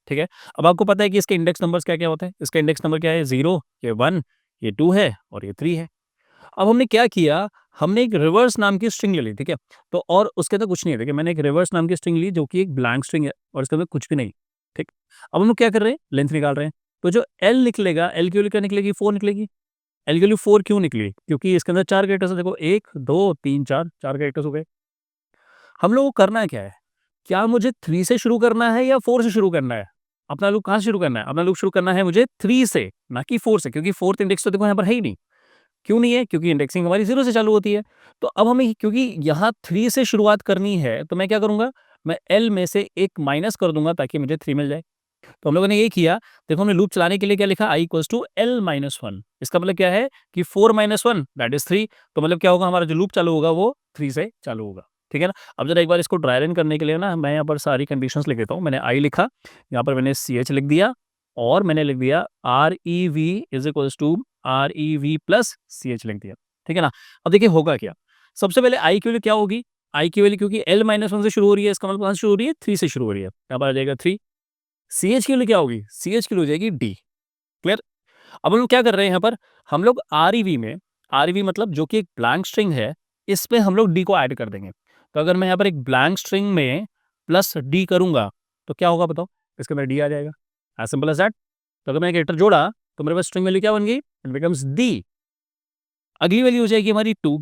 ठीक है? अब आपको पता है कि इसके इंडेक्स नंबर्स क्या क्या होते हैं? इसका इंडेक्स नंबर क्या है? 0, ये 1, ये 2 है और ये 3 है। अब हमने क्या किया? हमने एक रिवर्स नाम की स्ट्रिंग ले ली, ठीक है? तो और उसके अंदर कुछ नहीं है। देखिए मैंने एक रिवर्स नाम की स्ट्रिंग ली जो कि एक ब्लैंक स्ट्रिंग है और इसके अंदर कुछ भी नहीं, ठीक? अब हम लोग क्या कर रहे हैं? लेंथ निकाल रहे हैं। तो जो L निकलेगा, L की वैल्यू क्या निकलेगी? 4 निकलेगी। L की वैल्यू 4 क्यों निकली? क्योंकि इसके अंदर 4 कैरेक्टर्स है। देखो 1, 2, 3, 4, 4 कैरेक्टर्स हो गए। हम लोगों को करना क्या है? क्या मुझे 3 से शुरू करना है या 4 से शुरू करना है? अपना लूप कहाँ से शुरू करना है? अपना लूप शुरू करना है मुझे 3 से, ना कि 4 से, क्योंकि 4th इंडेक्स तो देखो यहाँ पर है ही नहीं। क्यों नहीं है? क्योंकि इंडेक्सिंग हमारी 0 से चालू होती है। तो अब हमें क्योंकि यहाँ 3 से शुरुआत करनी है, तो मैं क्या करूँगा? मैं L में से 1 माइनस कर दूँगा ताकि मुझे 3 मिल जाए। तो हम लोगों ने ये किया, देखो हमने लूप चलाने के लिए क्या लिखा? I equals to L minus 1। इसका मतलब क्या है कि 4 माइनस 1 दैट इज़ 3। तो मतलब क्या होगा? हमारा जो लूप चालू होगा वो 3 से चालू होगा, ठीक है ना? अब जरा एक बार इसको ड्राई रन करने के लिए ना मैं यहाँ पर सारी कंडीशंस लिख देता हूँ। मैंने I लिखा, यहाँ पर मैंने CH लिख दिया और मैंने लिख दिया REV is equals to REV plus CH लिख दिया, ठीक है ना? अब देखिए होगा क्या? सबसे पहले I की वैल्यू क्या होगी? I की वैल्यू क्योंकि L माइनस 1 से शुरू हो रही है, इसका मतलब कहाँ से शुरू हो रही है? 3 से शुरू हो रही है। यहाँ पर आ जाएगा 3। CH की वैल्यू क्या होगी? CH की वैल्यू हो जाएगी D। क्लियर? अब हम लोग क्या कर रहे हैं यहाँ पर? हम लोग REV में, REV मतलब जो कि एक ब्लैंक स्ट्रिंग है, इसमें हम लोग D को ऐड कर देंगे। तो अगर मैं यहाँ पर एक ब्लैंक स्ट्रिंग में प्लस D करूँगा, तो क्या होगा बताओ? इसके अंदर D आ जाएगा। As simple as that. तो अगर मैंने कैरेक्टर जोड़ा, तो मेरे पास स्ट्रिंग वैल्यू क्या बन गई? It becomes D. अगली वैल्यू हो जाएगी हमारी 2।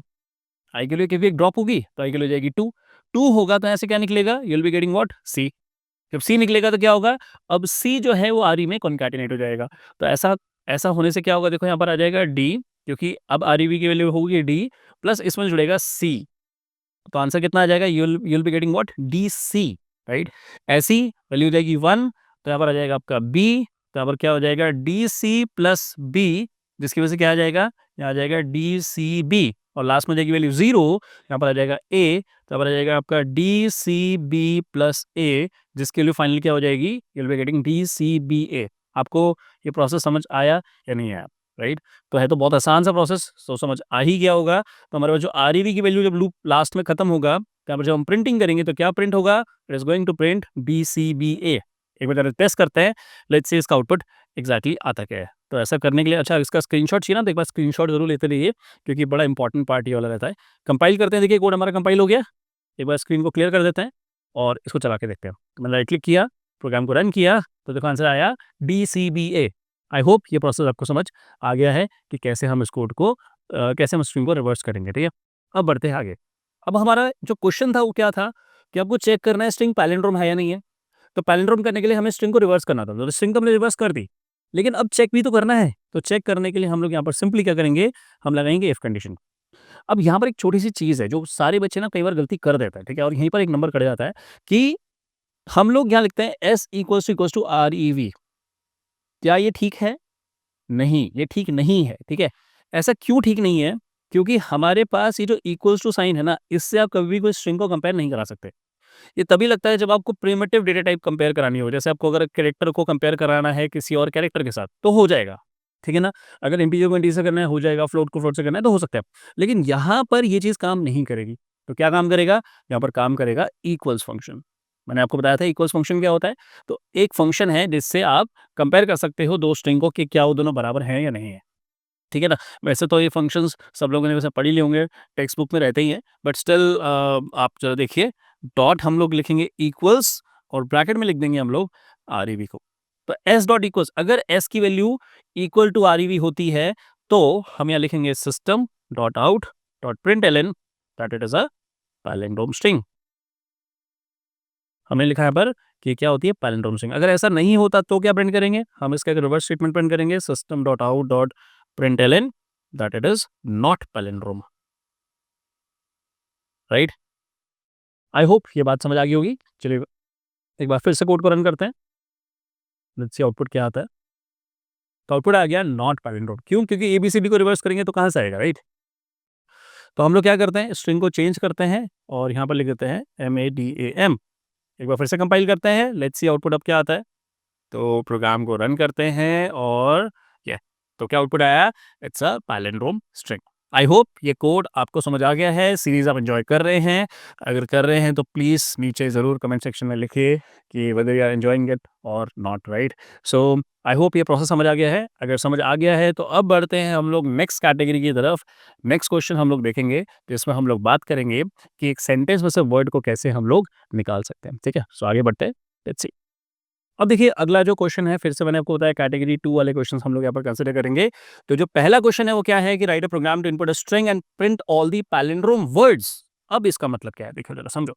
आई के लिए क्योंकि एक ड्रॉप होगी तो आई के लिए हो जाएगी 2। 2 होगा तो ऐसे क्या निकलेगा? You will be getting what? C. जब सी निकलेगा तो क्या होगा? अब सी जो है वो आर ई में कॉन्कैटिनेट हो जाएगा। तो ऐसा ऐसा होने से क्या होगा? देखो यहाँ पर आ जाएगा डी, क्योंकि अब आर ई वी की वैल्यू होगी डी, प्लस इसमें जुड़ेगा सी। तो आंसर कितना आ जाएगा? You will be getting what? D C, right. ऐसी वैल्यू हो जाएगी 1, तो यहाँ पर आ जाएगा आपका बी। तो यहाँ पर क्या हो जाएगा? डी सी प्लस बी, जिसकी वजह से क्या आ जाएगा? यहाँ आ जाएगा डी सी बी, और लास्ट में जाएगी वैल्यू 0, यहाँ पर आ जाएगा ए। तो यहाँ पर आ जाएगा आपका D C B plus A, जिसकी वैल्यू फाइनली क्या हो जाएगी? You will be getting D C B A. आपको ये प्रोसेस समझ आया या नहीं आया? राइट। तो है तो बहुत आसान सा प्रोसेस, तो समझ आ ही गया होगा। तो हमारे पास जो आर ई वी की वैल्यू जब लूप लास्ट में खत्म होगा, यहाँ पर जब हम प्रिंटिंग करेंगे तो क्या प्रिंट होगा? It is going to print B C B A. एक बार टेस्ट करते हैं, लेट्स सी इसका आउटपुट एग्जैक्टली आता क्या है। तो ऐसा करने के लिए अच्छा इसका स्क्रीनशॉट चाहिए ना, तो एक बार स्क्रीनशॉट जरूर लेते रहिए, क्योंकि बड़ा इंपॉर्टेंट पार्ट ये वाला रहता है। कंपाइल करते हैं, देखिए कोड हमारा कंपाइल हो गया। एक बार स्क्रीन को क्लियर कर देते हैं और इसको चला के देखते हैं। मैंने राइट क्लिक किया, प्रोग्राम को रन किया, तो देखो आंसर आया D C B A. I hope ये प्रोसेस आपको समझ आ गया है कि कैसे हम इस कोड को कैसे हम स्ट्रिंग को रिवर्स करेंगे, ठीक है। अब बढ़ते हैं आगे। अब हमारा जो क्वेश्चन था वो क्या था कि आपको चेक करना है स्ट्रिंग पैलिंड्रोम है या नहीं है। तो पैलिंड्रोम करने के लिए हमें स्ट्रिंग को रिवर्स करना था, तो स्ट्रिंग तो हमने रिवर्स कर दी, लेकिन अब चेक भी तो करना है। तो चेक करने के लिए हम लोग यहाँ पर सिंपली क्या करेंगे? हम लगाएंगे इफ कंडीशन। अब यहाँ पर एक छोटी सी चीज़ है जो सारे बच्चे ना कई बार गलती कर देते हैं, ठीक है, और यहीं पर एक नंबर कट जाता है कि हम लोग यहाँ लिखते हैं S equals to R E V. क्या ये ठीक है? नहीं, ये ठीक नहीं है, ठीक है। ऐसा क्यों ठीक नहीं है? क्योंकि हमारे पास ये जो इक्वल्स टू साइन है ना, इससे आप कभी भी कोई स्ट्रिंग को कंपेयर नहीं करा सकते। ये तभी लगता है जब आपको प्रिमिटिव डेटा टाइप कंपेयर करानी हो, जैसे आपको अगर कैरेक्टर को कंपेयर कराना है किसी और कैरेक्टर के साथ तो हो जाएगा, ठीक है ना। अगर इंटीजर को इंटीजर से करना है हो जाएगा, फ्लोट को फ्लोट से करना है तो हो सकता है। लेकिन यहाँ पर ये चीज़ काम नहीं करेगी। तो क्या काम करेगा? यहाँ पर काम करेगा इक्वल्स फंक्शन। मैंने आपको बताया था इक्वल्स फंक्शन क्या होता है। तो एक फंक्शन है जिससे आप कंपेयर कर सकते हो दो स्ट्रिंग को कि क्या वो दोनों बराबर हैं या नहीं है, ठीक है ना। वैसे तो ये फंक्शंस सब लोगों ने वैसे पढ़ ही लिए होंगे, टेक्स्ट बुक में रहते ही हैं, बट स्टिल आप जरा देखिए, डॉट हम लोग लिखेंगे इक्वल्स और ब्रैकेट में लिख देंगे हम लोग आर ई वी को। तो एस डॉट इक्वल्स, अगर एस की value equal to R E V होती है तो हम यहाँ लिखेंगे system dot out dot print L N that it is a palindrome string. हमने लिखा है पर कि क्या होती है? Palindrome string. अगर ऐसा नहीं होता तो क्या प्रिंट करेंगे? हम इसका एक रिवर्स स्टेटमेंट प्रिंट करेंगे, system dot out dot print L N that it is not palindrome, right. I hope ये बात समझ आ गई होगी। चलिए एक बार फिर से कोड को रन करते हैं, लेट्स सी आउटपुट क्या आता है। तो आउटपुट आ गया नॉट पैलिंड्रोम। क्यों? क्योंकि एबीसीडी को रिवर्स करेंगे तो कहाँ से आएगा, राइट। तो हम लोग क्या करते हैं? स्ट्रिंग को चेंज करते हैं और यहाँ पर लिख देते हैं MADAM। एक बार फिर से कंपाइल करते हैं, लेट्स सी आउटपुट अब क्या आता है। तो प्रोग्राम को रन करते हैं और ये, तो क्या आउटपुट आया? It's a palindrome string. I hope ये कोड आपको समझ आ गया है, सीरीज आप एंजॉय कर रहे हैं। अगर कर रहे हैं तो प्लीज़ नीचे ज़रूर कमेंट सेक्शन में लिखिए कि whether you are enjoying it और not, right. So I hope ये प्रोसेस समझ आ गया है। अगर समझ आ गया है तो अब बढ़ते हैं हम लोग नेक्स्ट कैटेगरी की तरफ। नेक्स्ट क्वेश्चन हम लोग देखेंगे जिसमें हम लोग बात करेंगे कि एक सेंटेंस में से वर्ड को कैसे हम लोग निकाल सकते हैं, ठीक है। सो आगे बढ़ते हैं, लेट्स सी। अब देखिए अगला जो क्वेश्चन है, फिर से मैंने आपको बताया कैटेगरी 2 वाले क्वेश्चंस हम लोग यहाँ पर कंसीडर करेंगे। तो जो पहला क्वेश्चन है वो क्या है कि write a program to input a string and print all the palindrome words. अब इसका मतलब क्या है? देखो जरा समझो।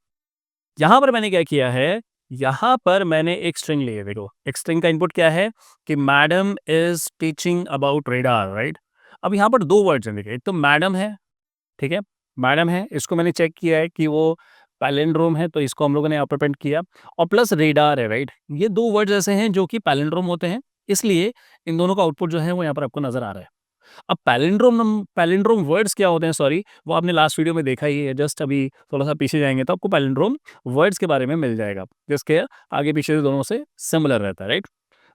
यहाँ पर मैंने क्या किया है? यहाँ पर मैंने एक स्ट्रिंग ली है। देखो एक स्ट्रिंग का इनपुट क्या है कि madam is teaching about radar, right. अब यहाँ पर दो वर्ड्स हैं, देखिए एक तो मैडम है, ठीक है, मैडम है, इसको मैंने चेक किया है कि वो पैलिंड्रोम है, तो इसको हम लोगों ने यहाँ पर प्रिंट किया। और प्लस रेडार है, राइट। ये दो वर्ड्स ऐसे हैं जो कि पैलिंड्रोम होते हैं, इसलिए इन दोनों का आउटपुट जो है वो यहाँ पर आपको नजर आ रहा है। अब पैलिंड्रोम वर्ड्स क्या होते हैं, सॉरी, वो आपने लास्ट वीडियो में देखा ही है। जस्ट अभी थोड़ा सा पीछे जाएंगे तो आपको पैलिंड्रोम वर्ड्स के बारे में मिल जाएगा, जिसके आगे पीछे से दोनों से सिमिलर रहता है, राइट।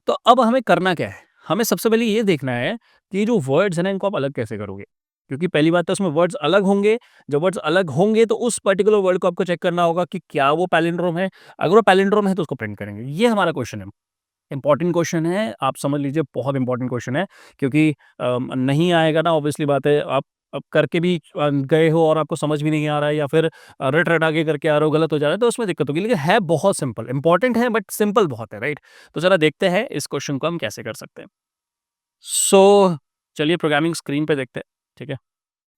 तो अब हमें करना क्या है? हमें सबसे पहले ये देखना है कि ये जो वर्ड्स हैं ना इनको आप अलग कैसे करोगे, क्योंकि पहली बात तो उसमें वर्ड्स अलग होंगे। जब वर्ड्स अलग होंगे तो उस पर्टिकुलर वर्ड को आपको चेक करना होगा कि क्या वो पैलिंड्रोम है। अगर वो पैलिंड्रोम है तो उसको प्रिंट करेंगे। ये हमारा क्वेश्चन है, इंपॉर्टेंट क्वेश्चन है, आप समझ लीजिए बहुत इंपॉर्टेंट क्वेश्चन है। क्योंकि नहीं आएगा ना, ऑब्वियसली बात है, आप अब करके भी गए हो और आपको समझ भी नहीं आ रहा है, या फिर रट रटा के करके आ रहे हो, गलत हो जा रहा है, तो उसमें दिक्कत होगी। लेकिन है बहुत सिंपल, इंपॉर्टेंट है बट सिंपल बहुत है, राइट। तो जरा देखते हैं इस क्वेश्चन को हम कैसे कर सकते हैं। सो चलिए प्रोग्रामिंग स्क्रीन पे देखते हैं, ठीक है?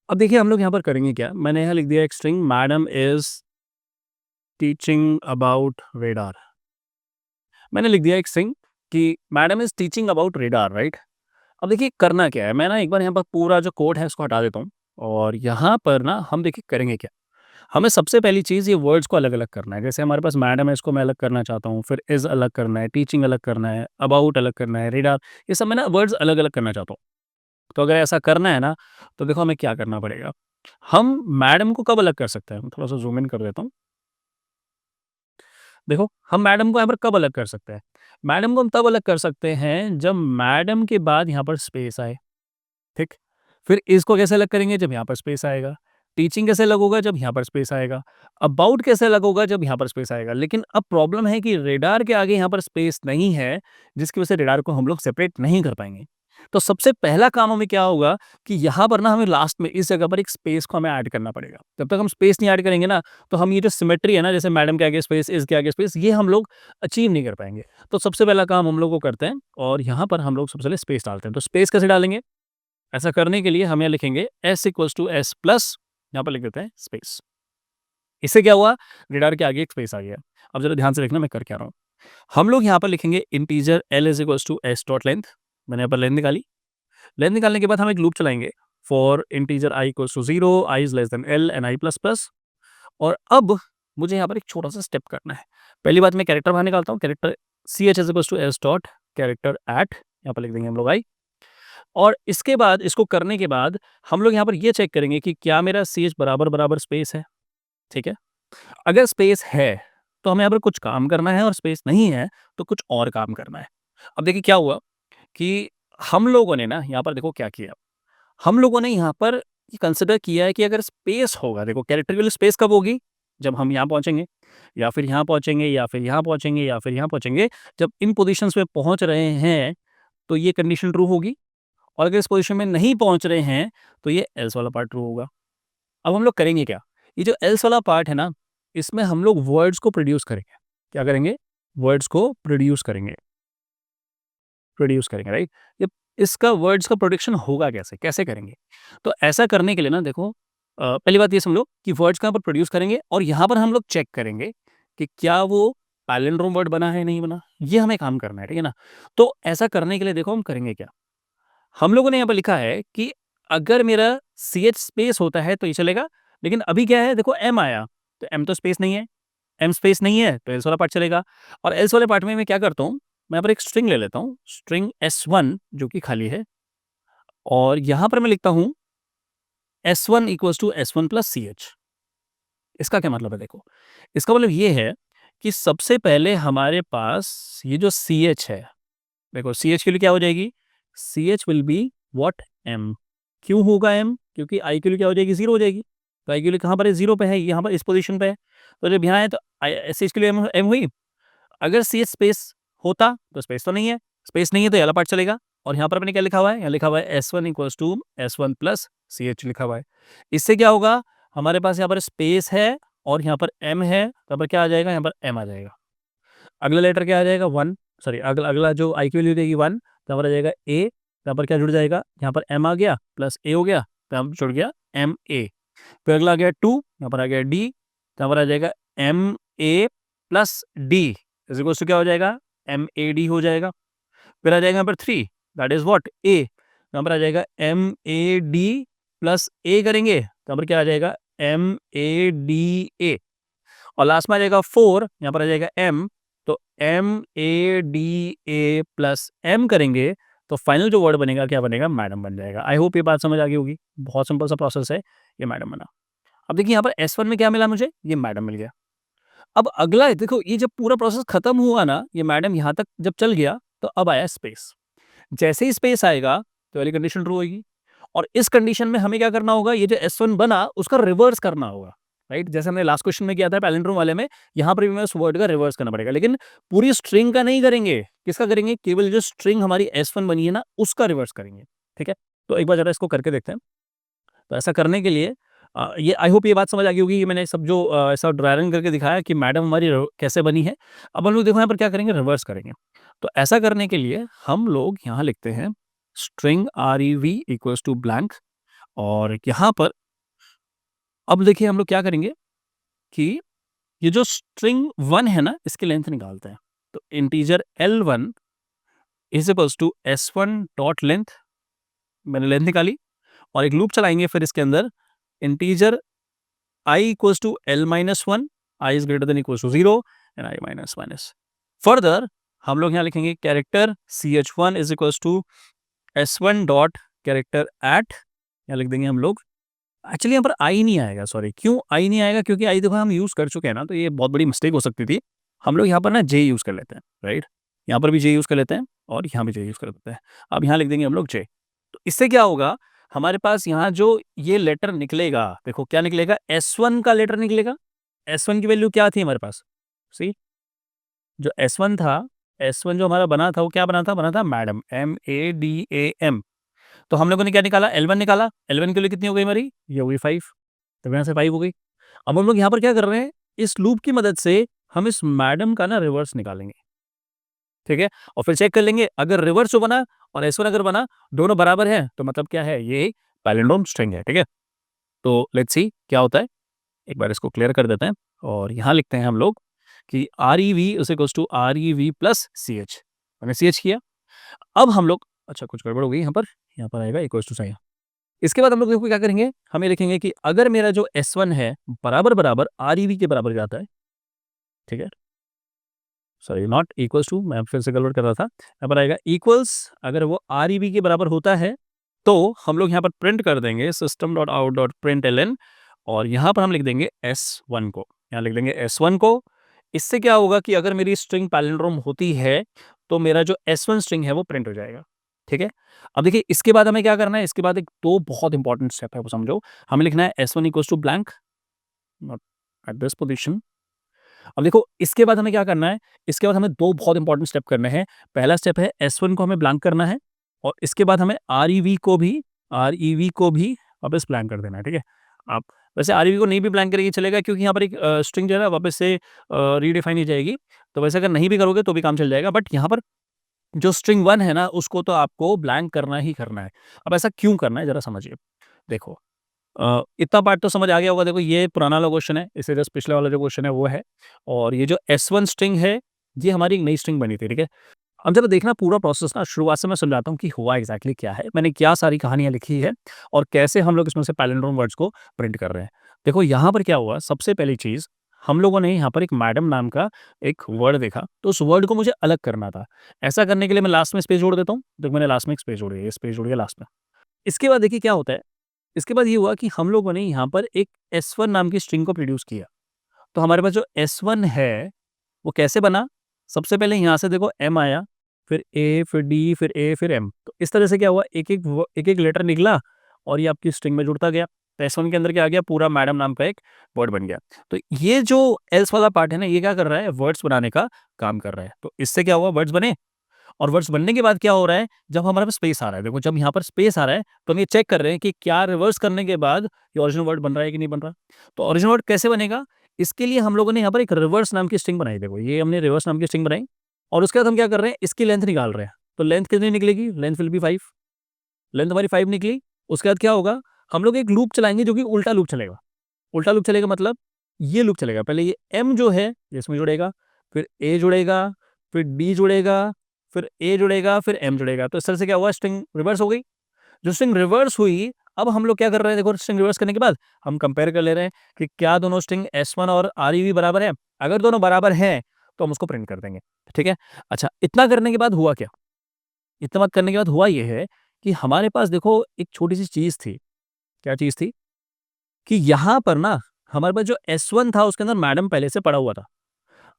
अब देखिए हम लोग यहाँ पर करेंगे क्या, मैंने यहाँ लिख दिया एक string madam is teaching about radar. मैंने लिख दिया एक स्ट्रिंग कि madam is teaching about radar, right? अब देखिए करना क्या है, मैं ना एक बार यहाँ पर पूरा जो कोड है उसको हटा देता हूँ और यहाँ पर ना हम देखिए करेंगे क्या। हमें सबसे पहली चीज़ ये वर्ड्स को अलग-अलग करना है। जैसे हमारे पास मैडम है, इसको मैं अलग करना चाहता हूँ, फिर इज़ अलग करना है, टीचिंग अलग करना है, अबाउट अलग करना है, रेडार, ये सब मैं ना वर्ड्स अलग-अलग करना चाहता हूँ। तो अगर ऐसा करना है ना, तो देखो हमें क्या करना पड़ेगा। हम मैडम को कब अलग कर सकते हैं? मैं थोड़ा-सा ज़ूम इन कर देता हूँ। देखो, हम मैडम को यहाँ पर कब अलग कर सकते हैं? मैडम को हम तब अलग कर सकते हैं जब मैडम के बाद यहाँ पर स्पेस आए, ठीक? फिर इसको कैसे अलग करेंगे? जब यहाँ पर स्पेस आएगा। टीचिंग कैसे अलग होगा? जब यहाँ पर स्पेस आएगा। अबाउट कैसे अलग होगा? जब यहाँ पर स्पेस आएगा। लेकिन अब प्रॉब्लम है कि रेडार के आगे यहाँ पर स्पेस नहीं है, जिसकी वजह से रेडार को हम लोग सेपरेट नहीं कर पाएँगे। तो सबसे पहला काम हमें क्या होगा कि यहाँ पर ना हमें लास्ट में इस जगह पर एक स्पेस को हमें ऐड करना पड़ेगा। जब तक हम स्पेस नहीं ऐड करेंगे ना, तो हम ये जो सिमेट्री है ना, जैसे मैडम के आगे स्पेस, इज़ के आगे स्पेस, ये हम लोग अचीव नहीं कर पाएँगे। तो सबसे पहला काम हम लोग को करते हैं और यहाँ पर हम लोग सबसे पहले स्पेस डालते हैं। तो स्पेस कैसे डालेंगे? ऐसा करने के लिए हम यहाँ लिखेंगे s equals to s plus, यहाँ पर लिख देते हैं स्पेस। इससे क्या हुआ? रेडार के आगे एक स्पेस आ गया। अब जरा ध्यान से देखना मैं कर क्या रहा हूँ। हम लोग यहाँ पर लिखेंगे integer l is equals to s dot length. मैंने यहाँ पर लेंथ निकाली। लेंथ निकालने के बाद हम एक लूप चलाएंगे for integer i equals to 0, i is less than l and i plus plus. और अब मुझे यहाँ पर एक छोटा सा स्टेप करना है। पहली बात मैं कैरेक्टर बाहर निकालता हूँ। Character ch is equals to s dot character at, यहाँ पर लिख देंगे हम लोग i। और इसके बाद इसको करने के बाद हम लोग यहाँ पर ये चेक करेंगे कि क्या मेरा ch बराबर स्पेस है, ठीक है? अगर स्पेस है, तो हमें यहाँ पर कुछ काम करना है और स्पेस नहीं है, तो कुछ और काम करना है। अब देखिए क्या हुआ कि हम लोगों ने ना यहाँ पर देखो क्या किया। हम लोगों ने यहाँ पर ये कंसिडर किया है कि अगर स्पेस होगा, देखो कैरेक्टर के लिए स्पेस कब होगी? जब हम यहाँ पहुँचेंगे या फिर यहाँ पहुँचेंगे या फिर यहाँ पहुँचेंगे या फिर यहाँ पहुँचेंगे। जब इन पोज़ीशंस पे पहुँच रहे हैं, तो ये कंडीशन ट्रू होगी। और अगर इस पोजीशन में नहीं पहुँच रहे हैं, तो ये एल्स वाला पार्ट ट्रू होगा। अब हम लोग करेंगे क्या? ये जो एल्स वाला पार्ट है ना, इसमें हम लोग वर्ड्स को प्रोड्यूस करेंगे। क्या करेंगे? वर्ड्स को प्रोड्यूस करेंगे, राइट? ये इसका वर्ड्स का प्रोडक्शन होगा कैसे? कैसे करेंगे? तो ऐसा करने के लिए ना देखो, पहली बात ये समझो कि वर्ड्स को यहाँ पर प्रोड्यूस करेंगे और यहाँ पर हम लोग चेक करेंगे कि क्या वो पैलिंड्रोम वर्ड बना है, नहीं बना? ये हमें काम करना है, ठीक है ना? तो ऐसा करने के लिए देखो हम करेंगे क्या? हम लोगों ने यहाँ पर लिखा है कि अगर मेरा ch स्पेस होता है तो ये चलेगा, लेकिन अभी क्या है देखो m आया, तो m तो स्पेस नहीं है, m स्पेस नहीं है तो एल्स वाला पार्ट चलेगा। और एल्स वाले पार्ट में मैं क्या करता हूँ, मैं यहाँ पर एक स्ट्रिंग ले लेता हूँ, स्ट्रिंग s1 जो कि खाली है और यहाँ पर मैं लिखता हूँ s1 equals to s1 plus ch। इसका क्या मतलब है देखो, इसका मतलब ये है कि सबसे पहले हमारे पास ये जो ch है, देखो ch के लिए क्या हो जाएगी, ch will be what m। क्यों होगा m? क्योंकि i के लिए क्या हो जाएगी, 0 हो जाएगी। तो i के लिए कहाँ पर है, 0 पे है, यहाँ पर इस पोजीशन पे है। तो जब यहाँ है तो ch के लिए m हुई। अगर ch स्पेस होता तो स्पेस तो नहीं है, स्पेस नहीं है तो ये वाला पार्ट चलेगा। और यहाँ पर मैंने क्या लिखा हुआ है, यहाँ लिखा हुआ है s1 equals to s1 plus ch लिखा हुआ है। इससे क्या होगा, हमारे पास यहाँ पर स्पेस है और यहाँ पर m है, तो यहाँ पर क्या आ जाएगा, यहाँ पर m आ जाएगा। अगला लेटर क्या आ जाएगा, 1, सॉरी अगला अगला जो आई की वैल्यू देगी 1, तो यहाँ पर आ जाएगा ए, यहाँ पर क्या जुड़ जाएगा, यहाँ पर एम आ गया प्लस ए हो गया, तो यहाँ पर जुड़ गया एम ए। फिर अगला आ गया 2, यहाँ पर आ गया डी, तो यहाँ पर आ जाएगा M A plus D is equals to क्या हो जाएगा, एम ए डी हो जाएगा। फिर आ जाएगा यहाँ पर 3, दैट इज व्हाट ए, यहाँ पर आ जाएगा एम ए डी प्लस ए करेंगे, तो यहाँ पर क्या आ जाएगा, एम ए डी ए। और लास्ट में आ जाएगा 4, यहाँ पर आ जाएगा m, तो M A D A plus M करेंगे तो फाइनल जो वर्ड बनेगा क्या बनेगा, मैडम बन जाएगा। आई होप ये बात समझ आ गई होगी। बहुत सिंपल सा प्रोसेस है, ये मैडम बना। अब देखिए यहाँ पर S1 में क्या मिला मुझे, ये मैडम मिल गया। अब अगला है, देखो ये जब पूरा प्रोसेस खत्म हुआ ना, ये मैडम यहाँ तक जब चल गया, तो अब आया स्पेस। जैसे ही स्पेस आएगा तो वाली कंडीशन ट्रू होगी। और इस कंडीशन में हमें क्या करना होगा, ये जो S1 बना उसका रिवर्स करना होगा, राइट? जैसे हमने लास्ट क्वेश्चन में किया था पैलिंड्रोम वाले में, यहाँ पर भी हमें उस वर्ड का रिवर्स करना पड़ेगा, लेकिन पूरी स्ट्रिंग का नहीं करेंगे। किसका करेंगे, केवल जो स्ट्रिंग हमारी S1 बनी है ना उसका रिवर्स करेंगे, ठीक है? तो एक बार जरा इसको करके देखते हैं। तो ऐसा करने के लिए ये आई होप ये बात समझ आ गई होगी कि मैंने सब जो ऐसा ड्राई रन करके दिखाया कि मैडम हमारी कैसे बनी है। अब हम लोग देखो यहाँ पर क्या करेंगे, रिवर्स करेंगे। तो ऐसा करने के लिए हम लोग यहाँ लिखते हैं string rev equals to blank. और यहाँ पर अब देखिए हम लोग क्या करेंगे कि ये जो स्ट्रिंग 1 है ना, इसकी लेंथ निकालते हैं। तो integer L1 is equals to S1 dot length, मैंने लेंथ निकाली, और एक लूप चलाएंगे फिर इसके अंदर integer I equals to L minus 1, I is greater than equals to 0 and I minus minus. Further हम लोग यहाँ लिखेंगे character ch1 is equals to S1 dot character at, यहाँ लिख देंगे हम लोग। एक्चुअली यहाँ पर आई नहीं आएगा, सॉरी, क्यों आई नहीं आएगा, क्योंकि आई देखो हम यूज़ कर चुके हैं ना, तो ये बहुत बड़ी मिस्टेक हो सकती थी। हम लोग यहाँ पर ना जे यूज़ कर लेते हैं, राइट, यहाँ पर भी जे यूज़ कर लेते हैं और यहाँ भी जे यूज़ कर लेते हैं। अब यहाँ लिख देंगे हम लोग जे। तो इससे क्या होगा, हमारे पास यहाँ जो ये लेटर निकलेगा, देखो क्या निकलेगा, S1 का लेटर निकलेगा। S1 की वैल्यू क्या थी हमारे पास, सी, जो S1 था, S1 जो हमारा बना था वो क्या बना था मैडम, MADAM। तो हम लोगों ने क्या निकाला, L1 निकाला। L1 के लिए कितनी हो गई हमारी, ये हो गई 5, तो यहाँ से 5 हो गई। अब हम लोग यहाँ पर क्या कर रहे हैं, इस लूप की मदद से हम इस मैडम का ना रिवर्स निकालेंगे, ठीक है, और फिर चेक कर लेंगे अगर रिवर्स जो बना और S1 अगर बना, दोनों बराबर है, तो मतलब क्या है, ये पैलिंड्रोम स्ट्रिंग है, ठीक है। तो लेट्स सी क्या होता है, एक बार इसको क्लियर कर देते हैं और यहाँ लिखते हैं हम लोग कि REV is equals to REV plus CH, मैंने CH किया। अब हम लोग, अच्छा कुछ गड़बड़ हो गई यहाँ पर आएगा इक्वल्स टू साइन। इसके बाद हम लोग देखो क्या करेंगे, हमें लिखेंगे कि अगर मेरा जो S1 है बराबर बराबर REV के बराबर जाता है, ठीक है, सॉरी नॉट इक्वल्स टू, मैं फिर से गड़बड़ कर रहा था, यहाँ पर आएगा इक्वल्स, अगर वो REV के बराबर होता है तो हम लोग यहाँ पर प्रिंट कर देंगे system dot out dot print L, और यहाँ पर हम लिख देंगे S1 को, यहाँ लिख देंगे S1 को। इससे क्या होगा कि अगर मेरी स्ट्रिंग पैलिंड्रोम होती है तो मेरा जो S1 स्ट्रिंग है वो प्रिंट हो जाएगा, ठीक है। अब देखिए इसके बाद हमें क्या करना है, इसके बाद एक दो बहुत इंपॉर्टेंट स्टेप है, वो समझो। हमें लिखना है S1 equals to blank, not at this position. अब देखो इसके बाद हमें क्या करना है, इसके बाद हमें दो बहुत इंपॉर्टेंट स्टेप करने हैं। पहला स्टेप है S1 को हमें ब्लैंक करना है, और इसके बाद हमें REV को भी वापस ब्लैंक कर देना है, ठीक है। आप वैसे REV को नहीं भी ब्लैंक करेंगे चलेगा, क्योंकि यहाँ पर एक स्ट्रिंग जो है ना वापस से रीडिफाइन ही जाएगी, तो वैसे अगर नहीं भी करोगे तो भी काम चल जाएगा, बट यहाँ पर जो स्ट्रिंग 1 है ना उसको तो आपको ब्लैंक करना ही करना है। अब ऐसा क्यों करना है जरा समझिए। देखो इतना पार्ट तो समझ आ गया होगा, देखो ये पुराना वाला क्वेश्चन है, इससे जो पिछले वाला जो क्वेश्चन है वो है, और ये जो S1 स्ट्रिंग है ये हमारी एक नई स्ट्रिंग बनी थी, ठीक है। अब जब देखना पूरा प्रोसेस ना, शुरुआत से मैं समझाता हूँ कि हुआ एग्जैक्टली क्या है, मैंने क्या सारी कहानियां लिखी है और कैसे हम लोग इसमें से पैलिंड्रोम वर्ड्स को प्रिंट कर रहे हैं। देखो यहाँ पर क्या हुआ, सबसे पहली चीज हम लोगों ने यहाँ पर एक मैडम नाम का एक वर्ड देखा, तो उस वर्ड को मुझे अलग करना था। ऐसा करने के लिए मैं लास्ट में स्पेस जोड़ देता हूँ, देखो मैंने लास्ट में एक स्पेस जोड़ी है, स्पेस जोड़ी है लास्ट में। इसके बाद देखिए क्या होता है, इसके बाद ये हुआ कि हम लोगों ने यहाँ पर एक S1 नाम की स्ट्रिंग को प्रोड्यूस किया। तो हमारे पास जो S1 है वो कैसे बना, सबसे पहले यहाँ से देखो M आया, फिर A, फिर D, फिर A, फिर M। तो इस तरह से क्या हुआ, एक एक लेटर निकला और ये आपकी स्ट्रिंग में जुड़ता गया। तो S1 के अंदर क्या आ गया, पूरा मैडम नाम का एक वर्ड बन गया। तो ये जो एल्स वाला पार्ट है ना, ये क्या कर रहा है, वर्ड्स बनाने का काम कर रहा है। तो इससे क्या हुआ, वर्ड्स बने, और वर्ड्स बनने के बाद क्या हो रहा है, जब हमारे पास स्पेस आ रहा है, देखो जब यहाँ पर स्पेस आ रहा है तो हम ये चेक कर रहे हैं कि क्या रिवर्स करने के बाद ये ओरिजिनल वर्ड बन रहा है कि नहीं बन रहा। तो ओरिजिनल वर्ड कैसे बनेगा, इसके लिए हम लोगों ने यहाँ पर एक रिवर्स नाम की स्ट्रिंग बनाई, देखो ये हमने रिवर्स नाम की स्ट्रिंग बनाई, और उसके बाद हम क्या कर रहे हैं, इसकी लेंथ निकाल रहे हैं। तो लेंथ कितनी निकलेगी, लेंथ विल बी 5, लेंथ हमारी 5 निकली। उसके बाद क्या होगा, हम लोग एक लूप चलाएंगे जो कि उल्टा लूप चलेगा। उल्टा लूप चलेगा मतलब ये लूप चलेगा, पहले ये M जो है ये इसमें जुड़ेगा, फिर A जुड़ेगा, फिर D जुड़ेगा, फिर A जुड़ेगा, फिर M जुड़ेगा। तो इस तरह से क्या हुआ, स्ट्रिंग रिवर्स हो गई। जो स्ट्रिंग रिवर्स हुई, अब हम लोग क्या कर रहे हैं, देखो स्ट्रिंग रिवर्स करने के बाद हम कंपेयर कर ले रहे हैं कि क्या दोनों स्ट्रिंग S1 और REV बराबर है। अगर दोनों बराबर हैं तो हम उसको प्रिंट कर देंगे, ठीक है। अच्छा, इतना करने के बाद हुआ क्या, इतना बात करने के बाद हुआ ये है कि हमारे पास देखो एक छोटी सी चीज थी। क्या चीज थी कि यहाँ पर ना हमारे पास जो S1 था उसके अंदर मैडम पहले से पड़ा हुआ था।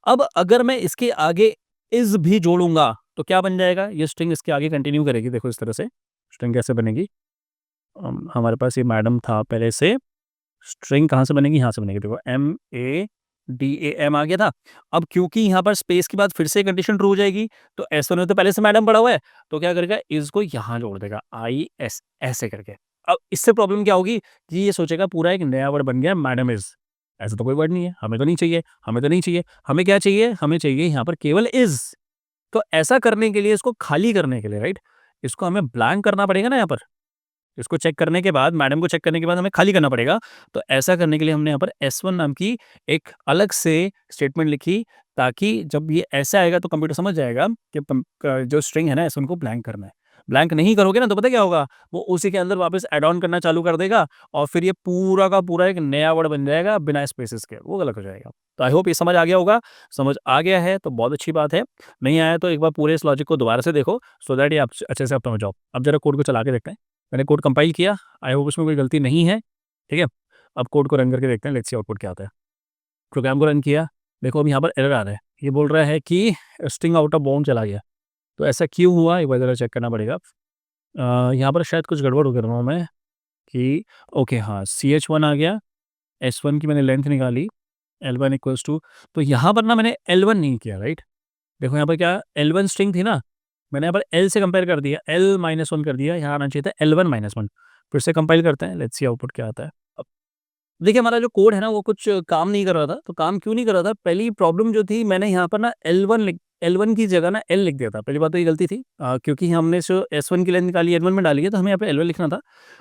अब अगर मैं इसके आगे इज़ भी जोड़ूँगा तो क्या बन जाएगा? ये स्ट्रिंग इसके आगे कंटिन्यू करेगी, देखो इस तरह से। स्ट्रिंग कैसे बनेगी? हमारे पास ये मैडम था पहले से, स्ट्रिंग कहाँ से बनेगी? यहाँ से बनेगी, देखो MADAM आ गया था। अब क्योंकि यहाँ पर स्पेस के बाद फिर से कंडीशन ट्रू हो जाएगी, तो S1 में तो पहले से मैडम पड़ा हुआ है, तो क्या करेगा, इज़ को यहाँ जोड़ देगा, IS ऐसे करके। अब इससे प्रॉब्लम क्या होगी कि ये सोचेगा पूरा एक नया वर्ड बन गया मैडम इज़। ऐसा तो कोई वर्ड नहीं है, हमें तो नहीं चाहिए, हमें तो नहीं चाहिए। हमें क्या चाहिए? हमें चाहिए यहाँ पर केवल इज़। तो ऐसा करने के लिए, इसको खाली करने के लिए, राइट, इसको हमें ब्लैंक करना पड़ेगा ना यहाँ पर। इसको चेक करने के बाद, मैडम को चेक करने के बाद हमें खाली करना पड़ेगा। तो ऐसा करने के लिए हमने यहाँ पर S1 नाम की एक अलग से स्टेटमेंट लिखी, ताकि जब ये ऐसे आएगा तो कंप्यूटर समझ जाएगा कि जो स्ट्रिंग है ना S1 को ब्लैंक करना है। ब्लैंक नहीं करोगे ना तो पता क्या होगा, वो उसी के अंदर वापस ऐड ऑन करना चालू कर देगा और फिर ये पूरा का पूरा एक नया वर्ड बन जाएगा बिना स्पेसेस के, वो गलत हो जाएगा। तो आई होप ये समझ आ गया होगा। समझ आ गया है तो बहुत अच्छी बात है, नहीं आया तो एक बार पूरे इस लॉजिक को दोबारा से देखो, सो दैट ये आप अच्छे से आप समझ जाओ। अब जरा कोड को चला के देखते हैं। मैंने कोड कंपाइल किया, आई होप उसमें कोई गलती नहीं है, ठीक है। अब कोड को रन करके देखते हैं, लेट्स सी आउटपुट क्या आता है। प्रोग्राम को रन किया, देखो अब यहाँ पर एरर आ रहा है, ये बोल रहा है कि स्ट्रिंग आउट ऑफ बाउंड चला गया। तो ऐसा क्यों हुआ, एक बार ज़रा चेक करना पड़ेगा। यहाँ पर शायद कुछ गड़बड़ कर रहा हूँ मैं कि ओके हाँ, CH1 आ गया, S1 की मैंने लेंथ निकाली, L1 इक्वल्स टू, तो यहाँ पर ना मैंने L1 नहीं किया, राइट। देखो यहाँ पर क्या, L1 स्ट्रिंग थी ना, मैंने यहाँ पर L से कंपेयर कर दिया, L-1 कर दिया, यहाँ आना चाहिए था L1-1। फिर से कंपाइल करते हैं, लेट्स सी आउटपुट क्या आता है। अब देखिए हमारा जो कोड है ना वो कुछ काम नहीं कर रहा था, तो काम क्यों नहीं कर रहा था, पहली प्रॉब्लम जो थी, मैंने यहाँ पर ना L1 की जगह ना L लिख दिया था। पहली बात तो ये गलती थी, क्योंकि हमने जो S1 की लेंथ निकाली L1 में डाली है, तो हमें यहाँ पे L1 लिखना था।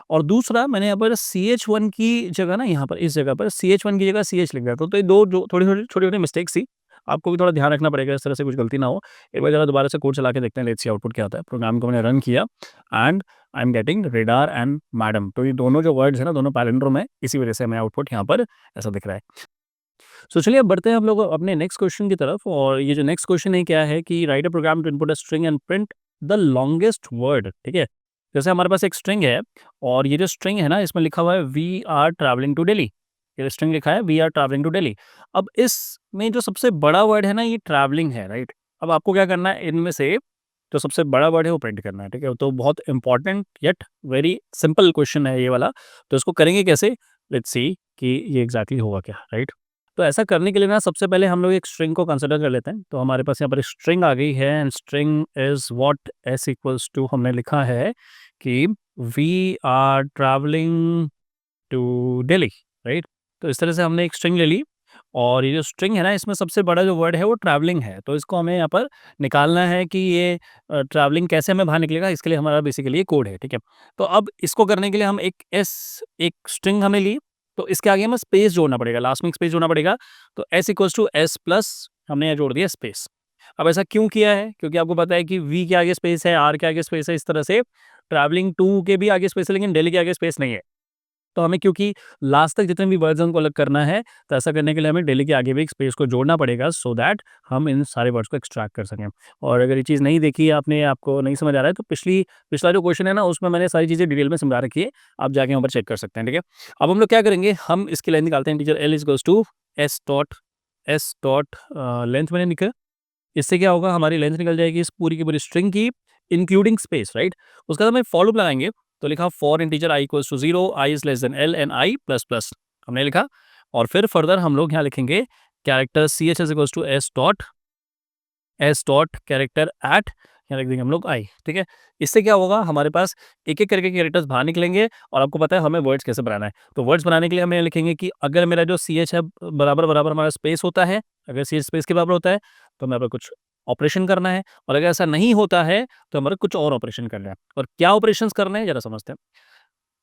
और दूसरा मैंने यहाँ पर CH1 की जगह ना, यहाँ पर इस जगह पर CH1 की जगह CH लिख दिया था। तो ये दो जो थोड़ी-थोड़ी छोटी-छोटी मिस्टेक्स थी, आपको भी थोड़ा ध्यान रखना पड़ेगा, इस तरह से कुछ गलती ना हो। एक बार ज़रा दोबारा से कोड चला के देखते हैं, लेट्स सी आउटपुट क्या आता है। प्रोग्राम को मैंने रन किया and I am getting radar and madam, तो ये दोनों जो वर्ड्स हैं ना, दोनों पैलिंड्रोम है, इसी वजह से हमें आउटपुट यहाँ पर ऐसा दिख रहा है। सो चलिए अब बढ़ते हैं हम लोग अपने नेक्स्ट क्वेश्चन की तरफ, और ये जो नेक्स्ट क्वेश्चन है क्या है कि write a program to input a string and print the longest word, ठीक है। जैसे हमारे पास एक स्ट्रिंग है, और ये जो स्ट्रिंग है ना, इसमें लिखा हुआ है we are travelling to Delhi. ये स्ट्रिंग लिखा है we are travelling to Delhi. अब इसमें जो सबसे बड़ा वर्ड है ना, ये ट्रैवलिंग है, राइट। अब आपको क्या करना है, इनमें से जो सबसे बड़ा वर्ड है वो प्रिंट करना है, ठीक है। तो बहुत important yet very simple question है ये वाला। तो इसको करेंगे कैसे, लेट्स सी कि ये एग्जैक्टली होगा क्या, राइट। तो ऐसा करने के लिए ना सबसे पहले हम लोग एक स्ट्रिंग को कंसिडर कर लेते हैं। तो हमारे पास यहाँ पर स्ट्रिंग आ गई है, and string is what S equals to, हमने लिखा है कि we are travelling to Delhi, right. तो इस तरह से हमने एक स्ट्रिंग ले ली, और ये जो स्ट्रिंग है ना, इसमें सबसे बड़ा जो वर्ड है वो ट्रैवलिंग है। तो इसको हमें यहाँ पर निकालना है कि ये ट्रैवलिंग कैसे हमें बाहर निकलेगा, इसके लिए हमारा बेसिकली ये कोड है, ठीक है। तो अब इसको करने के लिए हम एक स्ट्रिंग हमें ली, तो इसके आगे हमें स्पेस जोड़ना पड़ेगा, लास्ट में एक स्पेस जोड़ना पड़ेगा। तो s equals to S plus हमने यहाँ जोड़ दिया स्पेस। अब ऐसा क्यों किया है, क्योंकि आपको पता है कि v के आगे स्पेस है, r के आगे स्पेस है, इस तरह से ट्रैवलिंग टू के भी आगे स्पेस है, लेकिन दिल्ली के आगे स्पेस नहीं है। तो हमें क्योंकि लास्ट तक जितने भी वर्ड्स हैं उनको अलग करना है, तो ऐसा करने के लिए हमें दिल्ली के आगे भी एक स्पेस को जोड़ना पड़ेगा, सो दैट हम इन सारे वर्ड्स को एक्सट्रैक्ट कर सकें। और अगर ये चीज़ नहीं देखी है आपने, आपको नहीं समझ आ रहा है, तो पिछला जो क्वेश्चन है ना, उसमें मैंने सारी चीज़ें डिटेल में समझा रखी है, आप जाके वहाँ पर चेक कर सकते हैं, ठीक है। अब हम लोग क्या करेंगे, हम इसकी लेंथ निकालते हैं, integer L is goes to S dot length मैंने निकल, इससे क्या होगा, हमारी लेंथ निकल जाएगी इस पूरी की पूरी स्ट्रिंग की, इंक्लूडिंग स्पेस, राइट। उसके बाद हमें फॉर लूप लगाएंगे, तो लिखा for integer I equals to 0, I is less than L and I plus plus, हमने लिखा। और फिर फर्दर हम लोग यहाँ लिखेंगे character C H S equals to S dot character at, यहाँ लिख देंगे हम लोग आई, ठीक है। इससे क्या होगा, हमारे पास एक एक करके कैरेक्टर्स बाहर निकलेंगे, और आपको पता है हमें वर्ड्स कैसे बनाना है। तो वर्ड्स बनाने के लिए हमें लिखेंगे कि अगर मेरा जो सी एच है बराबर बराबर हमारा स्पेस होता है, अगर सी एच स्पेस के बराबर होता है तो हमें यहाँ पर कुछ ऑपरेशन करना है, और अगर ऐसा नहीं होता है तो हमारा कुछ और ऑपरेशन करना है। और क्या ऑपरेशंस करने हैं जरा समझते हैं।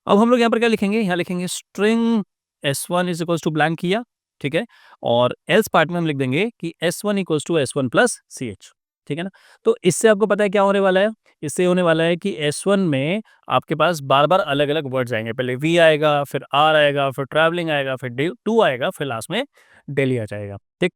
अब हम लोग यहाँ पर क्या लिखेंगे, यहाँ लिखेंगे string s1 is equals to blank किया, ठीक है। और एल्स पार्ट में हम लिख देंगे कि s1 equals to s1 plus C H, ठीक है ना। तो इससे आपको पता है क्या होने वाला है, इससे होने वाला है कि S1 में आपके पास बार बार अलग अलग वर्ड्स आएंगे, पहले V आएगा, फिर R आएगा, फिर ट्रैवलिंग आएगा, फिर टू आएगा, फिर लास्ट में दिल्ली आ जाएगा, ठीक।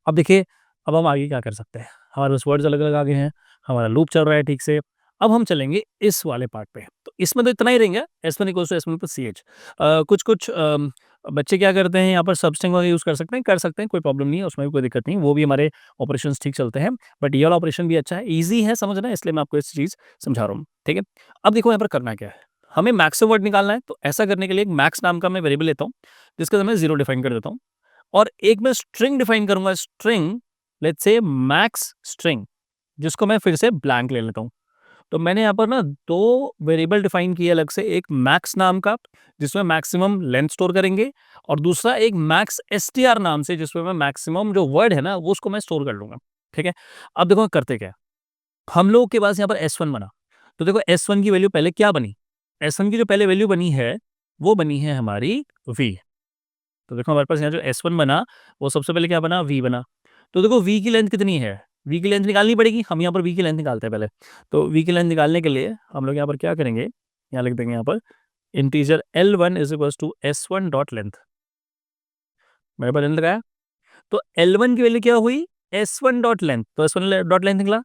अब देखिए, अब हम आगे क्या कर सकते हैं, हमारे पास वर्ड्स अलग अलग आगे हैं, हमारा लूप चल रहा है ठीक से। अब हम चलेंगे इस वाले पार्ट पे, तो इसमें तो इतना ही रहेंगे, S1 equals to S1 plus C H. कुछ कुछ बच्चे क्या करते हैं, यहाँ पर सबस्ट्रिंग वगैरह यूज़ कर सकते हैं, कोई प्रॉब्लम नहीं है, उसमें भी कोई दिक्कत नहीं, वो भी हमारे ऑपरेशंस ठीक चलते हैं। बट ये वाला ऑपरेशन भी अच्छा है, ईजी है समझना, इसलिए मैं आपको इस चीज़ समझा रहा हूँ, ठीक है। अब देखो यहाँ पर करना क्या है, हमें मैक्सिमम वर्ड निकालना है। तो ऐसा करने के लिए एक मैक्स नाम का मैं वेरिएबल लेता हूँ, जिसके अंदर मैं 0 डिफाइन कर देता हूँ, और एक मैं स्ट्रिंग डिफाइन करूंगा, string let's say max string, जिसको मैं फिर से ब्लैंक ले लेता हूँ। तो मैंने यहाँ पर ना दो वेरिएबल डिफाइन किए अलग से, एक मैक्स नाम का जिसमें मैक्सिमम लेंथ स्टोर करेंगे, और दूसरा एक मैक्स str नाम से, जिसमें मैं मैक्सिमम जो वर्ड है ना वो उसको मैं स्टोर कर लूंगा, ठीक है। अब देखो करते क्या है, हम लोग के पास यहाँ पर S1 बना, तो देखो S1 की वैल्यू पहले क्या बनी, S1 की जो पहले वैल्यू बनी है वो बनी है हमारी V। तो देखो हमारे पास यहाँ जो S1 बना वो सबसे पहले क्या बना, V बना। तो देखो V की लेंथ कितनी है, V की लेंथ निकालनी पड़ेगी, हम यहाँ पर V की लेंथ निकालते हैं पहले। तो V की लेंथ निकालने के लिए हम लोग यहाँ पर क्या करेंगे, यहाँ लिख देंगे यहाँ पर integer L1 is equals to S1 dot length. मेरे पास लेंथ लगाया, तो L1 की वैल्यू क्या हुई, S1 डॉट लेंथ, तो S1 डॉट लेंथ निकला।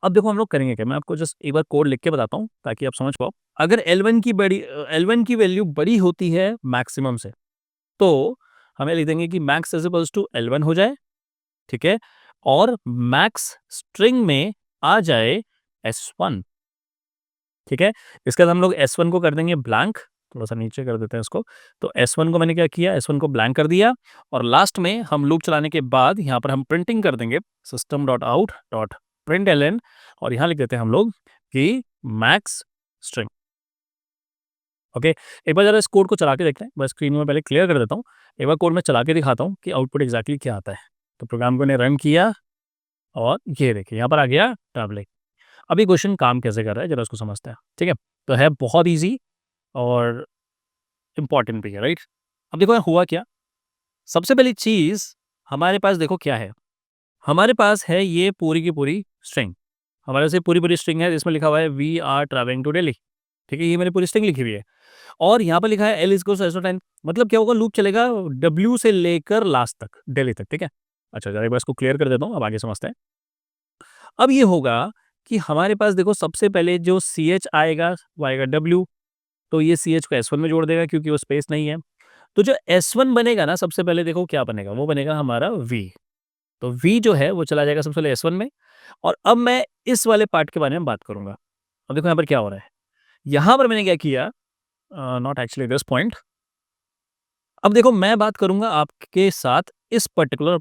अब देखो हम लोग करेंगे क्या, मैं आपको जस्ट एक बार कोड लिख के बताता हूँ ताकि आप समझ पाओ। अगर L1 की वैल्यू बड़ी होती है मैक्सिमम से, तो हमें लिख देंगे कि max is equals to L1 हो जाए, ठीक है, और मैक्स स्ट्रिंग में आ जाए S1, ठीक है। इसके बाद हम लोग S1 को कर देंगे ब्लैंक, थोड़ा सा नीचे कर देते हैं इसको। तो S1 को मैंने क्या किया, S1 को ब्लैंक कर दिया, और लास्ट में हम लूप चलाने के बाद यहाँ पर हम प्रिंटिंग कर देंगे system dot out dot print L, और यहाँ लिख देते हैं हम लोग कि मैक्स स्ट्रिंग। ओके, एक बार जरा इस कोड को चला के देखते हैं, बस स्क्रीन में पहले क्लियर कर देता हूँ। एक बार कोड में चला के दिखाता हूँ कि आउटपुट एग्जैक्टली क्या आता है। तो प्रोग्राम को ने रन किया और ये देखिए यहाँ पर आ गया टैबलेट। अब ये क्वेश्चन काम कैसे कर रहा है जरा उसको समझते हैं, ठीक है। तो है बहुत ईजी और इम्पॉर्टेंट भी है, राइट। अब देखो यहाँ हुआ क्या, सबसे पहली चीज हमारे पास देखो क्या है, हमारे पास है ये पूरी की पूरी स्ट्रिंग। हमारे पास ये पूरी पूरी स्ट्रिंग है जिसमें लिखा हुआ है we are travelling to Delhi, ठीक है, ये मैंने पूरी स्ट्रिंग लिखी हुई है। और यहाँ पर लिखा है एल इज एस 10, मतलब क्या होगा, लूप चलेगा डब्ल्यू से लेकर लास्ट तक, दिल्ली तक, ठीक है। अच्छा जरा एक बार इसको क्लियर कर देता हूँ, अब आगे समझते हैं। अब ये होगा कि हमारे पास देखो सबसे पहले जो सी एच आएगा वो आएगा डब्ल्यू, तो ये सी एच को S1 में जोड़ देगा क्योंकि वो स्पेस नहीं है। तो जो S1 बनेगा ना, सबसे पहले देखो क्या बनेगा, वो बनेगा हमारा V। तो V जो है वो चला जाएगा सबसे पहले S1 में। और अब मैं इस वाले पार्ट के बारे में बात करूंगा। अब देखो यहाँ पर क्या हो रहा है, यहाँ पर मैंने क्या किया, नॉट एक्चुअली दिस पॉइंट। अब देखो मैं बात करूंगा आपके साथ इस पर्टिकुलर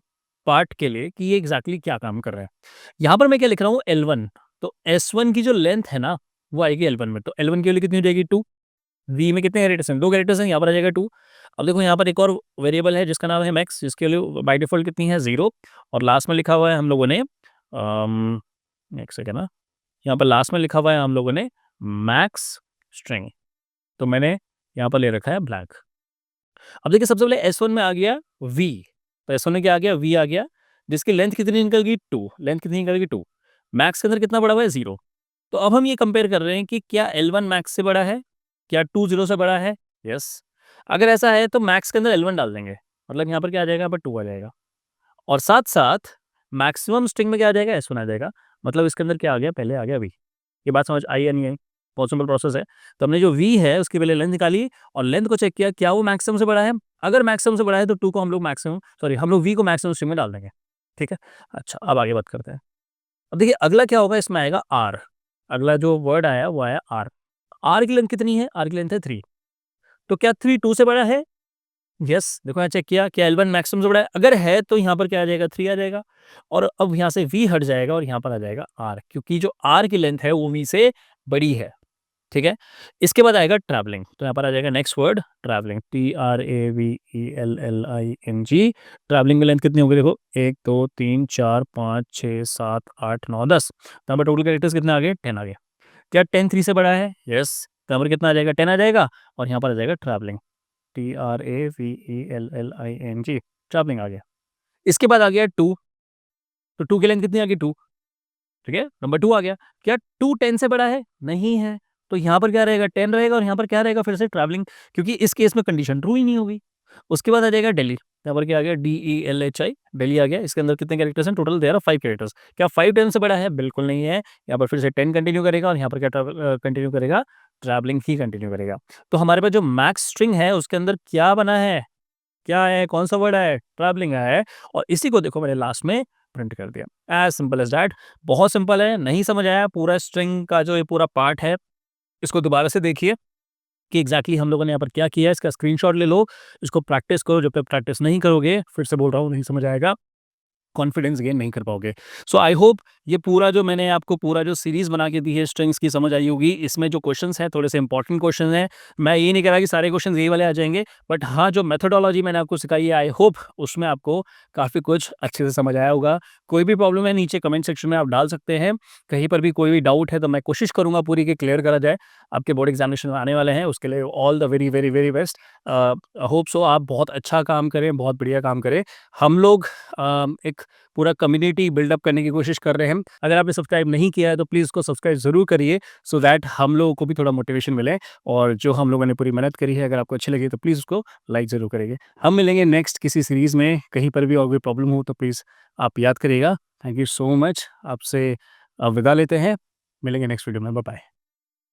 पार्ट के लिए कि ये एग्जैक्टली क्या काम कर रहा है। यहाँ पर मैं क्या लिख रहा हूँ, L1। तो S1 की जो लेंथ है ना वो आएगी L1 में, तो L1 की वैल्यू कितनी हो जाएगी, 2। V में कितने कैरेक्टर्स हैं, 2 कैरेक्टर्स हैं, यहाँ पर आ जाएगा 2। अब देखो यहाँ पर एक और वेरिएबल है जिसका नाम है मैक्स, जिसके लिए बाय डिफॉल्ट कितनी है, 0। और लास्ट में लिखा हुआ है हम लोगों ने एक सेकेंड ना, यहाँ पर लास्ट में लिखा हुआ है हम लोगों ने मैक्स स्ट्रिंग, तो मैंने यहाँ पर ले रखा है ब्लैक। अब देखिए सबसे पहले S1 में आ गया V, तो S1 में क्या आ गया, V आ गया, जिसकी लेंथ कितनी निकल गई, 2। लेंथ कितनी निकल गई, 2। मैक्स के अंदर कितना बड़ा हुआ है, 0। तो अब हम ये कंपेयर कर रहे हैं कि क्या L1 मैक्स से बड़ा है, क्या 2 0 से बड़ा है, यस। अगर ऐसा है तो मैक्स के अंदर L1 डाल देंगे, मतलब यहाँ पर क्या आ जाएगा, यहाँ पर 2 आ जाएगा। और साथ साथ मैक्सिमम स्ट्रिंग में क्या आ जाएगा, S1 आ जाएगा, मतलब इसके अंदर क्या आ गया, पहले आ गया V। ये बात समझ आई या नहीं आई, बहुत सिंपल प्रोसेस है। तो हमने जो V है उसकी पहले लेंथ निकाली और लेंथ को चेक किया क्या वो मैक्सिमम से बड़ा है। अगर मैक्सिमम से बड़ा है तो 2 को हम लोग V को मैक्सिमम स्ट्रिंग में डाल देंगे, ठीक है। अच्छा अब आगे बात करते हैं। अब देखिए अगला क्या होगा, इसमें आएगा R। अगला जो वर्ड आया वो आया R। R की लेंथ कितनी है, R की लेंथ है 3। तो क्या 3 2 से बड़ा है, यस। देखो यहाँ चेक किया क्या L1 मैक्सिमम से बड़ा है, अगर है तो यहाँ पर क्या आ जाएगा, 3 आ जाएगा। और अब यहाँ से V हट जाएगा और यहाँ पर आ जाएगा R, क्योंकि जो R की लेंथ है वो V से बड़ी है, ठीक है। इसके बाद आएगा ट्रैवलिंग, तो यहाँ पर आ जाएगा next word travelling, TRAVELLING। Travelling की लेंथ कितनी होगी, देखो 1 2 3 4 5 6 7 8 9 10। तो यहाँ पर टोटल कैरेक्टर्स कितने आ गए, 10 आ गए। क्या 10 3 से बड़ा है, यस। तो यहाँ पर कितना आ जाएगा, 10 आ जाएगा, और यहाँ पर आ जाएगा ट्रैवलिंग, TRAVELLING, ट्रैवलिंग आ गया। इसके बाद आ गया 2, तो 2 की लेंथ कितनी आ गई, 2, ठीक है, नंबर 2 आ गया। क्या 2 10 से बड़ा है, नहीं है। तो यहाँ पर क्या रहेगा, 10 रहेगा, और यहाँ पर क्या रहेगा, फिर से ट्रैवलिंग, क्योंकि इस केस में कंडीशन ट्रू ही नहीं होगी। उसके बाद आ जाएगा दिल्ली, यहाँ पर क्या आ गया, DELHI, दिल्ली आ गया। इसके अंदर कितने कैरेक्टर्स हैं, टोटल देयर आर 5 कैरेक्टर्स। क्या 5 10 से बड़ा है, बिल्कुल नहीं है। यहाँ पर फिर से 10 कंटिन्यू करेगा, और यहाँ पर क्या कंटिन्यू करेगा, ट्रैवलिंग ही कंटिन्यू करेगा। तो हमारे पास जो मैक्स स्ट्रिंग है उसके अंदर क्या बना है, क्या है, कौन सा वर्ड है, ट्रैवलिंग है। और इसी को देखो मैंने लास्ट में प्रिंट कर दिया, एज सिंपल एज दैट। बहुत सिंपल है, नहीं समझ आया पूरा स्ट्रिंग का जो ये पूरा पार्ट है, इसको दोबारा से देखिए कि एग्जैक्टली हम लोगों ने यहाँ पर क्या किया है। इसका स्क्रीनशॉट ले लो, इसको प्रैक्टिस करो, जब तक प्रैक्टिस नहीं करोगे, फिर से बोल रहा हूँ, नहीं समझ आएगा, कॉन्फिडेंस गेन नहीं कर पाओगे। सो आई होप ये पूरा जो मैंने आपको पूरा जो सीरीज़ बना के दी है स्ट्रिंग्स की, समझ आई होगी। इसमें जो क्वेश्चंस हैं थोड़े से इंपॉर्टेंट क्वेश्चन हैं। मैं ये नहीं कह रहा कि सारे क्वेश्चंस यही वाले आ जाएँगे, बट हाँ, जो मेथोडोलॉजी मैंने आपको सिखाई है, आई होप उसमें आपको काफ़ी कुछ अच्छे से समझ आया होगा। कोई भी प्रॉब्लम है नीचे कमेंट सेक्शन में आप डाल सकते हैं। कहीं पर भी कोई भी डाउट है तो मैं कोशिश करूँगा पूरी कि क्लियर करा जाए। आपके बोर्ड एग्ज़ामिनेशन आने वाले हैं, उसके लिए all the very, very, very best. Hope so आप बहुत अच्छा काम करें, बहुत बढ़िया काम करें। हम लोग एक पूरा कम्युनिटी बिल्डअप करने की कोशिश कर रहे हैं। अगर आपने सब्सक्राइब नहीं किया है तो प्लीज़ उसको सब्सक्राइब ज़रूर करिए, सो दैट हम लोगों को भी थोड़ा मोटिवेशन मिले, और जो हम लोगों ने पूरी मेहनत करी है अगर आपको अच्छी लगी तो प्लीज़ उसको लाइक ज़रूर करिए। हम मिलेंगे नेक्स्ट किसी सीरीज़ में, कहीं पर भी और कोई प्रॉब्लम हो तो प्लीज़ आप याद करिएगा। Thank you so much. आपसे विदा लेते हैं। मिलेंगे नेक्स्ट वीडियो में। Bye bye.